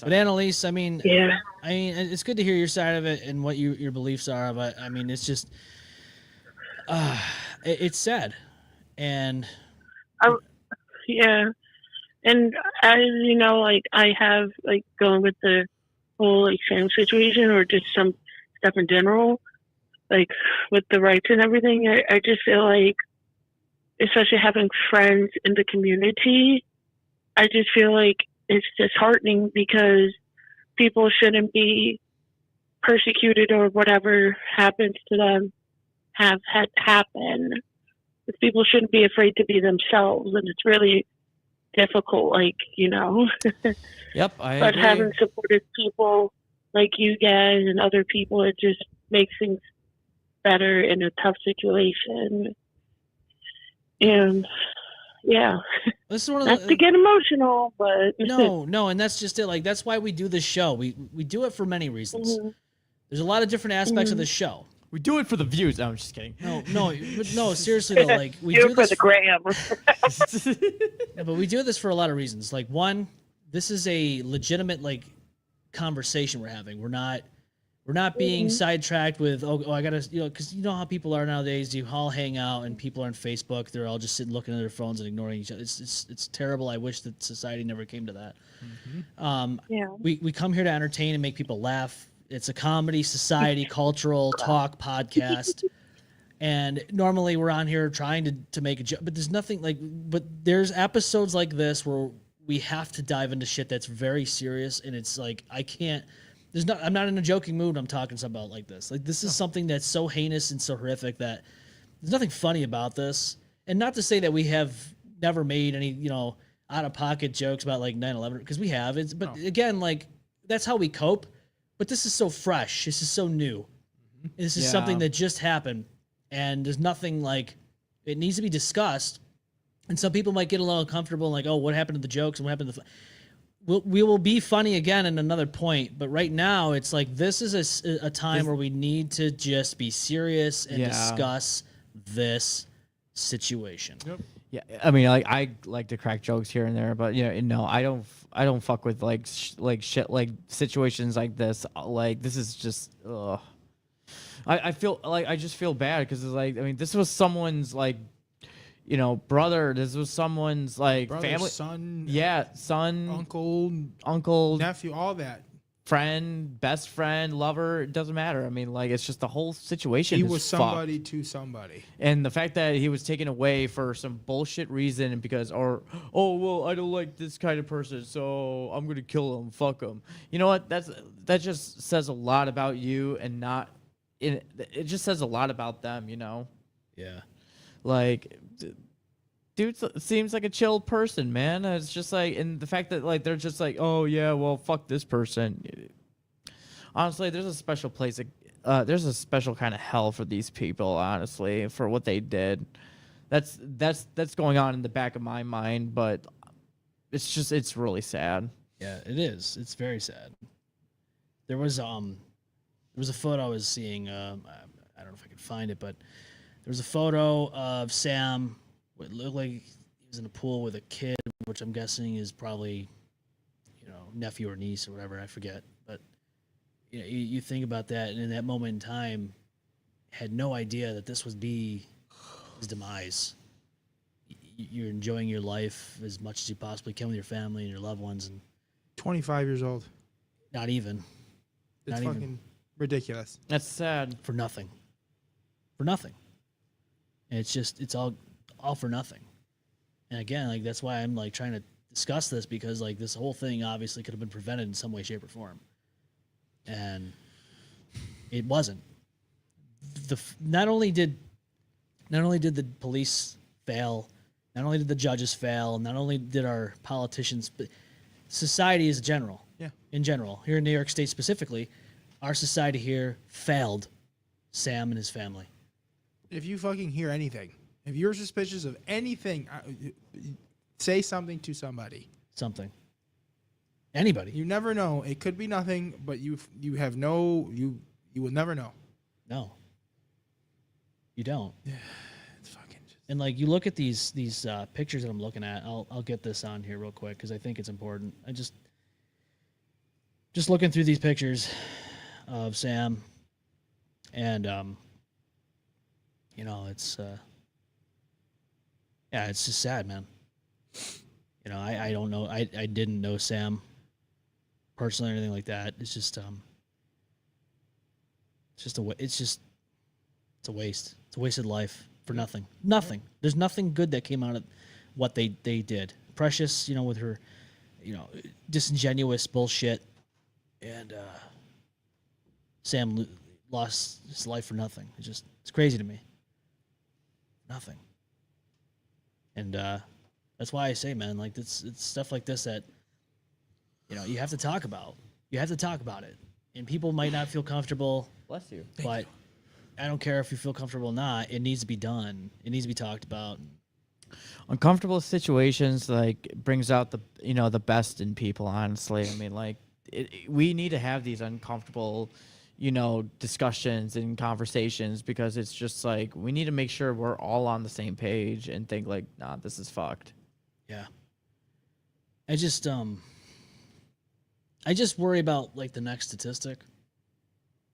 But Annalise, I mean, it's good to hear your side of it and what your beliefs are. But I mean, it's just, it's sad, and and I have going with the whole Sam situation or just some stuff in general, like with the rights and everything. I just feel like, especially having friends in the community, I just feel like it's disheartening because people shouldn't be persecuted or whatever happens to them have had happen. People shouldn't be afraid to be themselves, and it's really difficult, Yep, but having supportive people like you guys and other people, it just makes things better in a tough situation. And yeah, this is one of not to get emotional, but no, and that's just it. Like, that's why we do this show. We do it for many reasons. Mm-hmm. There's a lot of different aspects of the show. We do it for the views. No, I'm just kidding. No, seriously though. Like, we do for this the gram. But we do this for a lot of reasons. Like, one, this is a legitimate conversation we're having. We're not being sidetracked with I gotta because you know how people are nowadays. You all hang out and people are on Facebook. They're all just sitting looking at their phones and ignoring each other. It's terrible. I wish that society never came to that. We come here to entertain and make people laugh. It's a comedy, society, cultural talk podcast. And normally we're on here trying to make a joke, but there's nothing but there's episodes like this where we have to dive into shit that's very serious. And it's like, I'm not in a joking mood. I'm talking something about like this. Like, this is something that's so heinous and so horrific that there's nothing funny about this. And not to say that we have never made any, out of pocket jokes about 9/11, because we have. Again, that's how we cope. But this is so fresh. This is so new. This is something that just happened, and there's nothing it needs to be discussed. And some people might get a little uncomfortable, what happened to the jokes and what happened to we will be funny again in another point, but right now it's this is a time where we need to just be serious and discuss this situation. Yep. Yeah, I mean, like I like to crack jokes here and there, but no, I don't fuck with like shit like situations like this. Like this is just, ugh. I feel like I just feel bad because it's like, I mean, this was someone's like, brother. This was someone's like Brother, family, son, son, uncle, nephew, all that. Friend, best friend, lover, it doesn't matter. I mean, like, it's just the whole situation. He is was somebody fucked. to somebody. And the fact that he was taken away for some bullshit reason because, oh, well, I don't like this kind of person, so I'm going to kill him, fuck him. You know what? That just says a lot about you and not, it just says a lot about them, Yeah. Like, dude seems like a chill person, man. It's just like, and the fact that like they're just like, oh yeah, well fuck this person. Honestly, there's a special place. There's a special kind of hell for these people. Honestly, for what they did, that's going on in the back of my mind. But it's really sad. Yeah, it is. It's very sad. There was a photo I was seeing. I don't know if I could find it, but there was a photo of Sam. It looked like he was in a pool with a kid, which I'm guessing is probably, nephew or niece or whatever. I forget. But you think about that, and in that moment in time, had no idea that this would be his demise. You're enjoying your life as much as you possibly can with your family and your loved ones, and 25 years old. not even. It's not fucking even. ridiculous. That's sad. For nothing. For nothing. And it's all for nothing. And again, like that's why I'm like trying to discuss this, because like this whole thing obviously could have been prevented in some way, shape, or form. And it wasn't. Not only did the police fail, not only did the judges fail, not only did our politicians, but society as general. Yeah. In general, here in New York State specifically, our society here failed Sam and his family. If you fucking hear anything, if you're suspicious of anything, say something to somebody. Something. Anybody. You never know. It could be nothing, but you will never know. No. You don't. Yeah, it's fucking. And like you look at these pictures that I'm looking at. I'll get this on here real quick because I think it's important. I just looking through these pictures of Sam, and it's it's just sad, man. I don't know. I didn't know Sam personally or anything like that. It's just it's a waste. It's a wasted life for nothing. Nothing. There's nothing good that came out of what they did. Precious, with her, disingenuous bullshit, and Sam lost his life for nothing. It's crazy to me. Nothing. And that's why I say, man, like it's stuff like this that you have to talk about. You have to talk about it, and people might not feel comfortable. Bless you. But I don't care if you feel comfortable or not. It needs to be done. It needs to be talked about. Uncomfortable situations like brings out the best in people. Honestly, I mean, like we need to have these uncomfortable, discussions and conversations, because it's just like we need to make sure we're all on the same page and think like, nah, this is fucked. Yeah. I just worry about like the next statistic,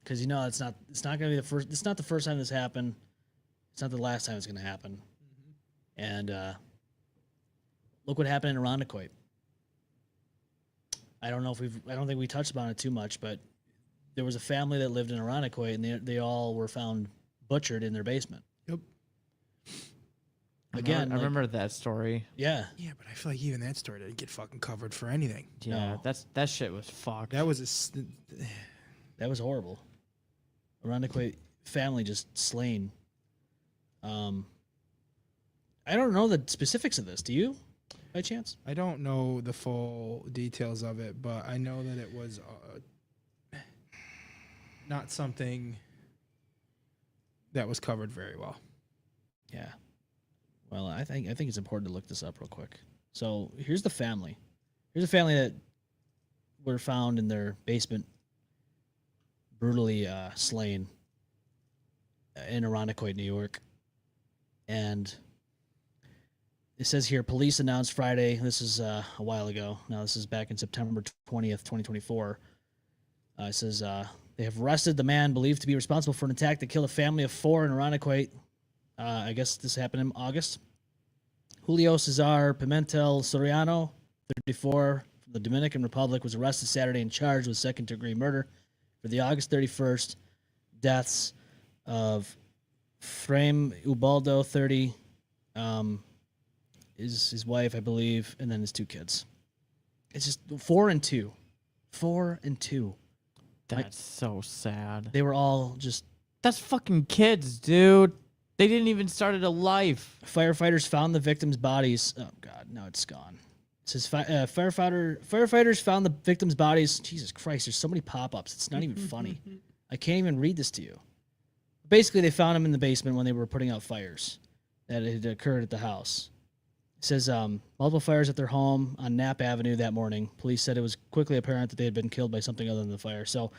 because it's not going to be the first. It's not the first time this happened. It's not the last time it's going to happen. Mm-hmm. And look what happened in Irondequoit. I don't think we touched upon it too much, but there was a family that lived in Irondequoit, and they all were found butchered in their basement. Yep. Again, I remember that story. Yeah. Yeah, but I feel like even that story didn't get fucking covered for anything. Yeah, No. that shit was fucked. That was That was horrible. Irondequoit family just slain. I don't know the specifics of this. Do you, by chance? I don't know the full details of it, but I know that it was not something that was covered very well. Yeah. Well, I think it's important to look this up real quick. So here's the family. Here's a family that were found in their basement, brutally slain in Irondequoit, New York. And It says here, police announced Friday. This is a while ago. Now, this is back in September 20th, 2024. It says they have arrested the man believed to be responsible for an attack that killed a family of 4 in Irondequoit. I guess this happened in August. Julio Cesar Pimentel Soriano, 34, from the Dominican Republic, was arrested Saturday and charged with second-degree murder for the August 31st deaths of Frame Ubaldo, 30, his wife, I believe, and then his 2 kids. It's just 4 and 2. 4 and 2. That's so sad. They were all just... That's fucking kids, dude. They didn't even start a life. Firefighters found the victims' bodies. Oh, God, now it's gone. It says firefighters found the victims' bodies. Jesus Christ, there's so many pop-ups. It's not even funny. I can't even read this to you. Basically, they found them in the basement when they were putting out fires that had occurred at the house. It says multiple fires at their home on Knapp Avenue that morning. Police said it was quickly apparent that they had been killed by something other than the fire. So,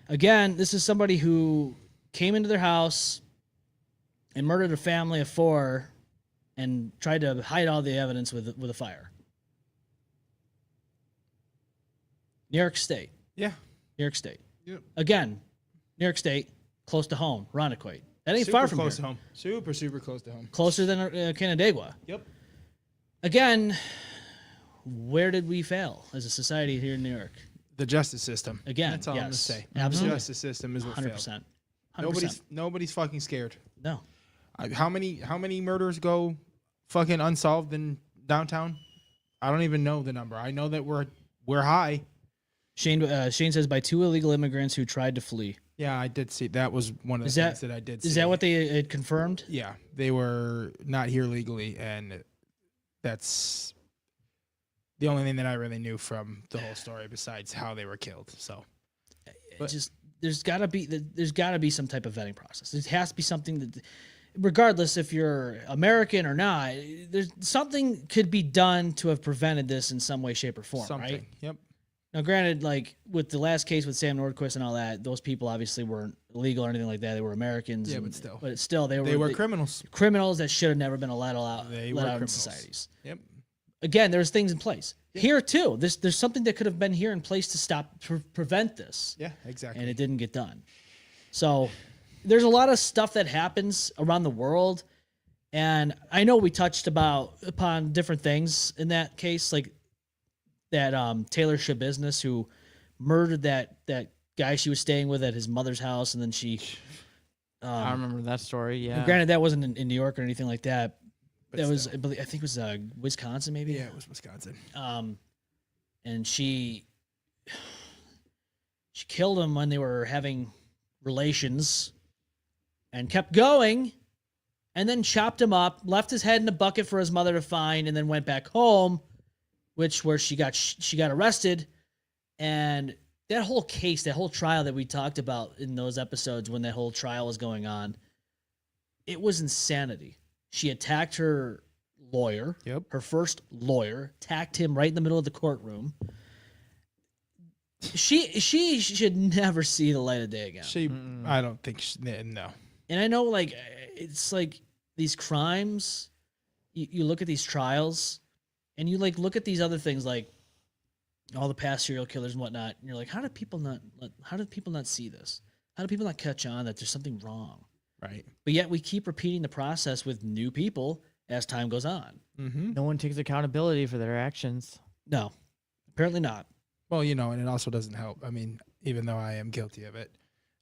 again, this is somebody who came into their house and murdered a family of 4 and tried to hide all the evidence with a fire. New York State. Yeah. New York State. Yep. Again, New York State, close to home, Irondequoit. That ain't far from close here. to home. Super, super close to home. Closer than Canandaigua. Yep. Again, where did we fail as a society here in New York? The justice system. Again, that's all I'm gonna yes, say. absolutely. The justice system is what 100%. failed. 100%. Nobody's fucking scared. No. How many murders go fucking unsolved in downtown? I don't even know the number. I know that we're high. Shane says by 2 illegal immigrants who tried to flee. Yeah, I did see that was one of the things that I did see. Is that what they had confirmed? Yeah, they were not here legally, and that's the only thing that I really knew from the whole story besides how they were killed. So, there's got to be some type of vetting process. There has to be something that, regardless if you're American or not, there's something could be done to have prevented this in some way, shape, or form. something. Right? Yep. Now, granted, like with the last case with Sam Nordquist and all that, those people obviously weren't illegal or anything like that. They were Americans. Yeah, but still, they were criminals. Criminals that should have never been let out in criminals. societies. Yep. Again, there's things in place here too. There's something that could have been here in place to prevent this. Yeah, exactly. And it didn't get done. So there's a lot of stuff that happens around the world, and I know we touched upon different things in that case, like that Taylor Shabusiness who murdered that guy she was staying with at his mother's house, and then she. I remember that story. Yeah. Granted, that wasn't in New York or anything like that. But that was, still. I think it was Wisconsin, maybe. Yeah, it was Wisconsin. And she killed him when they were having relations, and kept going, and then chopped him up, left his head in a bucket for his mother to find, and then went back home, where she got arrested, and that whole case, that whole trial that we talked about in those episodes when that whole trial was going on, it was insanity. She attacked her lawyer, her first lawyer, attacked him right in the middle of the courtroom. She should never see the light of day again. I don't think no. And I know, like, it's like these crimes, you look at these trials, and you like look at these other things like all the past serial killers and whatnot, and you're like, how did people not see this? How do people not catch on that there's something wrong? Right. But yet we keep repeating the process with new people as time goes on. Mm-hmm. No one takes accountability for their actions. No, apparently not. Well, and it also doesn't help. I mean, even though I am guilty of it,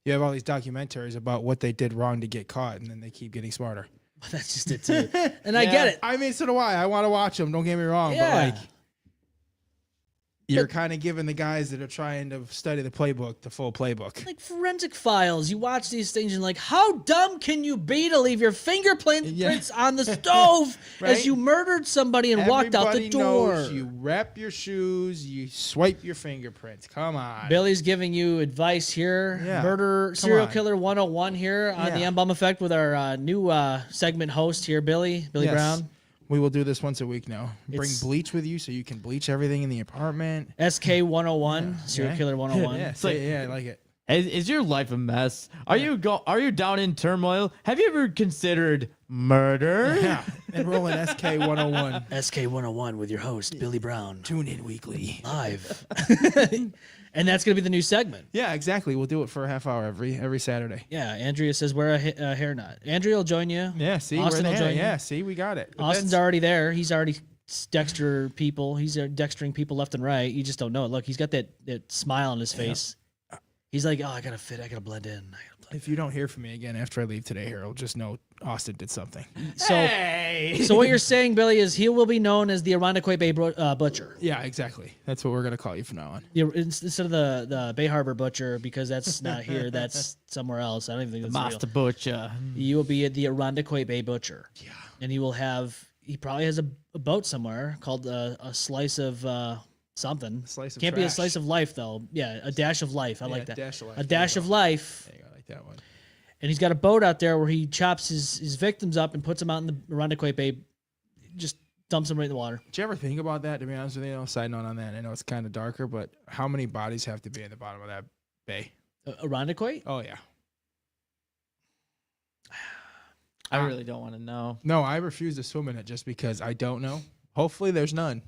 you have all these documentaries about what they did wrong to get caught, and then they keep getting smarter. But that's just it too. And I get it. I mean, so do I. I want to watch them. Don't get me wrong. Yeah. But like, you're kind of giving the guys that are trying to study the playbook the full playbook. Like Forensic Files, you watch these things and like, how dumb can you be to leave your fingerprints on the stove Right? as you murdered somebody and walked out the Everybody door? knows you wrap your shoes, you swipe your fingerprints. Come on. Billy's giving you advice here. Yeah. Murder, Come serial on. killer 101 here on the Yeah. M-Balm Effect with our new segment host here, Billy Yes. Brown. We will do this once a week now. Bring It's- bleach with you so you can bleach everything in the apartment. SK 101, serial Yeah. killer 101. Yeah, I like it. Is your life a mess? Are you down in turmoil? Have you ever considered murder? Yeah. Enroll in SK 101. SK 101 with your host, Billy Brown. Tune in weekly. Live. And that's going to be the new segment. Yeah, exactly. We'll do it for a half hour every Saturday. Yeah, Andrea says wear a hairnet. Andrea will join you. Yeah, see, Austin will join you. Yeah, see, we got it. Austin's already there. He's already dextering people. He's dextering people left and right. You just don't know it. Look, he's got that smile on his face. He's like, oh, I gotta fit. I gotta blend in. If you don't hear from me again after I leave today, Harold, just know Austin did something. So what you're saying, Billy, is he will be known as the Irondequoit Bay Butcher. Yeah, exactly. That's what we're gonna call you from now on. Instead of the Bay Harbor Butcher, because that's not here. That's somewhere else. I don't even think that's Master real. Butcher. You will be the Irondequoit Bay Butcher. Yeah. And he probably has a boat somewhere called a slice of something. Can't be a slice of life though. Yeah, a dash of life. I like that. Dash of life. A dash of life. There you go, I like that one. And he's got a boat out there where he chops his victims up and puts them out in the Irondequoit Bay, just dumps them right in the water. Did you ever think about that? To be honest with you, side note on that. I know it's kind of darker, but how many bodies have to be at the bottom of that bay? Irondequoit? Oh yeah. I really don't want to know. No, I refuse to swim in it just because I don't know. Hopefully, there's none.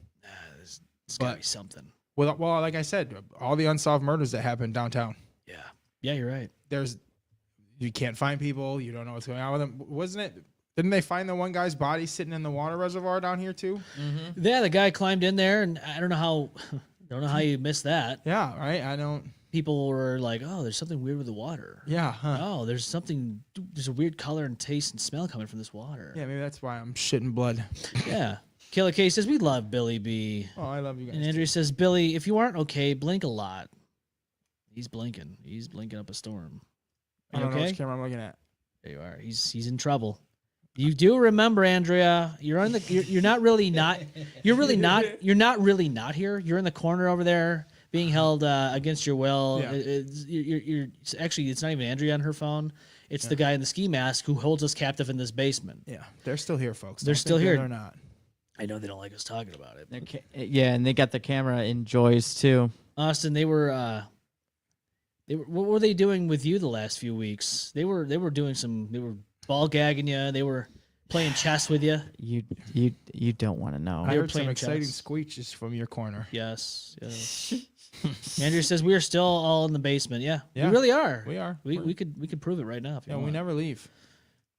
It's got to be something. Well, like I said, all the unsolved murders that happen downtown. Yeah. Yeah, you're right. You can't find people. You don't know what's going on with them. Wasn't it? Didn't they find the one guy's body sitting in the water reservoir down here too? Mm-hmm. Yeah, the guy climbed in there, and I don't know how you missed that. Yeah, right. I don't. People were like, "Oh, there's something weird with the water." Yeah. Huh. Oh, there's a weird color and taste and smell coming from this water. Yeah, maybe that's why I'm shitting blood. Yeah. Killer K says, we love Billy B. Oh, I love you guys. And Andrew says, Billy, if you aren't okay, blink a lot. He's blinking. He's blinking up a storm. I don't know which camera I'm looking at. There you are. He's in trouble. You do remember, Andrea, you're not really not here. You're in the corner over there being held against your will. Yeah. You're actually, it's not even Andrea on her phone. It's the guy in the ski mask who holds us captive in this basement. Yeah, they're still here, folks. They're still here. They're not. I know they don't like us talking about it. Yeah, and they got the camera in Joyce too. Austin, they were what were they doing with you the last few weeks? They were ball gagging you. They were playing chess with you. You don't want to know. I heard some playing exciting chess. screeches from your corner. Yes. Andrew says we are still all in the basement. Yeah. We really are. We are. We could prove it right now if you want. We never leave.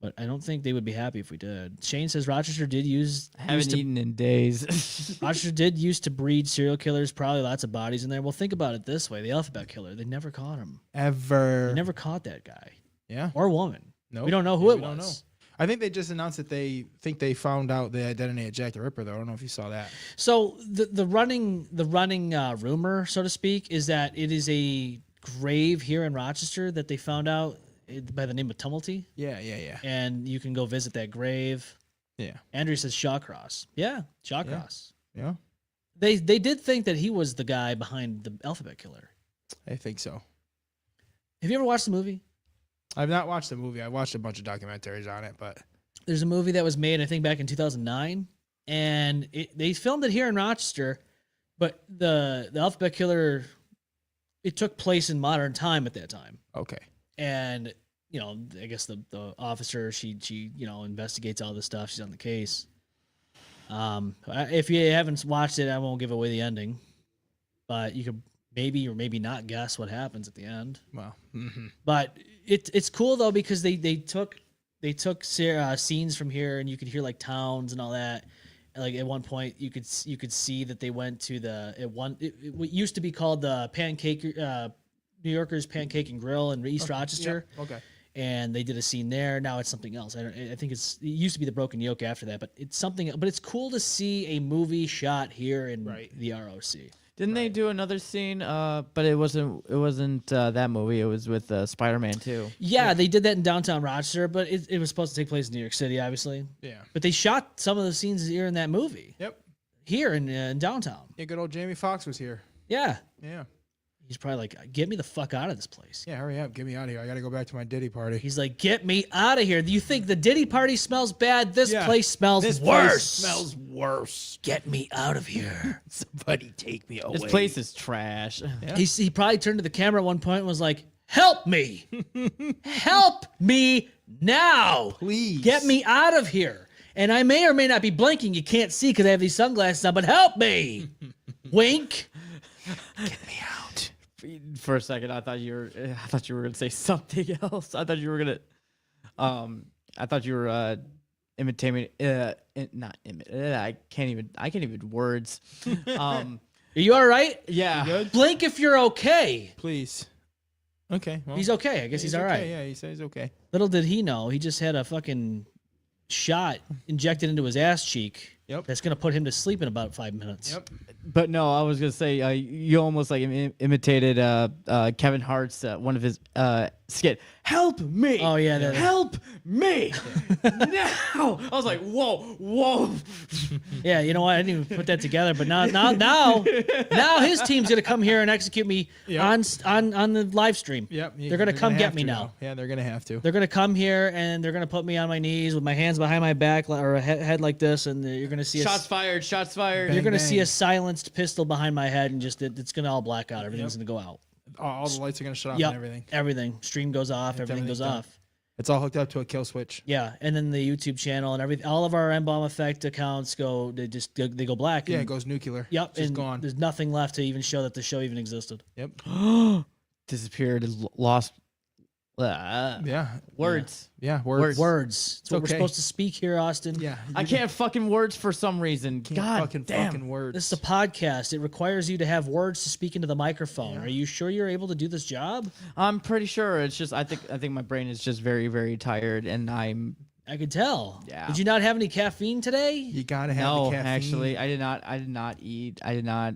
But I don't think they would be happy if we did. Shane says Rochester did use. Haven't eaten in days. Rochester did used to breed serial killers. Probably lots of bodies in there. Well, think about it this way: the alphabet killer. They never caught him. Ever. They never caught that guy. Yeah. Or woman. No. We don't know who it was. Don't know. I think they just announced that they think they found out the identity of Jack the Ripper, though. I don't know if you saw that. So the running rumor, so to speak, is that it is a grave here in Rochester that they found out by the name of Tumulty. Yeah. And you can go visit that grave. Yeah. Andrew says Shawcross. Yeah, Shawcross. Yeah. They did think that he was the guy behind the alphabet killer. I think so. Have you ever watched the movie? I've not watched the movie. I watched a bunch of documentaries on it, but there's a movie that was made, I think, back in 2009, and they filmed it here in Rochester, but the alphabet killer, it took place in modern time at that time. Okay. And I guess the officer, she investigates all this stuff. She's on the case. If you haven't watched it, I won't give away the ending, but you could maybe or maybe not guess what happens at the end. Well, but it's cool though because they took scenes from here, and you could hear like towns and all that. Like at one point, you could see that they went to it used to be called the New Yorker's Pancake and Grill in East Rochester. Yeah. Okay. And they did a scene there. Now it's something else. I think it used to be the Broken Yoke after that, but it's something. But it's cool to see a movie shot here in the ROC. Didn't they do another scene? But it wasn't that movie. It was with Spider-Man 2. Yeah, they did that in downtown Rochester, but it was supposed to take place in New York City, obviously. Yeah. But they shot some of the scenes here in that movie. Yep. Here in downtown. Yeah, good old Jamie Foxx was here. Yeah. Yeah. He's probably like, get me the fuck out of this place. Yeah, hurry up. Get me out of here. I got to go back to my Diddy party. He's like, get me out of here. Do you think the Diddy party smells bad? This place smells worse. Place smells worse. Get me out of here. Somebody take me away. This place is trash. Yeah. He probably turned to the camera at one point and was like, help me. Help me now. Please. Get me out of here. And I may or may not be blinking. You can't see because I have these sunglasses on, but help me. Wink. Get me out. For a second, I thought you were gonna say something else. I thought you were imitating. Not imitate. I can't even words. Are you all right? Yeah. You good? Blink if you're okay. Please. Okay. Well, He's okay. I guess he's all right. okay. Yeah, he says okay. Little did he know, he just had a fucking shot injected into his ass cheek. Yep. That's gonna put him to sleep in about 5 minutes. Yep. But no, I was gonna say you almost like imitated Kevin Hart's one of his skit. Help me! Oh yeah, help me now! I was like, whoa. Yeah, you know what? I didn't even put that together, but now his team's gonna come here and execute me on the live stream. Yep. They're gonna come get me now. Yeah, they're gonna have to. They're gonna come here and they're gonna put me on my knees with my hands behind my back or a head like this, and you're gonna see Shots fired. You're gonna see a silenced pistol behind my head, and just it's gonna all black out. Everything's gonna go out. All the lights are gonna shut off and everything. Everything. Stream goes off. Everything goes done. off. It's all hooked up to a kill switch. Yeah, and then the YouTube channel and everything. All of our M-Balm Effect accounts they go black. Yeah, and, it goes nuclear. Yep, It's just and gone. there's nothing left to even show that the show even existed. Yep. Disappeared. Lost. Yeah. Words. Yeah. Words. Words. It's what we're okay. supposed to speak here, Austin. Yeah. I can't fucking words for some reason. God fucking damn. fucking words. This is a podcast. It requires you to have words to speak into the microphone. Are you sure you're able to do this job? I'm pretty sure it's just I think my brain is just very, very tired, and I could tell. Yeah. Did you not have any caffeine today? You gotta have the caffeine. Actually, I did not eat. I did not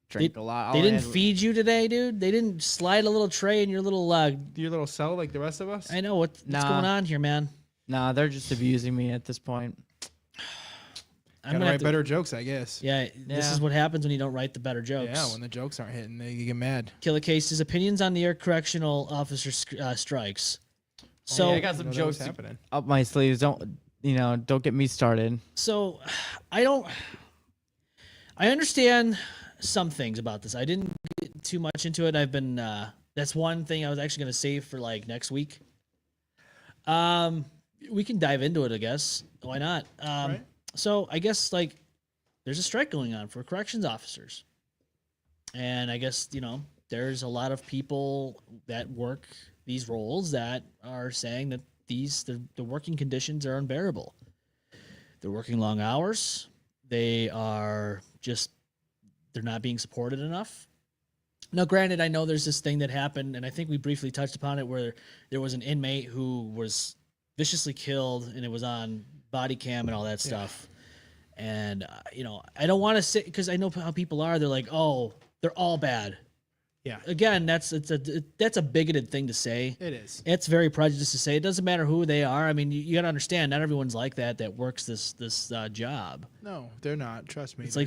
drink a lot. They didn't feed you today, dude. They didn't slide a little tray in your little cell like the rest of us. I know what's going on here, man. Nah, they're just abusing me at this point. I'm Gotta gonna write have to, better jokes, I guess. Yeah, this is what happens when you don't write the better jokes. Yeah, when the jokes aren't hitting, they get mad. Killer Case's opinions on the Air Correctional Officer strikes. So I got some jokes happening up my sleeves. Don't get me started. So I understand some things about this. I didn't get too much into it. I've been that's one thing I was actually going to save for like next week. We can dive into it, I guess. Why not? Right. So I guess like there's a strike going on for corrections officers. And I guess, there's a lot of people that work these roles that are saying that the working conditions are unbearable. They're working long hours. They're not being supported enough. Now, granted, I know there's this thing that happened, and I think we briefly touched upon it, where there was an inmate who was viciously killed, and it was on body cam and all that stuff. And, I don't want to say, because I know how people are. They're like, oh, they're all bad. Yeah. Again, that's a bigoted thing to say. It is. It's very prejudiced to say. It doesn't matter who they are. I mean, you got to understand, not everyone's like that works this job. No, they're not. Trust me. It's like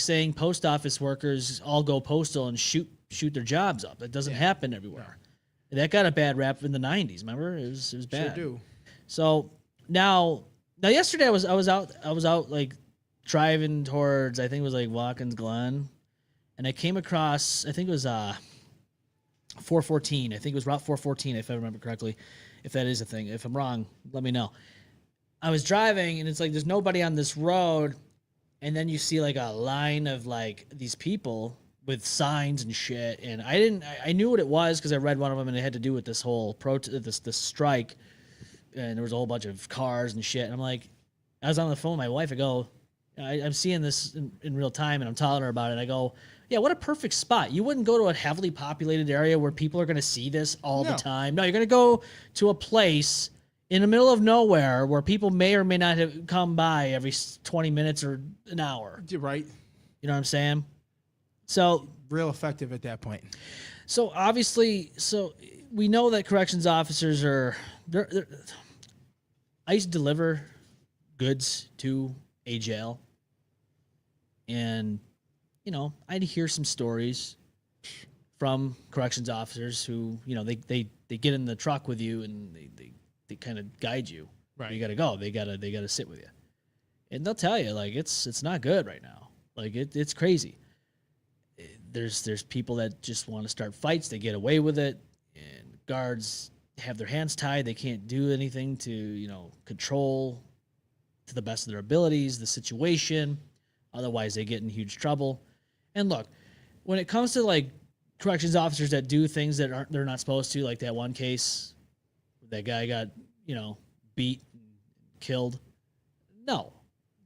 saying post office workers all go postal and shoot their jobs up. That doesn't happen everywhere. No. That got a bad rap in the 90s. Remember, it was bad. Sure do. So now yesterday I was out like driving towards, I think it was like Watkins Glen. And I came across, I think it was 414. I think it was Route 414, if I remember correctly. If that is a thing. If I'm wrong, let me know. I was driving, and it's like there's nobody on this road. And then you see like a line of like these people with signs and shit. And I knew what it was because I read one of them, and it had to do with this whole this strike. And there was a whole bunch of cars and shit. And I'm like, I was on the phone with my wife. I go, I'm seeing this in real time, and I'm telling her about it. I go, yeah, what a perfect spot. You wouldn't go to a heavily populated area where people are going to see this all the time. No, you're going to go to a place in the middle of nowhere where people may or may not have come by every 20 minutes or an hour. You're right. You know what I'm saying? So real effective at that point. So obviously, we know that corrections officers they're I used to deliver goods to a jail, and I'd hear some stories from corrections officers who, they get in the truck with you and they kind of guide you. Right. You got to go. They got to sit with you. And they'll tell you, like, it's not good right now. Like, it's crazy. there's people that just want to start fights. They get away with it, and guards have their hands tied. They can't do anything to control to the best of their abilities the situation. Otherwise, they get in huge trouble. And look, when it comes to like corrections officers that do things that they're not supposed to, like that one case, that guy got beat, and killed. No,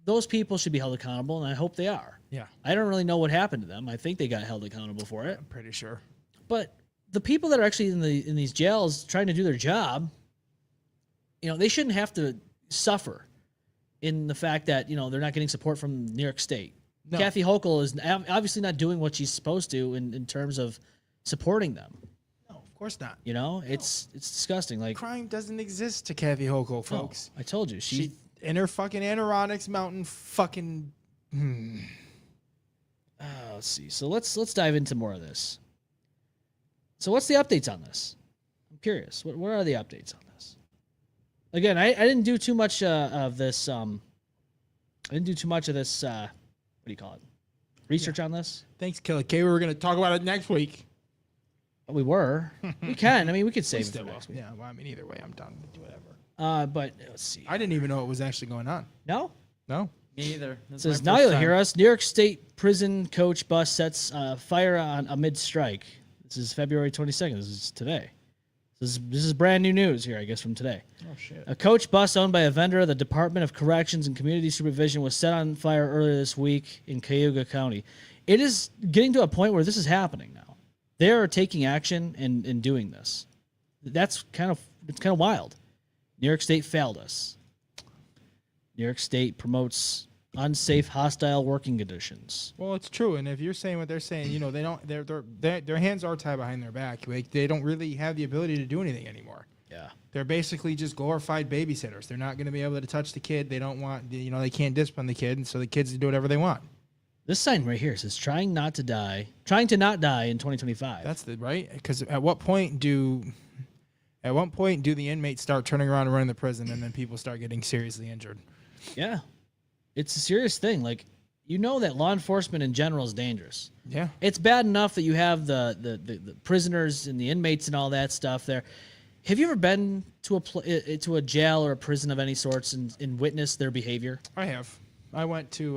those people should be held accountable, and I hope they are. Yeah. I don't really know what happened to them. I think they got held accountable for it. I'm pretty sure. But the people that are actually in these jails trying to do their job, they shouldn't have to suffer in the fact that they're not getting support from New York State. No. Kathy Hochul is obviously not doing what she's supposed to in terms of supporting them. No, of course not. It's disgusting. Like, crime doesn't exist to Kathy Hochul, folks. I told you she in her fucking Adirondacks mountain fucking. Let's see. So let's dive into more of this. So what's the updates on this? I'm curious. What are the updates on this? Again, I didn't do too much of this. I didn't do too much of this. What do you call it? Research on this. Thanks, Killer K. We were going to talk about it next week. We were. We can. I mean, we could save it for next week. Yeah. Well, I mean, either way, I'm done with whatever. But let's see. I didn't even know what was actually going on. No. No. Me either. It says, now you'll hear us. New York State prison coach bus sets fire on amid strike. This is February 22nd. This is today. This is brand new news here, I guess, from today. Oh, shit. A coach bus owned by a vendor of the Department of Corrections and Community Supervision was set on fire earlier this week in Canandaigua County. It is getting to a point where this is happening now. They are taking action and doing this. It's kind of wild. New York State failed us. New York State promotes unsafe, hostile working conditions. Well, it's true, and if you're saying what they're saying, they don't. Their hands are tied behind their back. Like, they don't really have the ability to do anything anymore. Yeah, they're basically just glorified babysitters. They're not going to be able to touch the kid. They don't want. They can't discipline the kid, and so the kids do whatever they want. This sign right here says trying not to die in 2025. That's right. Because at what point do the inmates start turning around and running the prison, and then people start getting seriously injured? Yeah. It's a serious thing. Like, that law enforcement in general is dangerous. Yeah. It's bad enough that you have the prisoners and the inmates and all that stuff there. Have you ever been to a jail or a prison of any sorts and witnessed their behavior? I have. I went to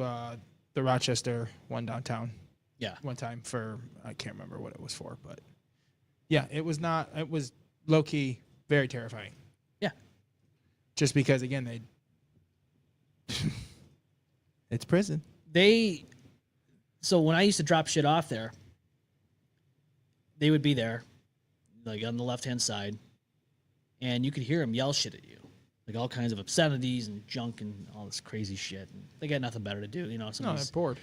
the Rochester one downtown. Yeah. One time I can't remember what it was for, but yeah, it was low key very terrifying. Yeah. Just because, again, it's prison. So when I used to drop shit off there, they would be there, like on the left-hand side, and you could hear them yell shit at you, like all kinds of obscenities and junk and all this crazy shit. And they got nothing better to do, No, they're bored.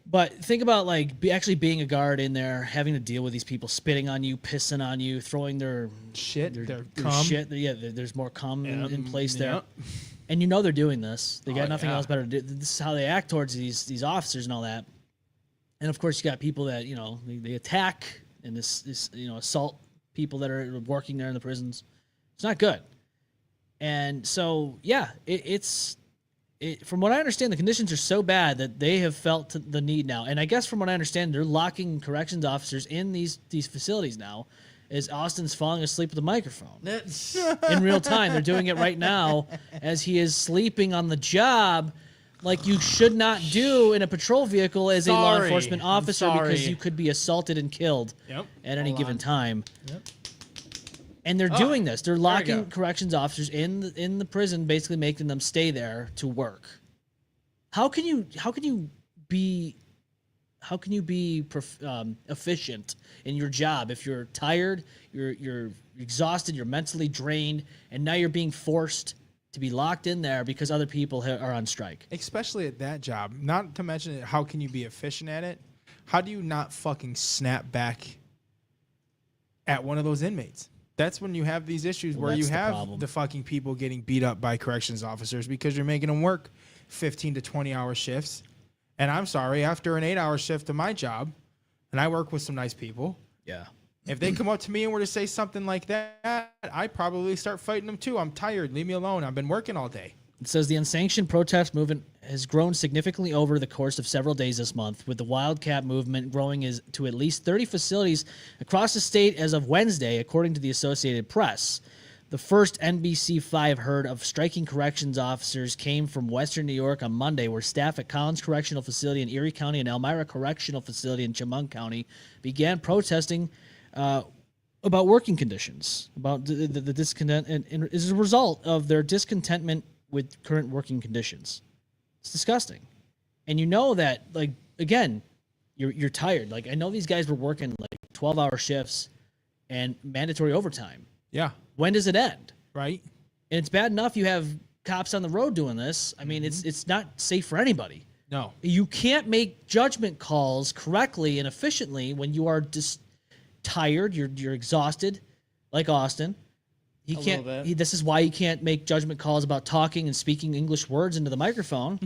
But think about actually being a guard in there, having to deal with these people spitting on you, pissing on you, throwing their shit, their cum. Shit. Yeah, there's more cum in place there. And they're doing this. They got nothing else better to do. This is how they act towards these officers and all that. And of course, you got people that they attack and this assault people that are working there in the prisons. It's not good. And so it's from what I understand, the conditions are so bad that they have felt the need now. And I guess from what I understand, they're locking corrections officers in these facilities now. As Austin's falling asleep with a microphone in real time. They're doing it right now as he is sleeping on the job, like you should not do in a patrol vehicle as a law enforcement officer, because you could be assaulted and killed at any given time. Yep. And they're doing this. They're locking corrections officers in the prison, basically making them stay there to work. How can you be efficient in your job if you're tired, you're exhausted, you're mentally drained, and now you're being forced to be locked in there because other people are on strike? Especially at that job. Not to mention, how can you be efficient at it? How do you not fucking snap back at one of those inmates? That's when you have these issues where you have the fucking people getting beat up by corrections officers because you're making them work 15 to 20-hour shifts. And I'm sorry, after an 8-hour shift of my job, and I work with some nice people. Yeah. If they come up to me and were to say something like that, I probably start fighting them too. I'm tired. Leave me alone. I've been working all day. It says the unsanctioned protest movement has grown significantly over the course of several days this month, with the Wildcat movement growing to at least 30 facilities across the state as of Wednesday, according to the Associated Press. The first NBC5 heard of striking corrections officers came from Western New York on Monday, where staff at Collins Correctional Facility in Erie County and Elmira Correctional Facility in Chemung County began protesting about working conditions, about the discontent, and as a result of their discontentment with current working conditions. It's disgusting. And you know that, like, again, you're tired. Like, I know these guys were working like 12-hour shifts and mandatory overtime. Yeah. When does it end? Right. And it's bad enough you have cops on the road doing this. I mean, it's not safe for anybody. No. You can't make judgment calls correctly and efficiently when you are just tired, you're exhausted, like Austin. He can't. This is why he can't make judgment calls about talking and speaking English words into the microphone.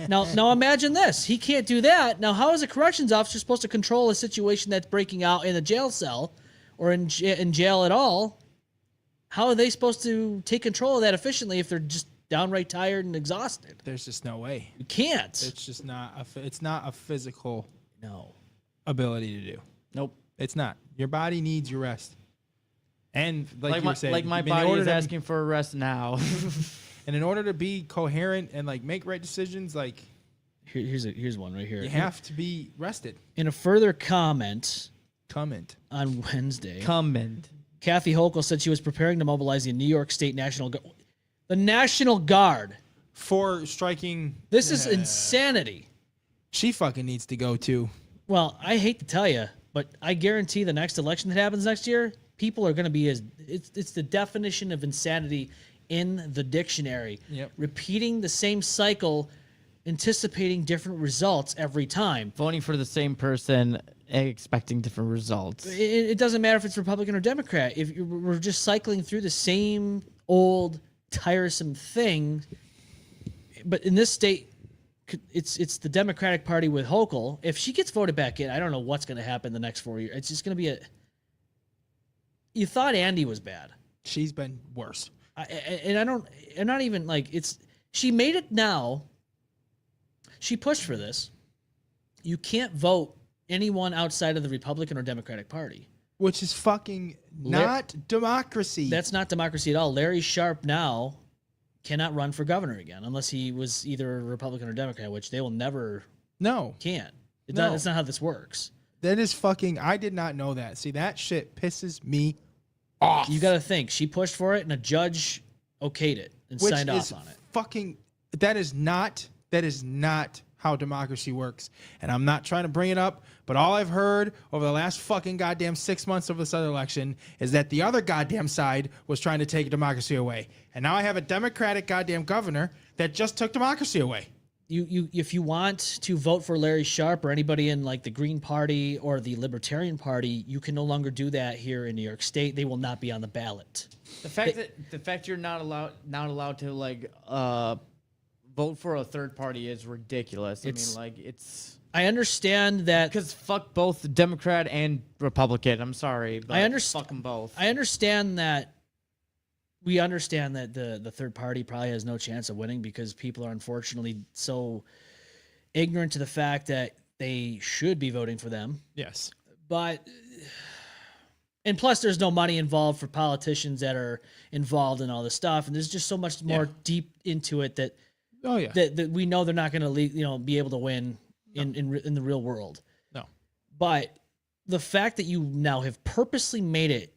Now imagine this. He can't do that. Now, how is a corrections officer supposed to control a situation that's breaking out in a jail cell or in jail at all? How are they supposed to take control of that efficiently if they're just downright tired and exhausted? There's just no way. You can't. It's just not. It's not a physical No. ability to do. Nope. It's not. Your body needs your rest. And like you were saying, my in body order is to- asking for a rest now. And in order to be coherent and like make right decisions, like Here's one right here. you have to be rested. In a further comment on Wednesday, Kathy Hochul said she was preparing to mobilize the New York State National Guard. The National Guard. For striking. This is insanity. She fucking needs to go too. Well, I hate to tell you, but I guarantee the next election that happens next year, people are going to be it's the definition of insanity in the dictionary. Yep. Repeating the same cycle, anticipating different results every time. Voting for the same person, expecting different results. It doesn't matter if it's Republican or Democrat. We're just cycling through the same old tiresome thing. But in this state, it's the Democratic Party with Hochul. If she gets voted back in, I don't know what's going to happen the next 4 years. It's just going to be You thought Andy was bad. She's been worse. I'm not even like she made it now. She pushed for this. You can't vote anyone outside of the Republican or Democratic Party. Which is fucking not democracy. That's not democracy at all. Larry Sharp now cannot run for governor again unless he was either a Republican or Democrat, which they will never. No. Can't. No. That's not how this works. That is fucking. I did not know that. See, that shit pisses me off. You got to think. She pushed for it and a judge okayed it and signed off on it. Fucking. That is not how democracy works. And I'm not trying to bring it up, but all I've heard over the last fucking goddamn 6 months of this other election is that the other goddamn side was trying to take democracy away. And now I have a Democratic goddamn governor that just took democracy away. If you want to vote for Larry Sharp or anybody in like the Green Party or the Libertarian Party, you can no longer do that here in New York State. They will not be on the ballot. The fact you're not allowed to like vote for a third party is ridiculous. I understand that because fuck both Democrat and Republican. I'm sorry, but fuck them both. I understand that. We understand that the third party probably has no chance of winning because people are unfortunately so ignorant to the fact that they should be voting for them. Yes. And plus there's no money involved for politicians that are involved in all this stuff. And there's just so much more deep into it that, that we know they're not going to be able to win in the real world. No. But the fact that you now have purposely made it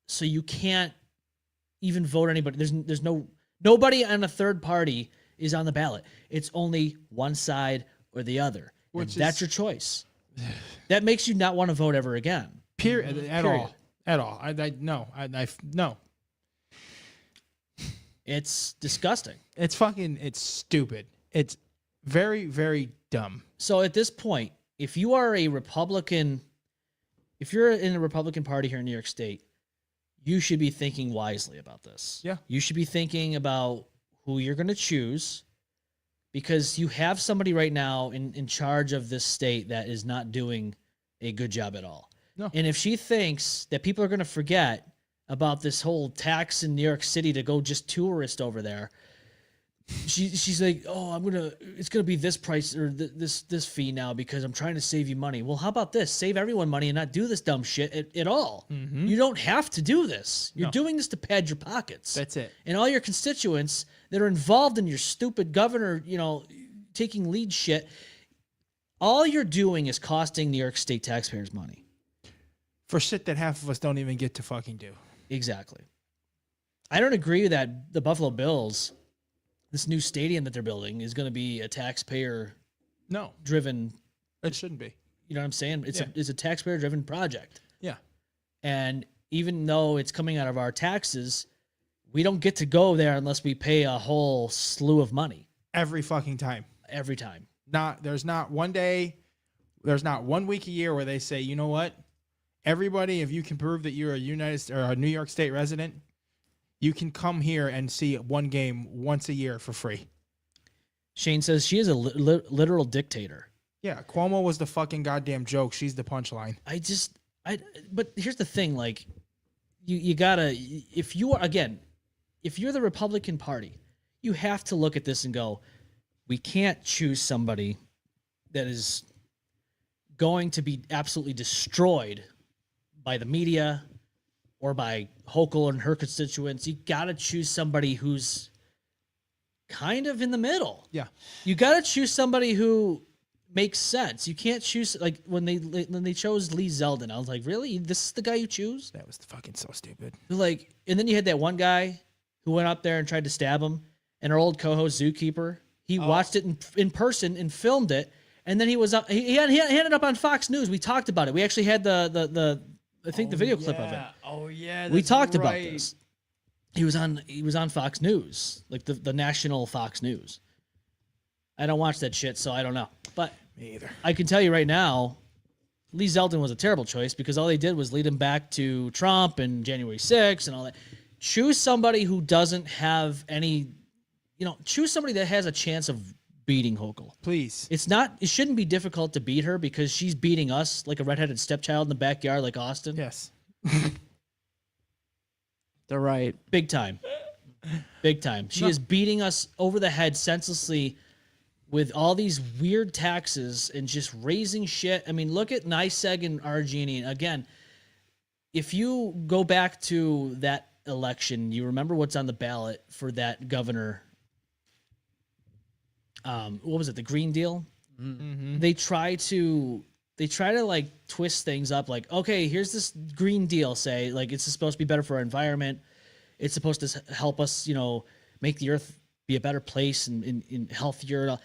so you can't even vote anybody. There's nobody on a third party is on the ballot. It's only one side or the other. That's your choice. That makes you not want to vote ever again. At all. No. It's disgusting. It's stupid. It's very, very dumb. So at this point, if you are a Republican, if you're in the Republican Party here in New York State, you should be thinking wisely about this. Yeah. You should be thinking about who you're going to choose because you have somebody right now in charge of this state that is not doing a good job at all. No. And if she thinks that people are going to forget about this whole tax in New York City to go just tourist over there, she's like, oh, it's gonna be this price or this fee now because I'm trying to save you money. Well, how about this? Save everyone money and not do this dumb shit at all. Mm-hmm. You don't have to do this. You're No. doing this to pad your pockets. That's it. And all your constituents that are involved in your stupid governor, taking lead shit, all you're doing is costing New York State taxpayers money. For shit that half of us don't even get to fucking do. Exactly. I don't agree that the Buffalo Bills, this new stadium that they're building, is going to be a taxpayer-driven. It shouldn't be. You know what I'm saying? It's a taxpayer-driven project. Yeah. And even though it's coming out of our taxes, we don't get to go there unless we pay a whole slew of money. Every fucking time. Every time. There's not one day, there's not 1 week a year where they say, you know what? Everybody, if you can prove that you're a New York State resident, you can come here and see one game once a year for free. Shane says she is a literal dictator. Yeah, Cuomo was the fucking goddamn joke. She's the punchline. But here's the thing, like, you gotta, if you're the Republican Party, you have to look at this and go, we can't choose somebody that is going to be absolutely destroyed by the media or by Hochul and her constituents. You gotta choose somebody who's kind of in the middle. Yeah. You gotta choose somebody who makes sense. You can't choose, like, when they chose Lee Zeldin, I was like, really? This is the guy you choose? That was fucking so stupid. Like, and then you had that one guy who went up there and tried to stab him, and our old co-host Zookeeper, he watched it in person and filmed it, and then he was up. He had it up on Fox News. We talked about it. We actually had the video clip of it. Oh yeah, We talked about this. He was on Fox News, like the national Fox News. I don't watch that shit, so I don't know. But me either. I can tell you right now, Lee Zeldin was a terrible choice because all they did was lead him back to Trump and January 6th and all that. Choose somebody who doesn't have any, choose somebody that has a chance of beating Hochul. Please. It shouldn't be difficult to beat her because she's beating us like a redheaded stepchild in the backyard like Austin. Yes. They're right. Big time. Big time. She is beating us over the head senselessly with all these weird taxes and just raising shit. I mean, look at NYSEG and RG&E. Again, if you go back to that election, you remember what's on the ballot for that governor. What was it? The Green Deal? Mm-hmm. They try to like twist things up. Like, okay, here's this Green Deal. Say, like, it's supposed to be better for our environment. It's supposed to help us, make the earth be a better place and healthier.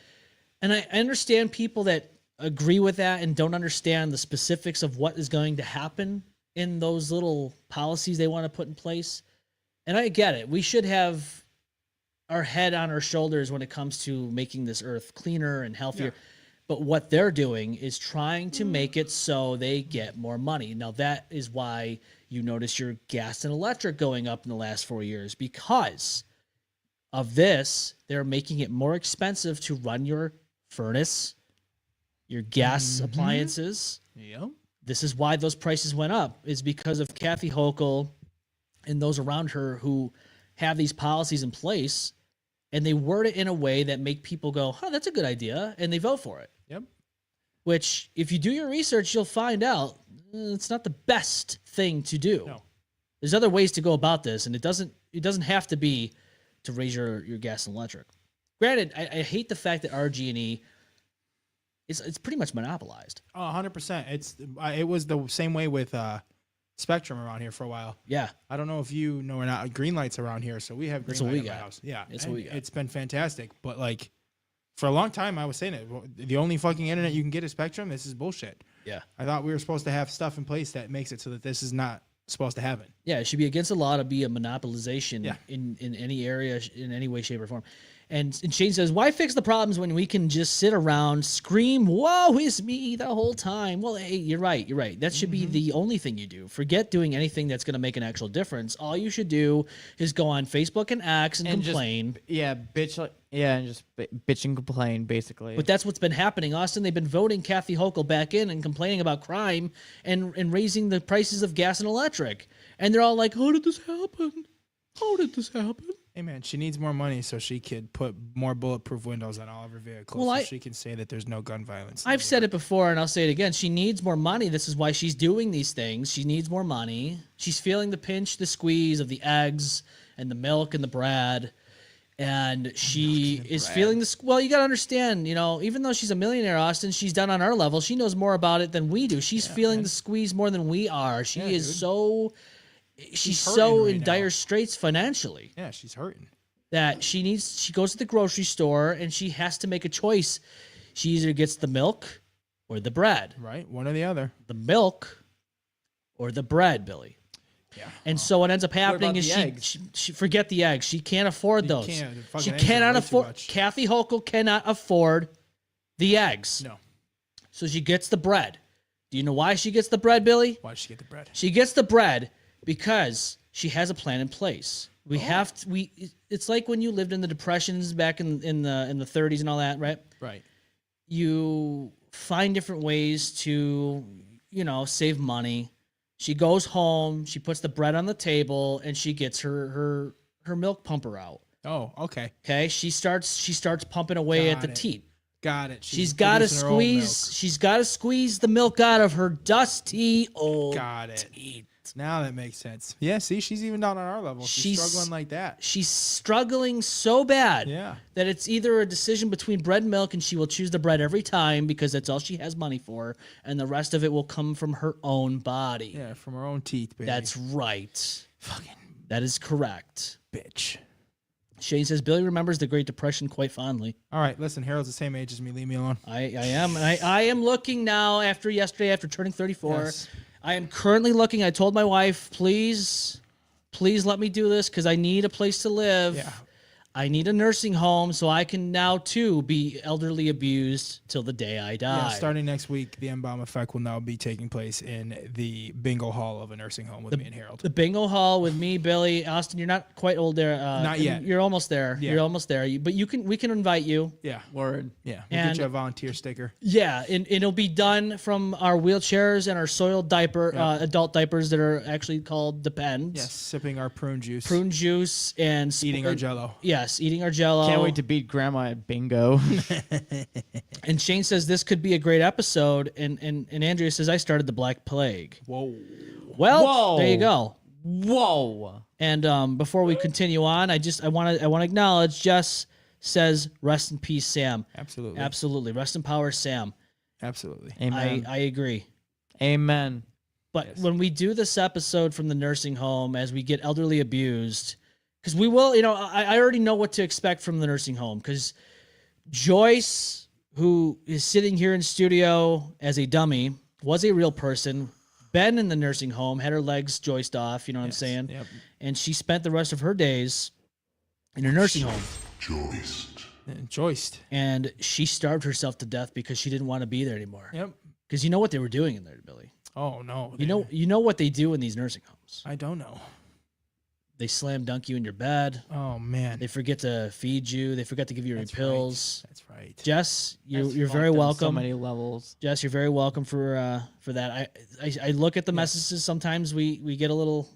And I understand people that agree with that and don't understand the specifics of what is going to happen in those little policies they want to put in place. And I get it. We should have our head on our shoulders when it comes to making this earth cleaner and healthier. Yeah. But what they're doing is trying to make it so they get more money. Now, that is why you notice your gas and electric going up in the last 4 years, because of this. They're making it more expensive to run your furnace, your gas appliances. Yep. This is why those prices went up, is because of Kathy Hochul and those around her who have these policies in place, and they word it in a way that make people go, oh, that's a good idea, and they vote for it. Yep. Which, if you do your research, you'll find out it's not the best thing to do. No. There's other ways to go about this, and it doesn't have to be to raise your gas and electric. Granted, I hate the fact that RG&E it's pretty much monopolized. Oh, 100%. It was the same way with Spectrum around here for a while. Yeah. I don't know if you know or not. Green Light's around here, so we have green light in my house. Yeah, that's what we got. It's been fantastic, but like for a long time, I was saying it. The only fucking internet you can get is Spectrum. This is bullshit. Yeah. I thought we were supposed to have stuff in place that makes it so that this is not supposed to happen. Yeah, it should be against the law to be a monopolization in any area, in any way, shape, or form. And Shane says, why fix the problems when we can just sit around, scream, woe is me the whole time? Well, hey, you're right. That should be the only thing you do. Forget doing anything that's going to make an actual difference. All you should do is go on Facebook and X and complain. And just bitch and complain, basically. But that's what's been happening, Austin. They've been voting Kathy Hochul back in and complaining about crime and raising the prices of gas and electric. And they're all like, how did this happen? How did this happen? Hey man, she needs more money so she could put more bulletproof windows on all of her vehicles, Well, so she can say that there's no gun violence. I've said it before and I'll say it again. She needs more money. This is why she's doing these things. She needs more money. She's feeling the pinch, the squeeze of the eggs and the milk and the bread. And she is feeling this. Well, you got to understand, you know, even though she's a millionaire, Austin, she's done on our level. She knows more about it than we do. She's feeling the squeeze more than we are. She is dude. she's hurting so right in now. dire straits financially. Yeah, she's hurting. That she goes to the grocery store and she has to make a choice. She either gets the milk or the bread. Right, one or the other. The milk or the bread, Billy. Yeah. And so what ends up happening about is the eggs? she forget the eggs. She can't afford those. can't. The fucking She eggs are cannot way too afford. much. Kathy Hochul cannot afford the eggs. No. So she gets the bread. Do you know why she gets the bread, Billy? Why did she get the bread? She gets the bread because she has a plan in place. We have to. It's like when you lived in the depressions back in the 30s and all that, right? Right. You find different ways to, you know, save money. She goes home, she puts the bread on the table, and she gets her milk pumper out. Oh, okay. Okay, she starts pumping away at Got the it. teat. Got it. She's got to producing her own milk. squeeze the milk out of her dusty old Got it. teat. Now that makes sense. Yeah, see, she's even down on our level. She's She's- struggling like that. She's struggling so bad Yeah. that it's either a decision between bread and milk, and she will choose the bread every time because that's all she has money for, and the rest of it will come from her own body. Yeah, from her own teeth, baby. That's right. fucking That is correct. bitch. Shane says Billy remembers the Great Depression quite fondly. All right, listen, Harold's the same age as me. Leave me alone. I am. I am looking now after yesterday, after turning 34. Yes. I am currently looking. I told my wife, please let me do this because I need a place to live. Yeah. I need a nursing home so I can now too be elderly abused till the day I die. Yeah, starting next week, the M-Balm effect will now be taking place in the bingo hall of a nursing home with me and Harold. The bingo hall with me, Billy, Austin. You're not quite old there. Not yet. You're almost there. Yeah. You're almost there. But we can invite you. Yeah. Word. Yeah. We'll And- get you a volunteer sticker. Yeah, and it'll be done from our wheelchairs and our soiled diaper, adult diapers that are actually called Depends. Yes, sipping our prune juice. Prune juice and Eating our Jell-O. Yes, eating our Jell-O. Can't wait to beat grandma at bingo. And Shane says this could be a great episode, and Andrea says I started the Black Plague. Whoa. Well, Whoa. there you go. Whoa. And before we continue on, I want to acknowledge Jess says rest in peace, Sam. Absolutely. Absolutely, rest in power, Sam. Absolutely. Amen. I agree. Amen. But Yes. when we do this episode from the nursing home, as we get elderly abused, because we will, you know, I already know what to expect from the nursing home. Because Joyce, who is sitting here in studio as a dummy, was a real person. Been in the nursing home, had her legs joiced off. You know what I'm saying? Yep. And she spent the rest of her days in a nursing home. Joist. And she starved herself to death because she didn't want to be there anymore. Yep. Because you know what they were doing in there, Billy. Oh no. You know what they do in these nursing homes. I don't know. They slam dunk you in your bed. Oh man. They forget to feed you. They forget to give you your That's pills. Right. That's right. Jess, you're That's very fucked on welcome. So many levels. Jess, you're very welcome for that. I look at the messages. Sometimes we get a little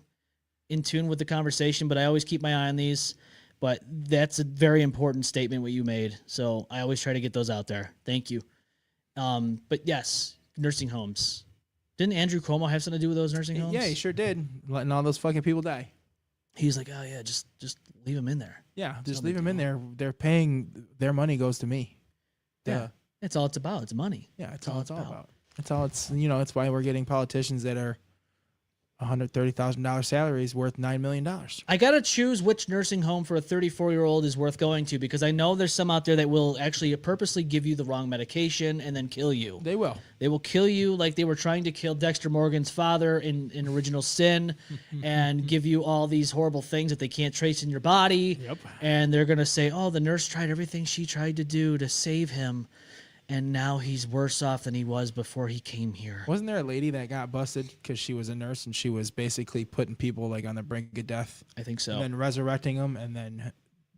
in tune with the conversation, but I always keep my eye on these. But that's a very important statement what you made. So I always try to get those out there. Thank you. But yes, nursing homes. Didn't Andrew Cuomo have something to do with those nursing homes? Yeah, he sure did. Letting all those fucking people die. He's like, oh yeah, just leave them in there. Yeah, just no leave big them in there. They're paying. Their money goes to me. Yeah, that's all it's about. It's money. Yeah, that's all it's all about. That's all it's. You know, it's why we're getting politicians that are $130,000 salary is worth $9 million. I gotta choose which nursing home for a 34-year-old is worth going to because I know there's some out there that will actually purposely give you the wrong medication and then kill you. They will. They will kill you like they were trying to kill Dexter Morgan's father in Original Sin and give you all these horrible things that they can't trace in your body. Yep. And they're gonna say, oh, the nurse tried everything she tried to do to save him. And now he's worse off than he was before he came here. Wasn't there a lady that got busted because she was a nurse and she was basically putting people like on the brink of death? I think so. And then resurrecting them and then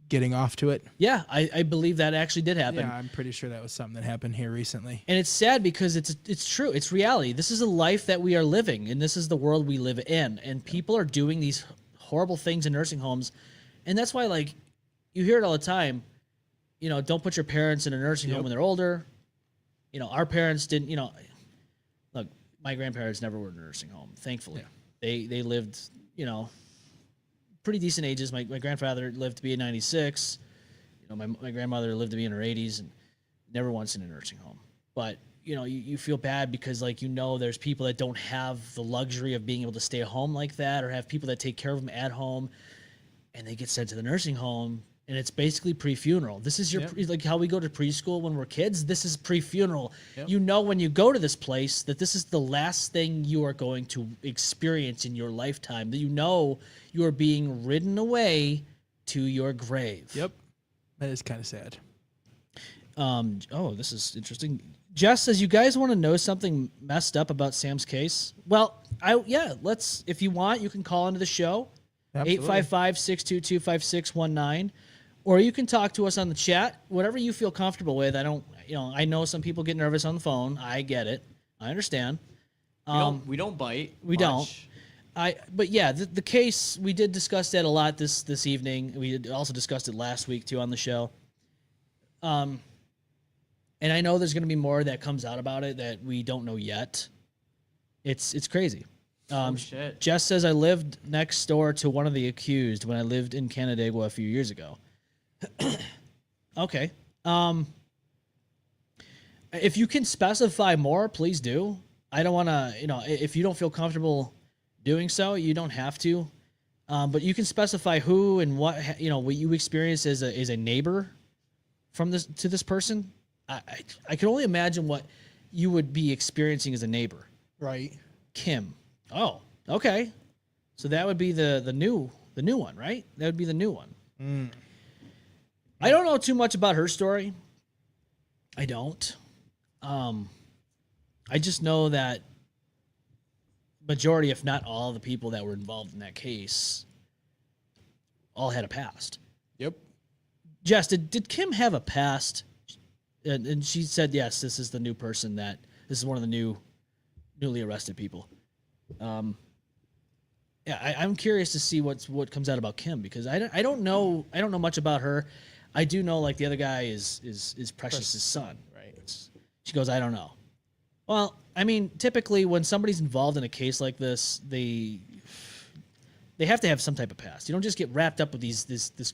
getting off to it. Yeah, I believe that actually did happen. Yeah, I'm pretty sure that was something that happened here recently. And it's sad because it's true. It's reality. This is a life that we are living, and this is the world we live in. And people are doing these horrible things in nursing homes, And that's why, like, you hear it all the time, you know, don't put your parents in a nursing home when they're older. You know, our parents didn't, you know, look, my grandparents never were in a nursing home, thankfully. They lived, you know, pretty decent ages. My grandfather lived to be 96. You know, my grandmother lived to be in her 80s and never once in a nursing home. But, you know, you feel bad because, like, you know, there's people that don't have the luxury of being able to stay at home like that, or have people that take care of them at home, and they get sent to the nursing home, and it's basically pre-funeral. This is your like how we go to preschool when we're kids. This is pre-funeral. You know, when you go to this place, that this is the last thing you are going to experience in your lifetime. That you know you are being ridden away to your grave. Yep, that is kind of sad. Oh, this is interesting. Jess says, you guys want to know something messed up about Sam's case? Well, let's, if you want, you can call into the show. 855-622-5619. Or you can talk to us on the chat, whatever you feel comfortable with. I know some people get nervous on the phone. I get it. I understand. We don't bite. We don't. But yeah, the case, we did discuss that a lot this evening. We had also discussed it last week too on the show. And I know there's going to be more that comes out about it that we don't know yet. It's crazy. Shit. Jess says, I lived next door to one of the accused when I lived in Canandaigua a few years ago. Okay. If you can specify more, please do. I don't want to, you know, if you don't feel comfortable doing so, you don't have to. But you can specify who and what, you know, what you experience as a neighbor from this to this person. I can only imagine what you would be experiencing as a neighbor. Right. Kim. Oh, okay. So that would be the new one, right? That would be the new one. I don't know too much about her story. I don't. I just know that majority, if not all, the people that were involved in that case all had a past. Yep. Jess, did Kim have a past? And she said, yes, this is the new person this is one of the newly arrested people. Yeah, I'm curious to see what comes out about Kim, because I don't know much about her. I do know, like, the other guy is Precious's son. Right. She goes, I don't know. Well, I mean, typically when somebody's involved in a case like this, they have to have some type of past. You don't just get wrapped up with this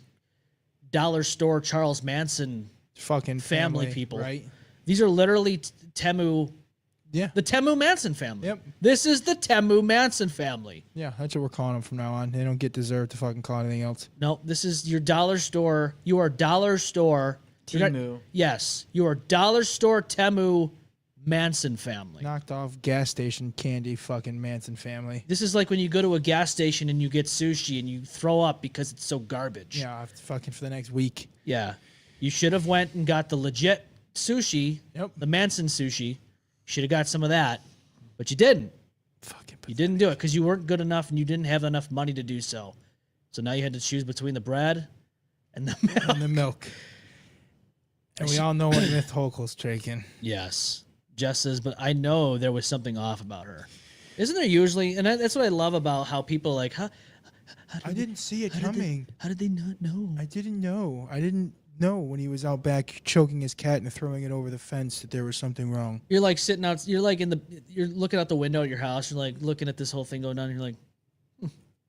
dollar store Charles Manson fucking family people. Right. These are literally Temu. Yeah. The Temu Manson family. Yep. This is the Temu Manson family. Yeah, that's what we're calling them from now on. They don't get deserved to fucking call anything else. No, this is your dollar store. You are dollar store. Temu. Yes. You are dollar store Temu Manson family. Knocked off gas station candy fucking Manson family. This is like when you go to a gas station and you get sushi and you throw up because it's so garbage. Yeah, fucking for the next week. Yeah. You should have went and got the legit sushi. Yep. The Manson sushi. Should have got some of that, but you didn't. Fucking You didn't do it because you weren't good enough and you didn't have enough money to do so. So now you had to choose between the bread and the milk. And the milk. And we all know what Myth Hochul's taking. Yes. Jess says, but I know there was something off about her. Isn't there usually? And that's what I love about how people like, I didn't see it coming. How did they not know? I didn't know. I didn't know when he was out back choking his cat and throwing it over the fence that there was something wrong. You're like sitting out. You're like you're looking out the window at your house. You're like looking at this whole thing going on. And you're like,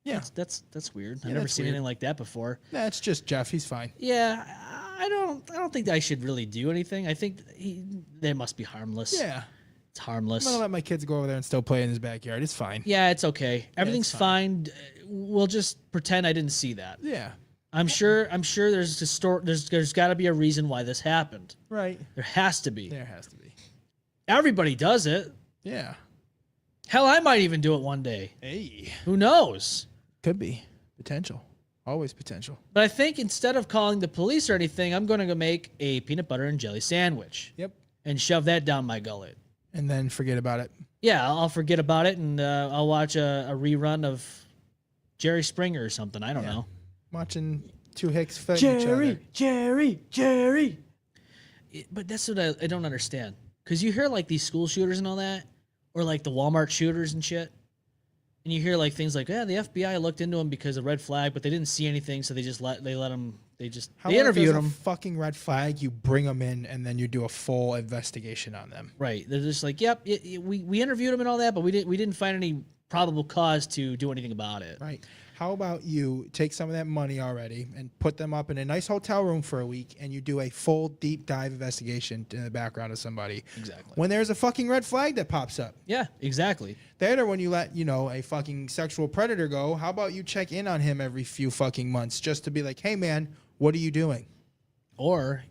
yeah, that's weird. I've never seen anything like that before. Nah, it's just Jeff. He's fine. Yeah, I don't think that I should really do anything. I think they must be harmless. Yeah, it's harmless. I'm gonna let my kids go over there and still play in his backyard. It's fine. Yeah, it's okay. Everything's it's fine. We'll just pretend I didn't see that. Yeah. I'm sure there's got to be a reason why this happened. Right. There has to be. There has to be. Everybody does it. Yeah. Hell, I might even do it one day. Hey. Who knows? Could be. Potential. Always potential. But I think instead of calling the police or anything, I'm going to go make a peanut butter and jelly sandwich. Yep. And shove that down my gullet. And then forget about it. Yeah, I'll forget about it and I'll watch a rerun of Jerry Springer or something. I don't know. Watching two hicks fight each other. Jerry. But that's what I don't understand. Because you hear like these school shooters and all that, or like the Walmart shooters and shit. And you hear like things like, yeah, the FBI looked into him because of red flag, but they didn't see anything, so they let him. They interviewed him. Fucking red flag. You bring them in, and then you do a full investigation on them. Right. They're just like, yep, we interviewed him and all that, but we didn't find any probable cause to do anything about it. Right. How about you take some of that money already and put them up in a nice hotel room for a week, and you do a full deep dive investigation in the background of somebody. Exactly. When there's a fucking red flag that pops up. Yeah, exactly. That or when you let, a fucking sexual predator go, how about you check in on him every few fucking months just to be like, hey man, what are you doing? Or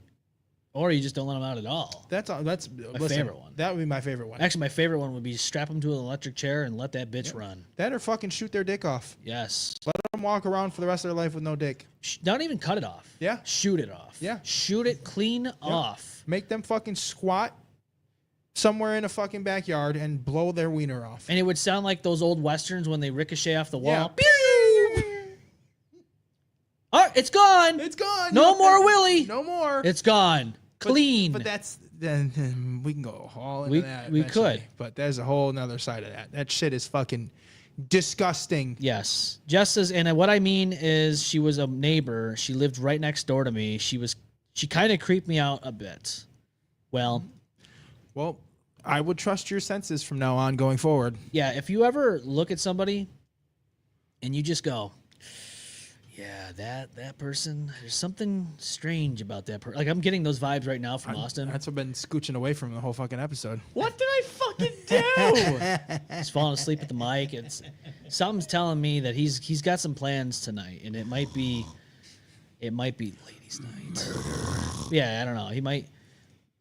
you just don't let him out at all. That's my favorite one. That would be my favorite one. Actually, my favorite one would be strap him to an electric chair and let that bitch run. That or fucking shoot their dick off. Yes. Let them walk around for the rest of their life with no dick. Don't even cut it off. Yeah. Shoot it off. Yeah. Shoot it clean off. Make them fucking squat somewhere in a fucking backyard and blow their wiener off. And it would sound like those old westerns when they ricochet off the wall. Yeah. Oh, it's gone. It's gone. No more Willie. No more. It's gone. Clean. But that's then we can go all into that. We eventually. could. But there's a whole nother side of that. That shit is fucking disgusting. Yes. Just as, and what I mean is she was a neighbor. She lived right next door to me. She kind of creeped me out a bit. Well, I would trust your senses from now on going forward. Yeah. If you ever look at somebody and you just go, yeah, that person, there's something strange about that person. Like, I'm getting those vibes right now from Austin. That's what I've been scooching away from the whole fucking episode. What did I fucking do? He's falling asleep at the mic. Something's telling me that he's got some plans tonight, and it might be ladies' night. Yeah, I don't know. He might,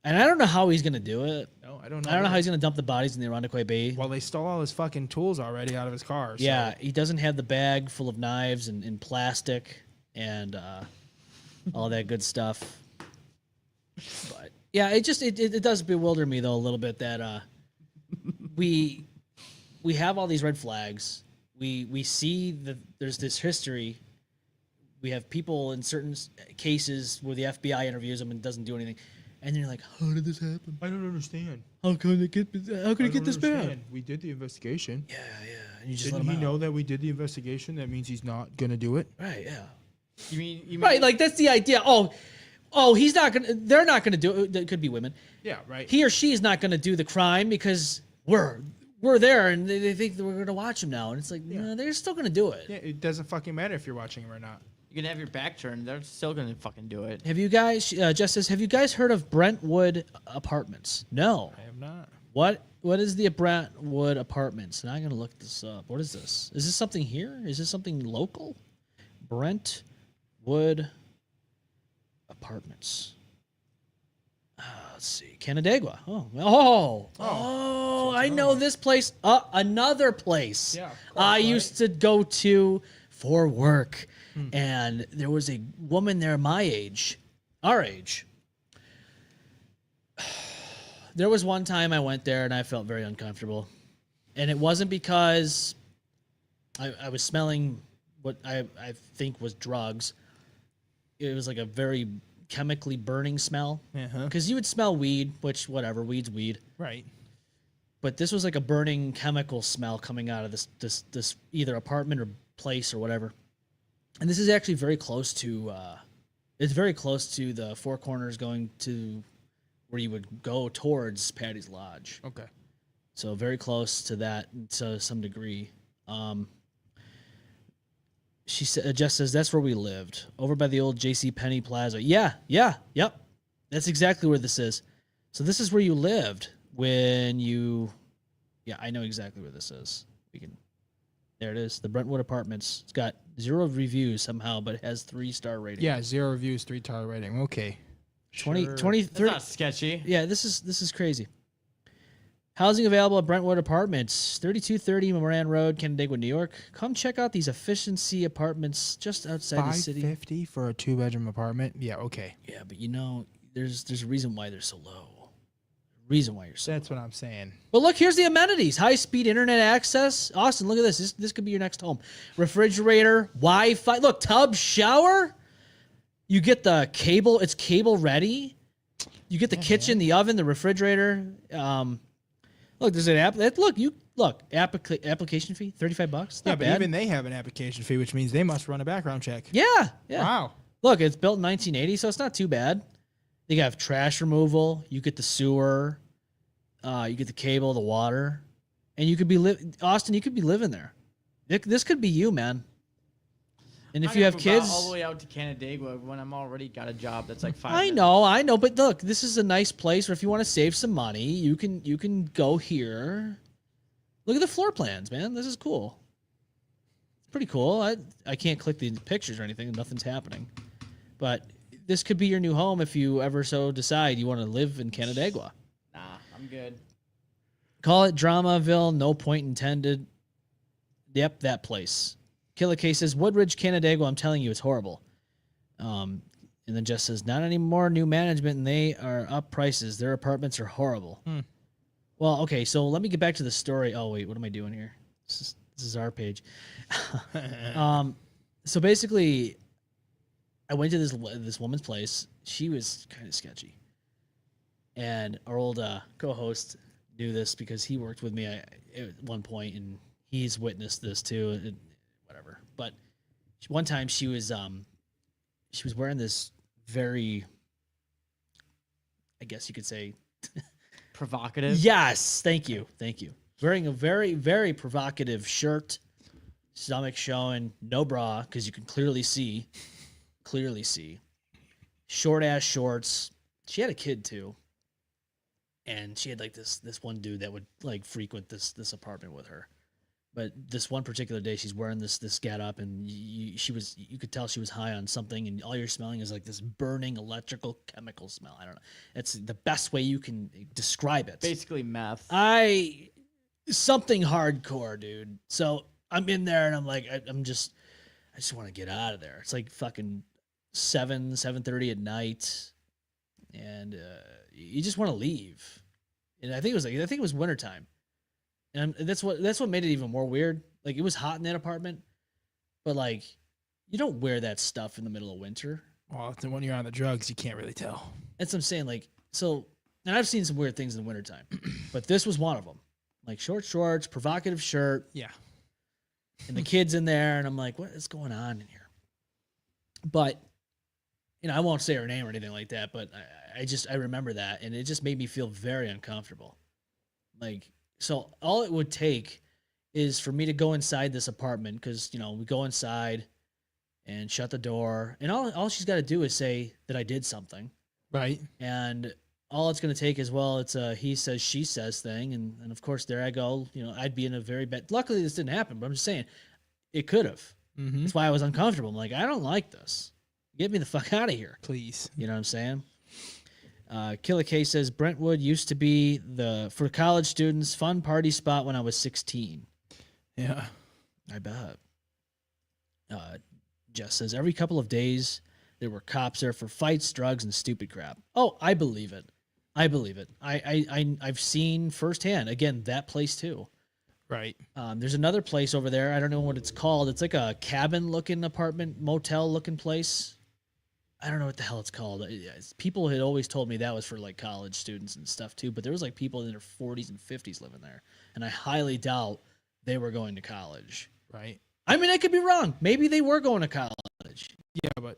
and I don't know how he's gonna do it. No, I don't know. I don't know how he's gonna dump the bodies in the Irondequoit Bay. Well, they stole all his fucking tools already out of his car. So. Yeah, he doesn't have the bag full of knives and plastic and all that good stuff. But yeah, it does bewilder me though a little bit that we have all these red flags. We see that there's this history. We have people in certain cases where the FBI interviews them and doesn't do anything. And you're like, how did this happen? I don't understand. How could it get this bad? We did the investigation. Yeah. And you just Didn't let he him out. know that we did the investigation? That means he's not gonna do it. Right, yeah. You mean Right, like that's the idea. He's not gonna. They're not gonna do it. It could be women. Yeah, right. He or she is not gonna do the crime because we're there and they think that we're gonna watch him now. And it's like, no, they're still gonna do it. Yeah, it doesn't fucking matter if you're watching him or not. You can have your back turned. They're still gonna fucking do it. Have you guys? Jess says, have you guys heard of Brentwood Apartments? No. I have not. What is the Brentwood Apartments? Now I'm gonna look this up. What is this? Is this something here? Is this something local? Brentwood Apartments. Let's see. Canandaigua. Oh! I know this place. Another place. Yeah, I used to go to for work, and there was a woman there our age. There was one time I went there and I felt very uncomfortable, and it wasn't because I was smelling what I think was drugs. It was like a very chemically burning smell. Because you would smell weed, which whatever, weed's weed. Right. But this was like a burning chemical smell coming out of this either apartment or place or whatever. And this is actually very close to it's very close to the Four Corners going to where you would go towards Patty's Lodge. Okay. So very close to that to some degree. She said, Jess says that's where we lived, over by the old J.C. Penney Plaza. Yep. That's exactly where this is. So this is where you lived when you. Yeah, I know exactly where this is. There it is, the Brentwood Apartments. It's got 0 reviews somehow, but it has 3-star rating. Yeah, 0 reviews, 3-star rating. Okay. 20, Sure. 20, That's 30. not sketchy. Yeah, this is crazy. Housing available at Brentwood Apartments, 3230 Moran Road, Canandaigua, New York. Come check out these efficiency apartments just outside the city. $550 for a 2-bedroom apartment. Yeah, okay. Yeah, but there's a reason why they're so low. Reason why you're so. That's what I'm saying. But look, here's the amenities: high-speed internet access. Austin, look at this. This could be your next home. Refrigerator, Wi-Fi. Look, tub, shower. You get the cable. It's cable ready. You get the kitchen, the oven, the refrigerator. Look, there's an app. Look, you look, application fee, $35. Yeah, Not but bad. even they have an application fee, which means they must run a background check. Yeah. Wow. Look, it's built in 1980, so it's not too bad. You have trash removal. You get the sewer. You get the cable, the water, and you could be Austin. You could be living there. This could be you, man. And if you have kids, all the way out to Canandaigua when I'm already got a job that's like 5 I minutes. know, but look, this is a nice place where if you want to save some money, you can go here. Look at the floor plans, man. This is cool. It's pretty cool. I can't click the pictures or anything. Nothing's happening. But this could be your new home if you ever so decide you want to live in Canandaigua. Nah, I'm good. Call it Dramaville. No point intended. Yep, that place. Killer Case says, Woodridge, Canandaigua, I'm telling you, it's horrible. And then Jess says, not anymore, new management, and they are up prices. Their apartments are horrible. Well, okay, so let me get back to the story. Oh, wait, what am I doing here? This is our page. So basically, I went to this woman's place. She was kind of sketchy. And our old co-host knew this because he worked with me at one point, and he's witnessed this too. Whatever. But one time she was wearing this very, I guess you could say, provocative. Yes, thank you. Wearing a very, very provocative shirt, stomach showing, no bra because you can clearly see, short ass shorts. She had a kid too, and she had like this one dude that would like frequent this apartment with her. But this one particular day, she's wearing this get up, and you could tell she was high on something, and all you're smelling is like this burning electrical chemical smell. I don't know. It's the best way you can describe it. Basically meth. Something hardcore, dude. So I'm in there, and I'm like, I just want to get out of there. It's like fucking 7:30 at night, and you just want to leave. And I think it was wintertime. And that's what made it even more weird. Like, it was hot in that apartment, but like, you don't wear that stuff in the middle of winter. Well, when you're on the drugs, you can't really tell. That's what I'm saying. Like, so, and I've seen some weird things in the wintertime, but this was one of them. Like short shorts, provocative shirt. Yeah. And the kid's in there, and I'm like, what is going on in here? But, I won't say her name or anything like that, but I remember that, and it just made me feel very uncomfortable. Like, so all it would take is for me to go inside this apartment, because, we go inside and shut the door, and all she's got to do is say that I did something. Right. And all it's going to take is, well, it's a he says, she says thing. And of course, there I go. I'd be in a very bad... Luckily, this didn't happen, but I'm just saying, it could have. Mm-hmm. That's why I was uncomfortable. I'm like, I don't like this. Get me the fuck out of here. Please. You know what I'm saying? Killer K says, Brentwood used to be for college students, fun party spot when I was 16. Yeah. I bet. Jess says, every couple of days, there were cops there for fights, drugs, and stupid crap. Oh, I believe it. I've seen firsthand, again, that place too. Right. There's another place over there. I don't know what it's called. It's like a cabin-looking apartment, motel-looking place. I don't know what the hell it's called. People had always told me that was for like college students and stuff too, but there was like people in their 40s and 50s living there, and I highly doubt they were going to college. Right. I mean, I could be wrong. Maybe they were going to college. Yeah,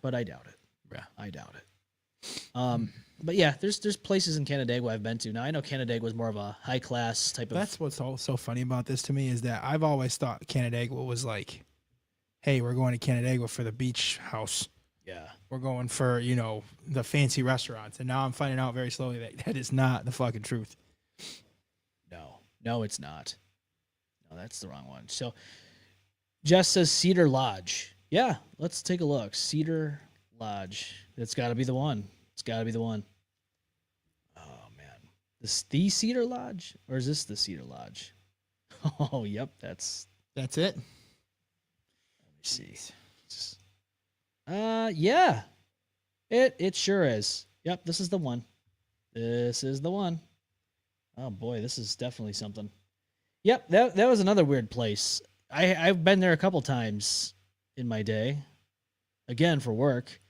but I doubt it. Yeah, I doubt it. But yeah, there's places in Canandaigua I've been to. Now I know Canandaigua is more of a high class type of. That's what's so funny about this to me is that I've always thought Canandaigua was like, hey, we're going to Canandaigua for the beach house. Yeah. We're going for, the fancy restaurants. And now I'm finding out very slowly that is not the fucking truth. No, it's not. No, that's the wrong one. So Jess says Cedar Lodge. Yeah, let's take a look. Cedar Lodge. That's got to be the one. It's got to be the one. Oh, man. This the Cedar Lodge? Or is this the Cedar Lodge? Oh, yep. That's it. Let me see. Yeah. It sure is. Yep, this is the one. This is the one. Oh boy, this is definitely something. Yep, that was another weird place. I've been there a couple times in my day. Again, for work.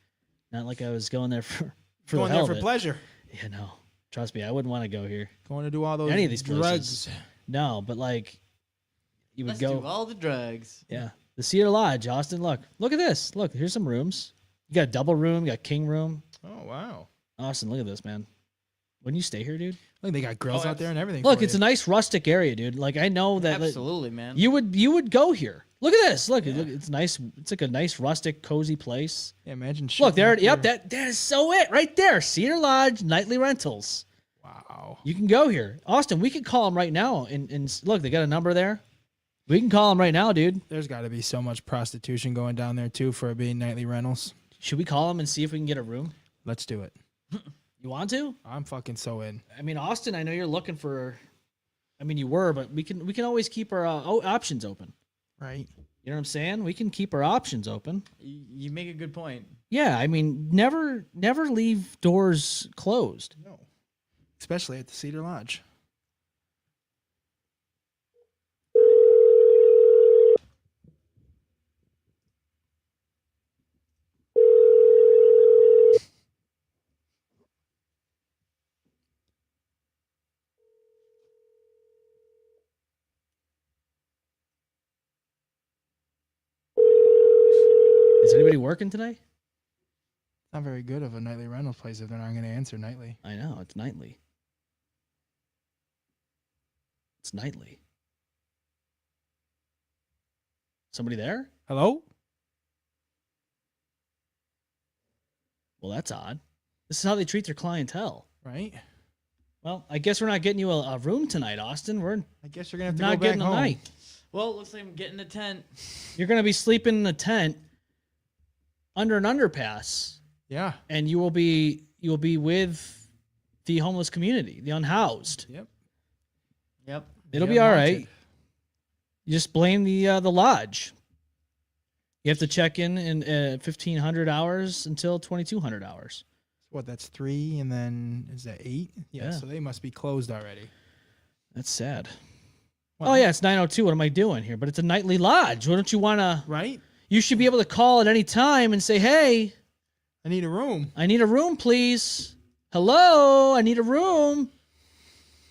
Not like I was going there for going the hell there for of it. pleasure. Yeah, no. Trust me, I wouldn't want to go here. Going to do all those any of these drugs. places. No, but like you would Let's go. do all the drugs. Yeah, the Cedar Lodge, Austin. Look at this. Look, here's some rooms. You got a double room. You got king room. Oh wow. Austin, look at this, man. Wouldn't you stay here, dude? Look, they got grills out there and everything. Look, for it's you. a nice rustic area, dude. Like I know that Absolutely, man. you would go here. Look at this. Look, it's nice. It's like a nice rustic, cozy place. Yeah, imagine. Look there. shitting Yep, out there. that is so it right there. Cedar Lodge nightly rentals. Wow. You can go here, Austin. We could call them right now. And look, they got a number there. We can call them right now, dude. There's got to be so much prostitution going down there too for it being nightly rentals. Should we call them and see if we can get a room? Let's do it. You want to? I'm fucking so in. I mean, Austin, I know you're looking for. I mean, you were, but we can always keep our options open. Right. You know what I'm saying? We can keep our options open. You make a good point. Yeah, I mean, never leave doors closed. No. Especially at the Cedar Lodge. Is anybody working today? Not very good of a nightly rental place if they're not going to answer nightly. I know, it's nightly. It's nightly. Somebody there? Hello? Well, that's odd. This is how they treat their clientele. Right? Well, I guess we're not getting you a room tonight, Austin. We're I guess you're going to have to not go back getting a home. night. Well, it looks like I'm getting a tent. You're going to be sleeping in a tent under an underpass, Yeah. and you will be with the homeless community, the unhoused. Yep. Yep. It'll Yeah, be all wanted. right. You just blame the lodge. You have to check in 1,500 hours until 2,200 hours. What, that's 3 and then is that 8? Yeah, Yeah. so they must be closed already. That's sad. Well, Oh yeah, it's 9:02. What am I doing here? But it's a nightly lodge. Why don't you want to? Right? You should be able to call at any time and say, "Hey, I need a room. I need a room, please. Hello, I need a room.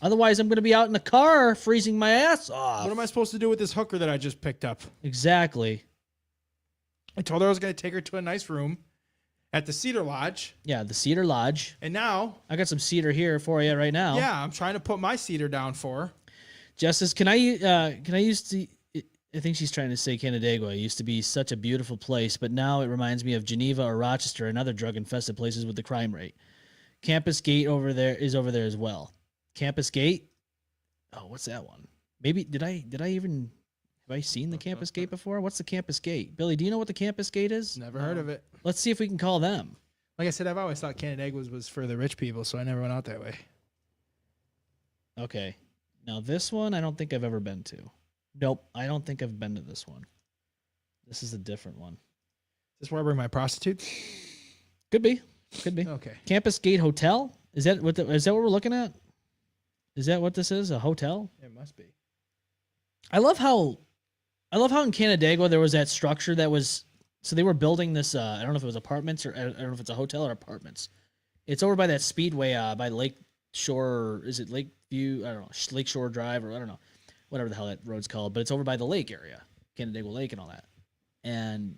Otherwise, I'm going to be out in the car freezing my ass off." What am I supposed to do with this hooker that I just picked up? Exactly. I told her I was going to take her to a nice room at the Cedar Lodge. Yeah, the Cedar Lodge. And now, I got some cedar here for you right now. yeah, I'm trying to put my cedar down for her. Jess says, can I use the? I think she's trying to say Canandaigua used to be such a beautiful place, but now it reminds me of Geneva or Rochester and other drug-infested places with the crime rate. Campus Gate is over there as well. Campus Gate? Oh, what's that one? Maybe have I seen the Campus Gate before? What's the Campus Gate? Billy, do you know what the Campus Gate is? Never heard of it. Let's see if we can call them. Like I said, I've always thought Canandaigua was for the rich people, so I never went out that way. Okay. Now this one I don't think I've ever been to. Nope, I don't think I've been to this one. This is a different one. Is this where I bring my prostitutes? Could be. Could be. Okay. Campus Gate Hotel? Is that what we're looking at? Is that what this is? A hotel? It must be. I love how in Canandaigua there was that structure that was so they were building this I don't know if it was apartments or I don't know if it's a hotel or apartments. It's over by that speedway by Lake Shore, is it Lakeview? I don't know, Lake Shore Drive or I don't know. Whatever the hell that road's called, but it's over by the lake area, Canandaigua Lake and all that. And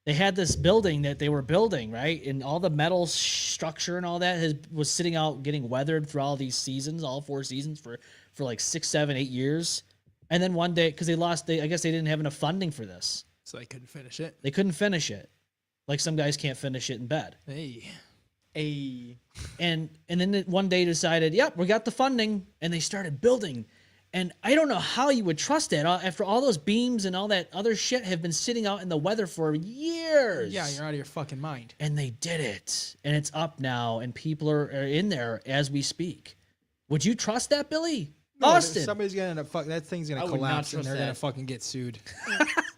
they had this building that they were building, right? And all the metal structure and all that was sitting out getting weathered through all these seasons, all 4 seasons for like 6, 7, 8 years. And then one day, because I guess they didn't have enough funding for this. So they couldn't finish it. They couldn't finish it. Like some guys can't finish it in bed. Hey. And then one day decided, yep, we got the funding. And they started building. And I don't know how you would trust that after all those beams and all that other shit have been sitting out in the weather for years. Yeah, you're out of your fucking mind. And they did it. And it's up now. And people are in there as we speak. Would you trust that, Billy? No, Austin. Somebody's going to end up that thing's going I to would not collapse and trust they're going to that. fucking get sued.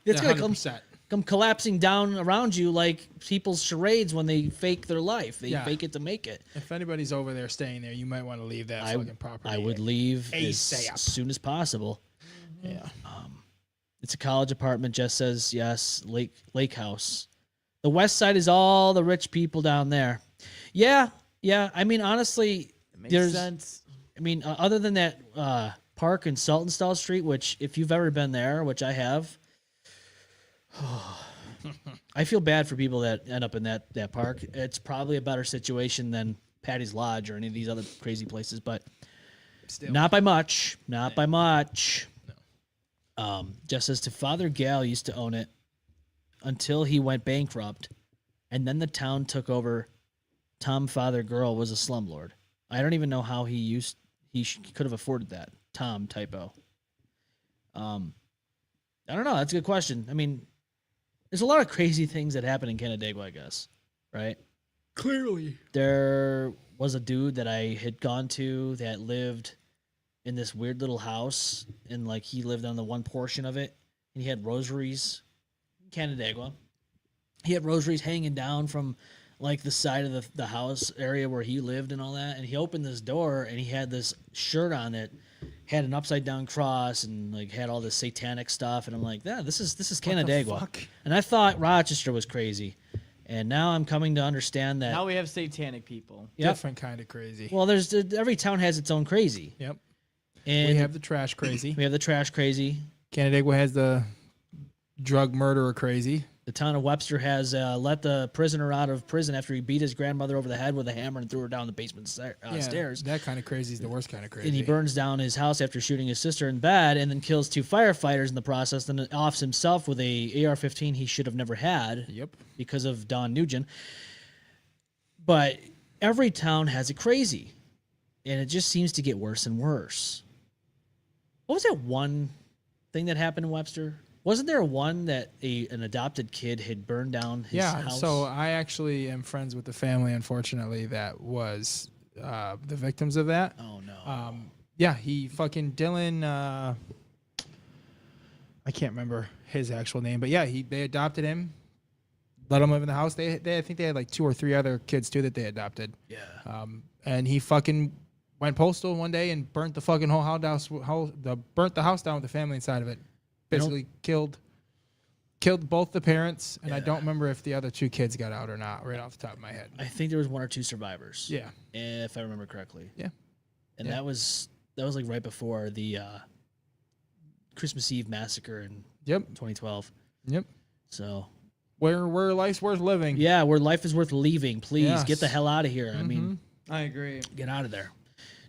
It's going to 100%. come collapsing down around you like people's charades when they fake their life. They fake it to make it. If anybody's over there staying there, you might want to leave that fucking property. I would leave as ASAP. soon as possible. Yeah. It's a college apartment. Jess says yes. Lake house. The west side is all the rich people down there. Yeah. I mean, honestly, It makes sense. I mean, other than that park in Saltonstall Street, which if you've ever been there, which I have, I feel bad for people that end up in that park. It's probably a better situation than Patty's Lodge or any of these other crazy places, but Still. not by much. Not by much. No. Just as to Father Gal used to own it until he went bankrupt, and then the town took over. Tom Father Girl was a slumlord. I don't even know how he could have afforded that. Tom typo. I don't know. That's a good question. I mean, there's a lot of crazy things that happen in Canandaigua, I guess, right? Clearly. There was a dude that I had gone to that lived in this weird little house, and like he lived on the one portion of it, and he had rosaries. Canandaigua. He had rosaries hanging down from like the side of the house area where he lived and all that. And he opened this door and he had this shirt on that had an upside down cross and like had all this satanic stuff. And I'm like, yeah, this is Canandaigua. And I thought Rochester was crazy. And now I'm coming to understand that Now we have satanic people. Yep. Different kind of crazy. Well, there's every town has its own crazy. Yep. And We have the trash crazy. we have the trash crazy. Canandaigua has the drug murderer crazy. The town of Webster has let the prisoner out of prison after he beat his grandmother over the head with a hammer and threw her down the basement stairs. That kind of crazy is the worst kind of crazy. And he burns down his house after shooting his sister in bed and then kills 2 firefighters in the process, then offs himself with a AR-15 he should have never had because of Don Nugent. But every town has a crazy, and it just seems to get worse and worse. What was that one thing that happened in Webster? Wasn't there one that an adopted kid had burned down his house? So I actually am friends with the family, unfortunately, that was the victims of that. Oh, no. He fucking Dylan, I can't remember his actual name, but they adopted him, let him live in the house. I think they had like 2 or 3 other kids too that they adopted. Yeah. And he fucking went postal one day and burnt the fucking whole house, burnt the house down with the family inside of it. Basically killed both the parents, and I don't remember if the other 2 kids got out or not, right off the top of my head. I think there was 1 or 2 survivors. Yeah. If I remember correctly. Yeah. And that was like right before the Christmas Eve massacre in 2012. Yep. So where life's worth living. Yeah, where life is worth leaving. Please Yes. get the hell out of here. I mean, I agree. get out of there.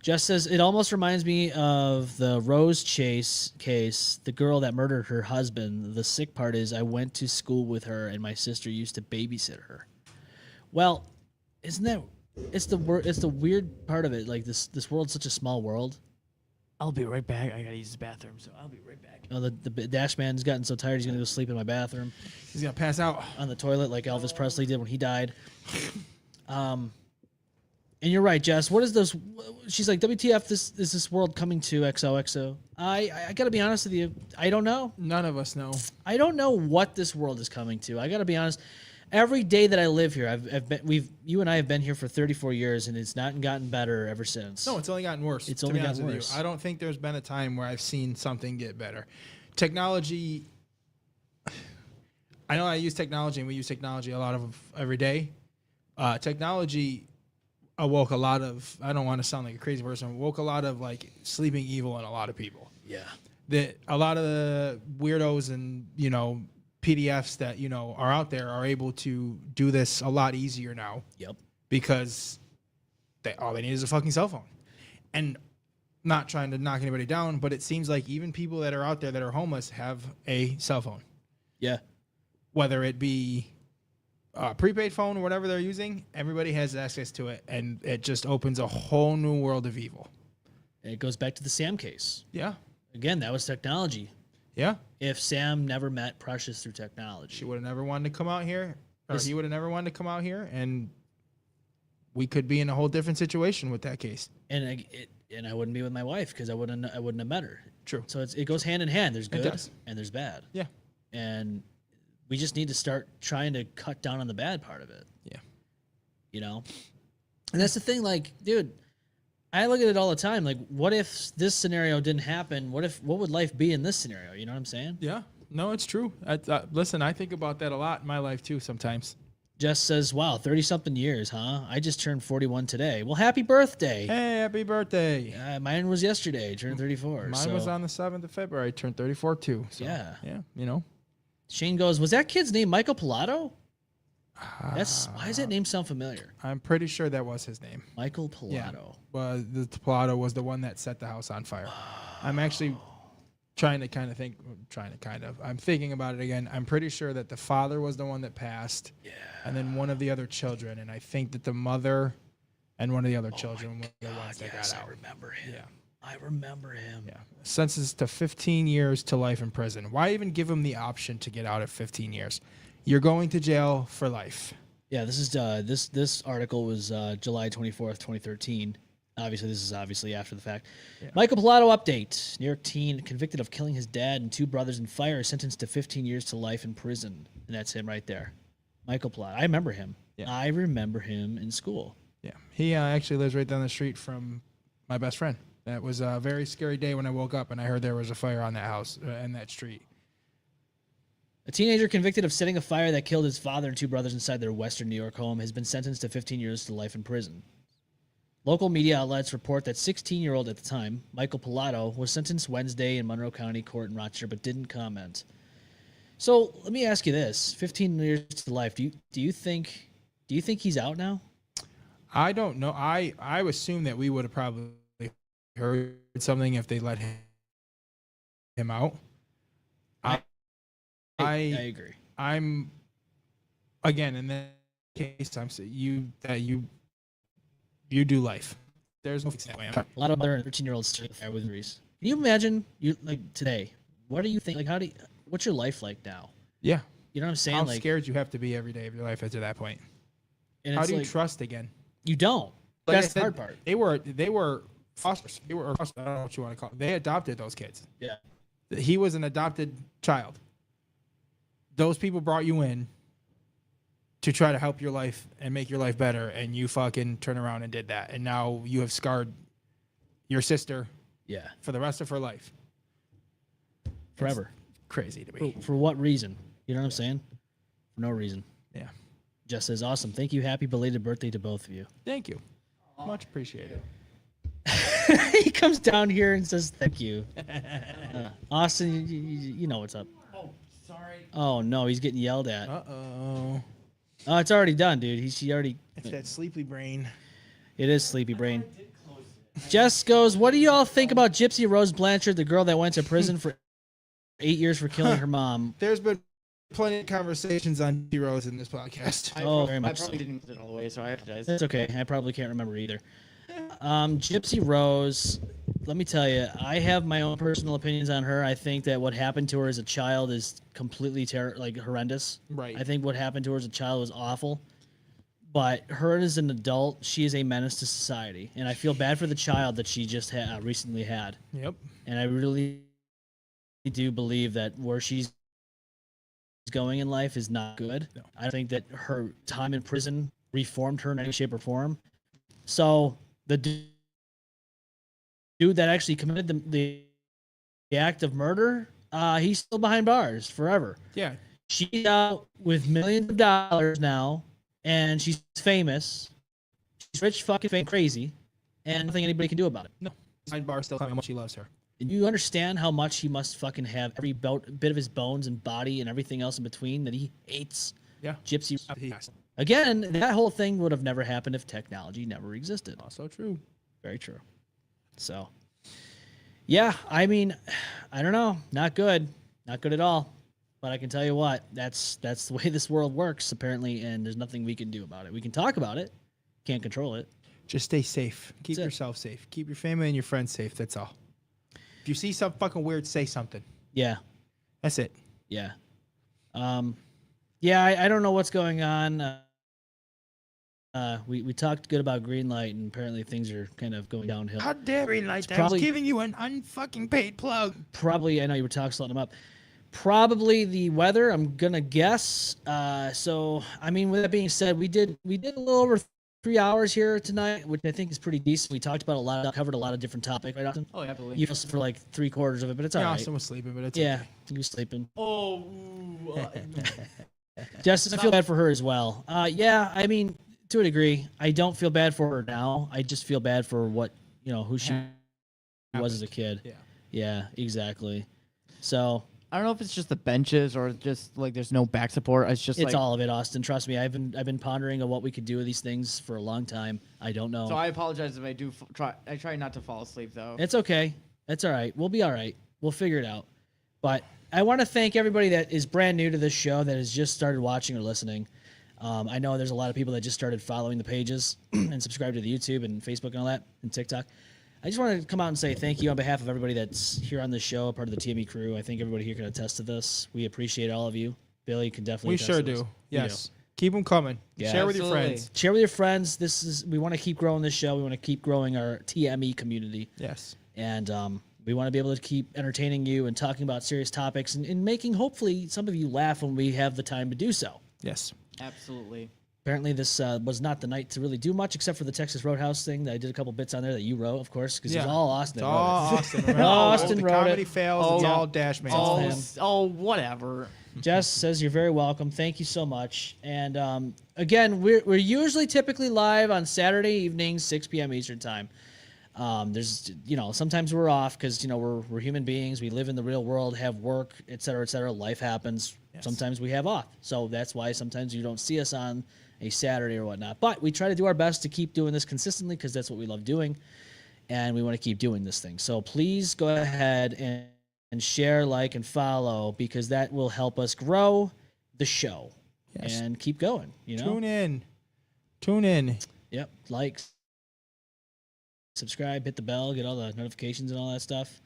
Jess says, it almost reminds me of the Rose Chase case, the girl that murdered her husband. The sick part is I went to school with her and my sister used to babysit her. Well, isn't that it's the weird part of it. Like this world's such a small world. I'll be right back. I gotta use the bathroom, so I'll be right back. Oh, the dash man's gotten so tired he's gonna go sleep in my bathroom. He's gonna pass out on the toilet like Elvis Presley did when he died. And you're right, Jess. What is this? She's like, WTF, this world coming to XOXO? I got to be honest with you. I don't know. None of us know. I don't know what this world is coming to. I got to be honest. Every day that I live here, you and I have been here for 34 years, and it's not gotten better ever since. No, it's only gotten worse. It's only gotten worse. I don't think there's been a time where I've seen something get better. Technology. I know I use technology, and we use technology a lot of every day. Technology awoke a lot of, I don't want to sound like a crazy person, awoke a lot of like sleeping evil in a lot of people. Yeah. That a lot of the weirdos and, PDFs that, are out there are able to do this a lot easier now. Yep. Because all they need is a fucking cell phone. And not trying to knock anybody down, but it seems like even people that are out there that are homeless have a cell phone. Yeah. Whether it be a prepaid phone or whatever they're using, everybody has access to it, and it just opens a whole new world of evil. And it goes back to the Sam case. Yeah. Again, that was technology. Yeah. If Sam never met Precious through technology, she would have never wanted to come out here, or he would have never wanted to come out here, and we could be in a whole different situation with that case. And I wouldn't be with my wife because I wouldn't have met her. True. So it goes hand in hand. There's good and there's bad. Yeah. And we just need to start trying to cut down on the bad part of it. Yeah. And that's the thing, like, dude, I look at it all the time. Like, what if this scenario didn't happen? What would life be in this scenario? You know what I'm saying? Yeah. No, it's true. Listen, I think about that a lot in my life too sometimes. Jess says, wow, 30-something years, huh? I just turned 41 today. Well, happy birthday. Hey, happy birthday. Mine was yesterday. Turned 34. Mine was on the 7th of February. Turned 34 too. So, yeah. Yeah, you know. Shane goes, was that kid's name Michael Pilato? Why does that name sound familiar? I'm pretty sure that was his name. Michael Pilato. Yeah. Well, the Pilato was the one that set the house on fire. I'm actually I'm thinking about it again. I'm pretty sure that the father was the one that passed. Yeah. And then one of the other children. And I think that the mother and one of the other children were the ones that got out. I remember him. Yeah. I remember him. Yeah. Sentenced to 15 years to life in prison. Why even give him the option to get out at 15 years? You're going to jail for life. Yeah, this is this article was July 24th, 2013. Obviously, this is after the fact. Yeah. Michael Pilato update. New York teen convicted of killing his dad and two brothers in fire, sentenced to 15 years to life in prison. And that's him right there. Michael Pilato. I remember him. Yeah. I remember him in school. Yeah. He actually lives right down the street from my best friend. That was a very scary day when I woke up and I heard there was a fire on that house in that street. A teenager convicted of setting a fire that killed his father and two brothers inside their Western New York home has been sentenced to 15 years to life in prison. Local media outlets report that 16-year-old at the time, Michael Pilato, was sentenced Wednesday in Monroe County Court in Rochester, but didn't comment. So let me ask you this: 15 years to life. Do you think he's out now? I don't know. I assume that we would have probably heard something if they let him out. I agree. I'm again in that case. I'm saying you do life. There's no fixing that way. A lot of other 13-year-olds with injuries. Can you imagine today? What do you think? What's your life like now? Yeah. You know what I'm saying? How scared you have to be every day of your life up to that point. And how do you trust again? You don't. That's the hard part. They were fosters. I don't know what you want to call it. They adopted those kids. Yeah. He was an adopted child. Those people brought you in to try to help your life and make your life better, and you fucking turn around and did that. And now you have scarred your sister for the rest of her life. Forever. It's crazy to me. For what reason? You know what I'm saying? For no reason. Yeah. Jess says, awesome. Thank you. Happy belated birthday to both of you. Thank you. Much appreciated. He comes down here and says, thank you. Austin, you know what's up. Oh, sorry. Oh, no. He's getting yelled at. Uh-oh. Oh, it's already done, dude. She already... It's that sleepy brain. It is sleepy brain. Jess goes, what do you all think about Gypsy Rose Blanchard, the girl that went to prison for 8 years for killing her mom? There's been plenty of conversations on Gypsy Rose in this podcast. Very much I probably didn't get it all the way, so I apologize. That's okay. I probably can't remember either. Gypsy Rose, let me tell you, I have my own personal opinions on her. I think that what happened to her as a child is completely horrendous. Right. I think what happened to her as a child was awful. But her as an adult, she is a menace to society. And I feel bad for the child that she just recently had. Yep. And I really do believe that where she's going in life is not good. No. I think that her time in prison reformed her in any shape or form. So the dude that actually committed the act of murder, he's still behind bars forever. Yeah. She's out with millions of dollars now, and she's famous. She's rich, fucking fame, crazy, and nothing anybody can do about it. No. Behind bars still how much he loves her. And you understand how much he must fucking have every bit of his bones and body and everything else in between that he hates. Yeah. Gypsy. Yes. Again, that whole thing would have never happened if technology never existed. Also true. Very true. So, yeah, I mean, I don't know. Not good. Not good at all. But I can tell you what, that's the way this world works, apparently, and there's nothing we can do about it. We can talk about it. Can't control it. Just stay safe. Keep yourself safe. Keep your family and your friends safe. That's all. If you see something fucking weird, say something. Yeah. That's it. Yeah. Yeah, I don't know what's going on. We talked good about Greenlight, and apparently things are kind of going downhill. How dare Greenlight? I was giving you an unfucking paid plug. Probably, I know you were slotting them up. Probably the weather, I'm gonna guess. So I mean, with that being said, we did a little over 3 hours here tonight, which I think is pretty decent. We talked about covered a lot of different topics, right, Austin? Oh, yeah, absolutely. You for like 3/4 of it, but it's all right. Austin was sleeping, but it's yeah, okay. he was sleeping. Oh, Justice, I feel bad for her as well. Yeah, I mean, to a degree, I don't feel bad for her now. I just feel bad for who she was as a kid. Yeah, exactly. So I don't know if it's just the benches or just like there's no back support. It's all of it, Austin. Trust me, I've been pondering on what we could do with these things for a long time. I don't know. So I apologize if I do try. I try not to fall asleep though. It's okay. It's all right. We'll be all right. We'll figure it out. But I want to thank everybody that is brand new to this show that has just started watching or listening. I know there's a lot of people that just started following the pages and subscribe to the YouTube and Facebook and all that and TikTok. I just wanted to come out and say thank you on behalf of everybody that's here on the show, part of the TME crew. I think everybody here can attest to this. We appreciate all of you. Billy can definitely attest to this. Yes. Keep them coming. Yeah, share with your friends. Share with your friends. We want to keep growing this show. We want to keep growing our TME community. Yes. And we want to be able to keep entertaining you and talking about serious topics and making, hopefully, some of you laugh when we have the time to do so. Yes. Absolutely. Apparently, this was not the night to really do much except for the Texas Roadhouse thing. I did a couple bits on there that you wrote, of course, because it was all Austin. It's all Austin. Austin wrote comedy it. fails. It's all Dash Man. Whatever. Jess says you're very welcome. Thank you so much. And again, we're usually typically live on Saturday evenings, 6 p.m. Eastern time. There's sometimes we're off because we're human beings. We live in the real world, have work, et cetera, et cetera. Life happens. Yes. Sometimes we have off, so that's why sometimes you don't see us on a Saturday or whatnot. But we try to do our best to keep doing this consistently because that's what we love doing, and we want to keep doing this thing. So please go ahead and share, like, and follow because that will help us grow the show and keep going. Tune in. Yep, like, subscribe, hit the bell, get all the notifications and all that stuff.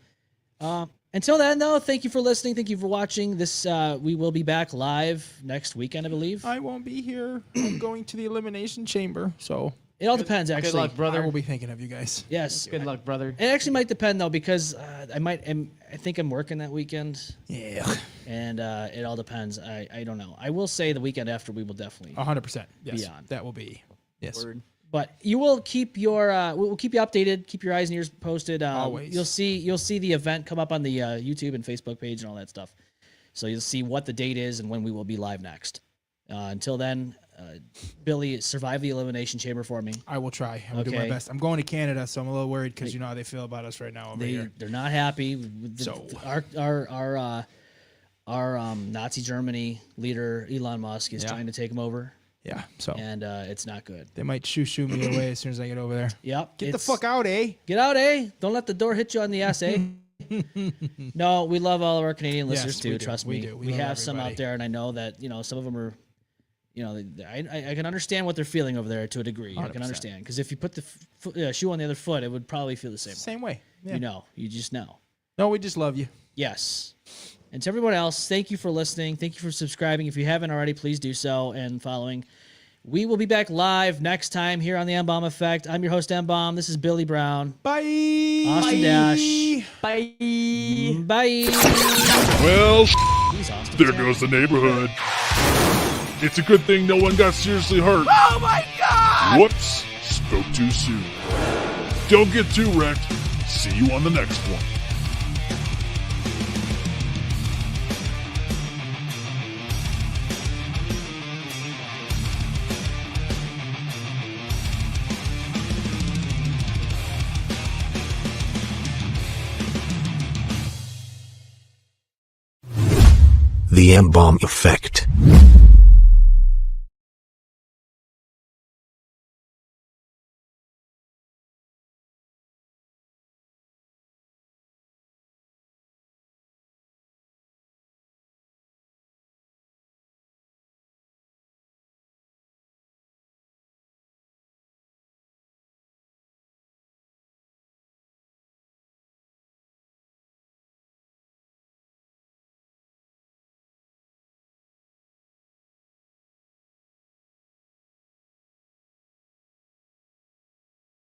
Until then, though, thank you for listening. Thank you for watching. This we will be back live next weekend, I believe. I won't be here. I'm going to the Elimination Chamber, so it all depends. Actually, good luck, brother. I will be thinking of you guys. Yes, good luck, brother. It actually might depend though, because I think I'm working that weekend. Yeah, and it all depends. I don't know. I will say the weekend after we will definitely 100%. Yes, be on. That will be Word. But you will keep your we'll keep you updated. Keep your eyes and ears posted. Always. You'll see the event come up on the YouTube and Facebook page and all that stuff. So you'll see what the date is and when we will be live next. Until then, Billy, survive the Elimination Chamber for me. I will try. I will do my best. I'm going to Canada, so I'm a little worried because you know how they feel about us right now over here. They're not happy. Our Nazi Germany leader Elon Musk is trying to take them over. Yeah, so and it's not good. They might shoo me away as soon as I get over there. Yep. Get the fuck out, eh? Get out, eh? Don't let the door hit you on the ass, eh? No, we love all of our Canadian listeners too. Trust me. We have some out there, and I know that some of them are. I can understand what they're feeling over there to a degree. 100%. I can understand because if you put the shoe on the other foot, it would probably feel the same. Same way. Yeah. You just know. No, we just love you. Yes. And to everyone else, thank you for listening. Thank you for subscribing. If you haven't already, please do so and following. We will be back live next time here on the M-Balm Effect. I'm your host, M-Balm. This is Billy Brown. Bye. Austin Dash. Bye. Bye. Well, there goes the neighborhood. It's a good thing no one got seriously hurt. Oh my God! Whoops. Spoke too soon. Don't get too wrecked. See you on the next one. The M-Balm Effect.